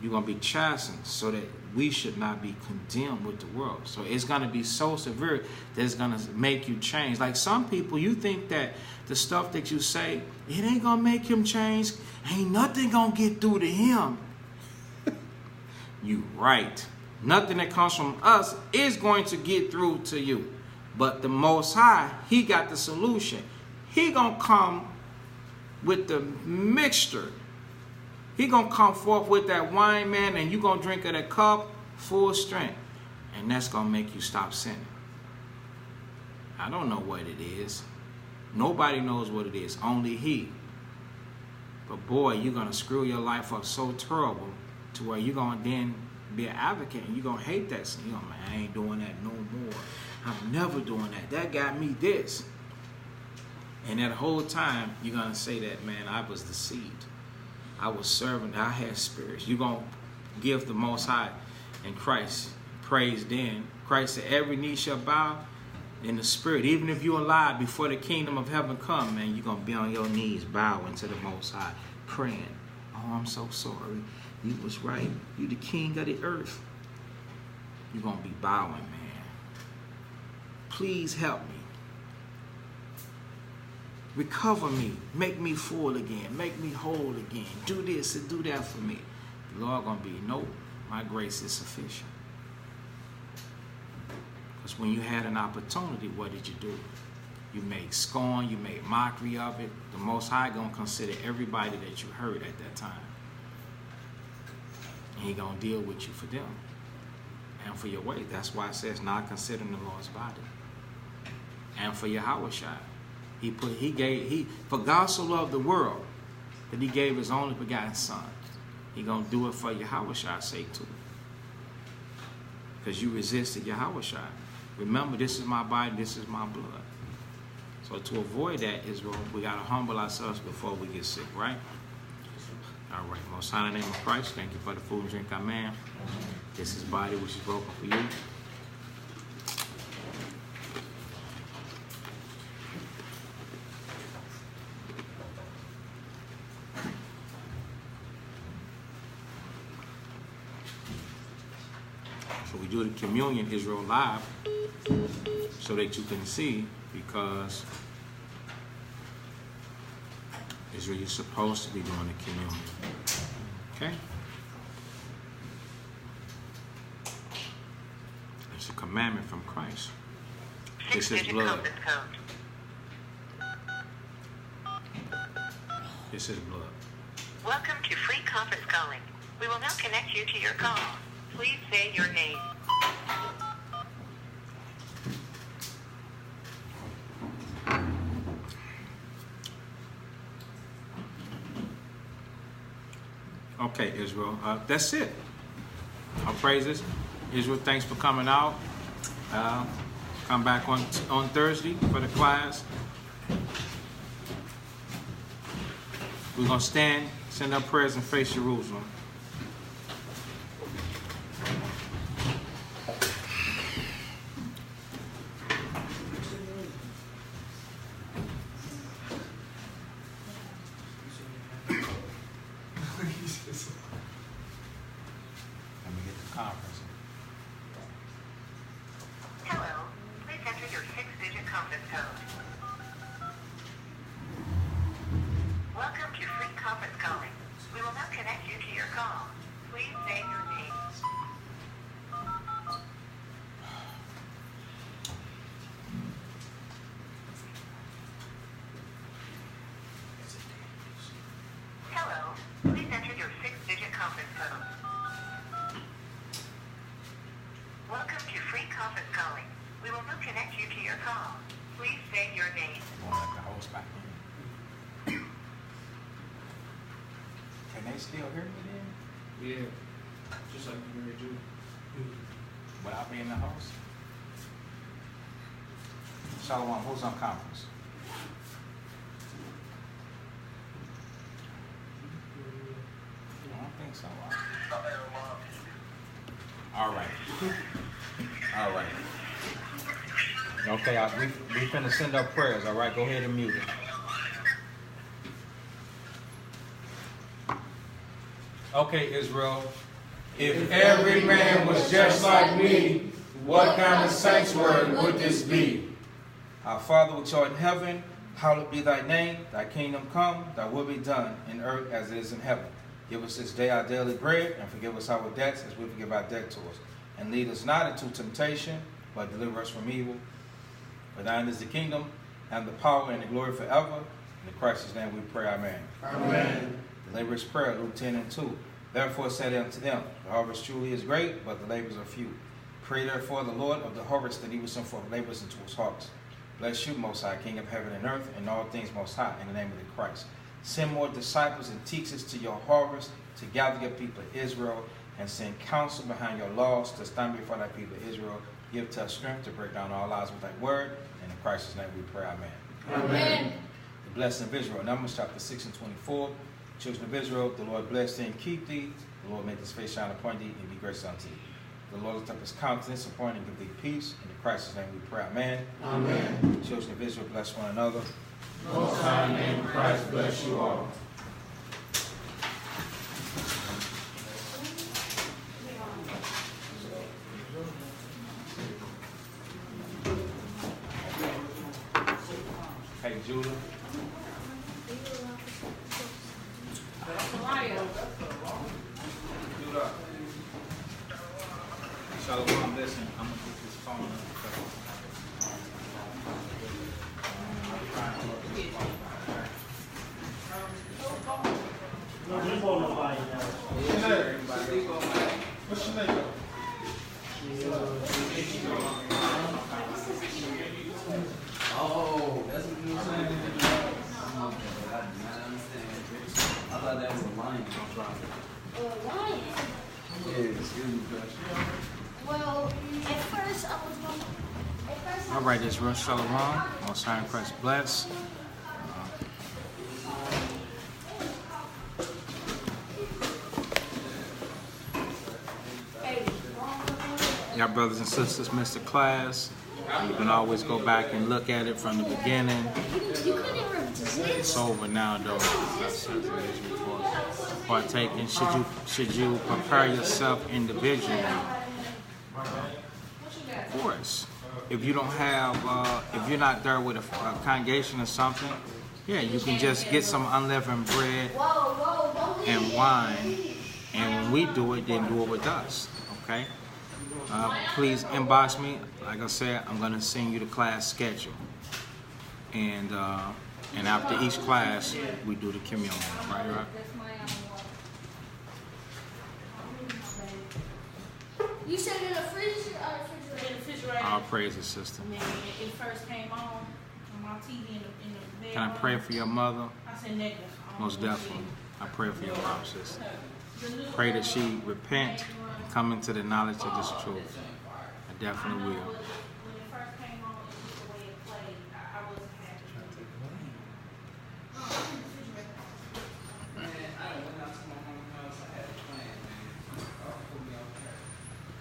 You're going to be chastened so that we should not be condemned with the world. So it's going to be so severe that it's going to make you change. Like some people, you think that the stuff that you say, it ain't going to make him change. Ain't nothing going to get through to him. You right. Nothing that comes from us is going to get through to you. But the Most High, he got the solution. He going to come with the mixture. He going to come forth with that wine, man, and you going to drink of that cup full strength. And that's going to make you stop sinning. I don't know what it is. Nobody knows what it is. Only he. But boy, you're going to screw your life up so terrible to where you're going to then be an advocate and you're going to hate that sin. You're going to, man, I ain't doing that no more. I'm never doing that. That got me this. And that whole time, you're going to say that, man, I was deceived. I was serving. I had spirits. You're going to give the Most High and Christ praise then. Christ said, every knee shall bow in the spirit. Even if you're alive before the kingdom of heaven come, man, you're going to be on your knees bowing to the Most High, praying. Oh, I'm so sorry. You was right. You the king of the earth. You're going to be bowing, man. Please help me. Recover me. Make me full again. Make me whole again. Do this and do that for me. The Lord going to be, nope, my grace is sufficient. Because when you had an opportunity, what did you do? You made scorn. You made mockery of it. The Most High going to consider everybody that you heard at that time. And he going to deal with you for them. And for your way. That's why it says not considering the Lord's body. And for Yahweh Shai. For God so loved the world that he gave his only begotten son. He gonna do it for Yahweh Shai's sake too. Because you resisted Yahweh Shai. Remember, this is my body, this is my blood. So to avoid that, Israel, we gotta humble ourselves before we get sick, right? All right, Most High in the name of Christ, thank you for the food and drink, amen. This is body which is broken for you. So we do the communion Israel live so that you can see, because Israel is supposed to be doing the communion. Okay? It's a commandment from Christ. This is blood. This is blood. Welcome to free conference calling. We will now connect you to your call. Please say your name. Okay, Israel. That's it. Our praises. Israel, thanks for coming out. Come back on Thursday for the class. We're going to stand, send up prayers, and face Jerusalem. Let me get the conference. Hello. Please enter your 6-digit conference code. Welcome to free conference calling. We will now connect you to your call. Please say your name. Hello. Please enter your 6-digit conference code. Welcome to free conference calling. We will now connect you to your call. Please say your name. We'll let the host back in. Can they still hear me then? Yeah. Just like you heard you. Without being the host? Shalom, who's on conference? I don't think so. All right. All right. Okay, we finna send up prayers. All right, go ahead and mute it. Okay, Israel. If every man was just like me, what kind of sanctuary would this be? Our Father which art in heaven, hallowed be thy name. Thy kingdom come, thy will be done in earth as it is in heaven. Give us this day our daily bread, and forgive us our debts as we forgive our debtors. And lead us not into temptation, but deliver us from evil. For thine is the kingdom, and the power, and the glory forever. In Christ's name we pray, amen. Amen. The laborer's prayer, Luke 10:2. Therefore said unto them, the harvest truly is great, but the labors are few. Pray therefore the Lord of the harvest that he will send forth laborers into his harvest. Bless you, Most High, King of heaven and earth, and all things Most High, in the name of the Christ. Send more disciples and teachers to your harvest, to gather your people Israel, and send counsel behind your laws to stand before thy people Israel. Give to us strength to break down all lies with thy word. In Christ's name we pray, amen. Amen. The blessing of Israel, Numbers chapter 6:24. Children of Israel, the Lord bless thee and keep thee. The Lord make his face shine upon thee and be gracious unto thee. The Lord lift up his countenance upon thee and give thee peace. In Christ's name we pray, amen. Amen. Children of Israel, bless one another. Most High name Christ bless you all. Hey, Judah. Judah. Shalom, listen, I'm going to get this phone up. No, he won't nobody now. What's your name? Oh, that's what you were saying? I did not understand. I thought that was a lion. Lion? Yeah, excuse me, Josh. Well, at first I was going to... All right, Israel, shalom. Most High in Christ bless. Y'all brothers and sisters missed the class. You can always go back and look at it from the beginning. You couldn't resist. It's over now, though. Partaking. Should you prepare yourself individually choice. If you don't have, if you're not there with a congregation or something, yeah, you can just get some unleavened bread and wine, and when we do it, then do it with us, okay? Please inbox me. Like I said, I'm gonna send you the class schedule, and after each class, we do the communion, right? You said in the freezer or refrigerator? All praises, sister. And then it first came on my TV in the bed. Can I pray for your mother? I said negative. Most definitely. I pray for your mom, sister. Pray that she repent and come into the knowledge of this truth. I definitely will. When it first came on, it's just the way it played. I wasn't happy. Man, I went out to my mom's house. I had a plan, man. Oh, put me on her.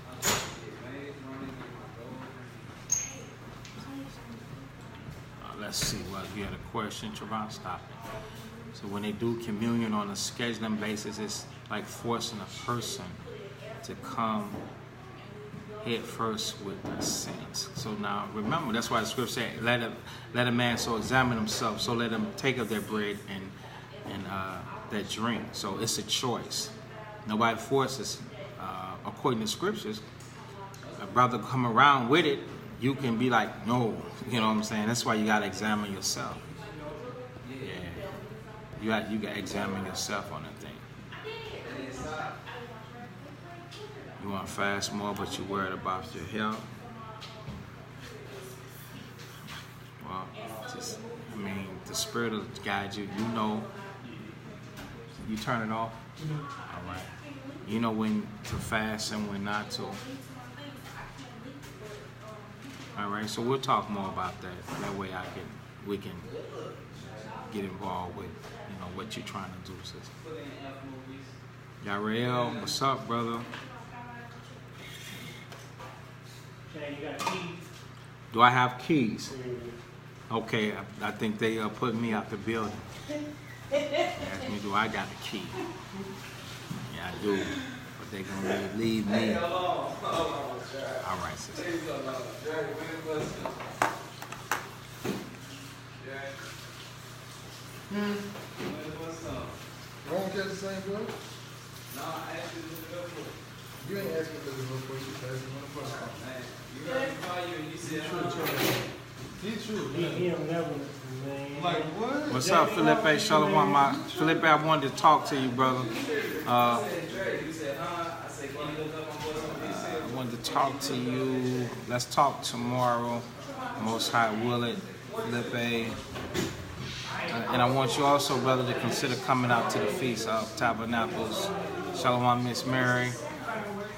I was going to get made running in my door. Let's see. Well, if you had a question, Trevon, stop it. So when they do communion on a scheduling basis, it's like forcing a person to come head first with the saints. So now remember, that's why the scripture said, let a man so examine himself, so let him take of their bread and their drink. So it's a choice. Nobody forces, according to scriptures. A brother come around with it, you can be like, no, you know what I'm saying? That's why you got to examine yourself. Yeah. You got to examine yourself on that thing. You want to fast more, but you're worried about your health. Well, just, I mean, the Spirit will guide you. You know, you turn it off. All right. You know when to fast and when not to. All right. So we'll talk more about that. That way, we can get involved with, you know, what you're trying to do, sister. Yariel, what's up, brother? Okay, you got keys? Do I have keys? Okay, I think they put me out the building. Ask me, do I got the key? Yeah, I do. But they gonna leave me. All right, sister. Won't catch the same girl? No, I asked you to look it up for. You ain't asking for this real quick. You asking for the question. Man, you heard me call you and you said, He's true. He don't never, man. Like what? What's up, Felipe? Shalom, Felipe, I wanted to talk to you, brother. You said, I said, can you look up on what's on I wanted to talk to you. Let's talk tomorrow. Most High will it, Felipe. And I want you also, brother, to consider coming out to the Feast of Tabernacles. Shalom, Miss Mary.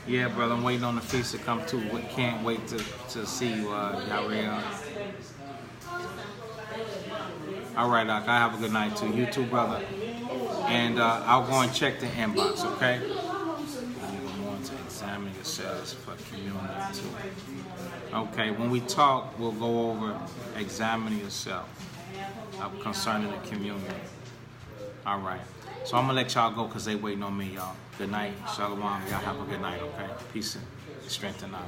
Yeah, brother, I'm waiting on the feast to come too. Can't wait to see you, Yariel. All right, Doc, I have a good night too. You too, brother. And I'll go and check the inbox, okay? And you're going to examine yourselves for communion too. Okay, when we talk, we'll go over examining yourself concerning the communion. All right. So I'm going to let y'all go because they waiting on me, y'all. Good night. Shalom. Y'all have a good night, okay? Peace and strength and honor.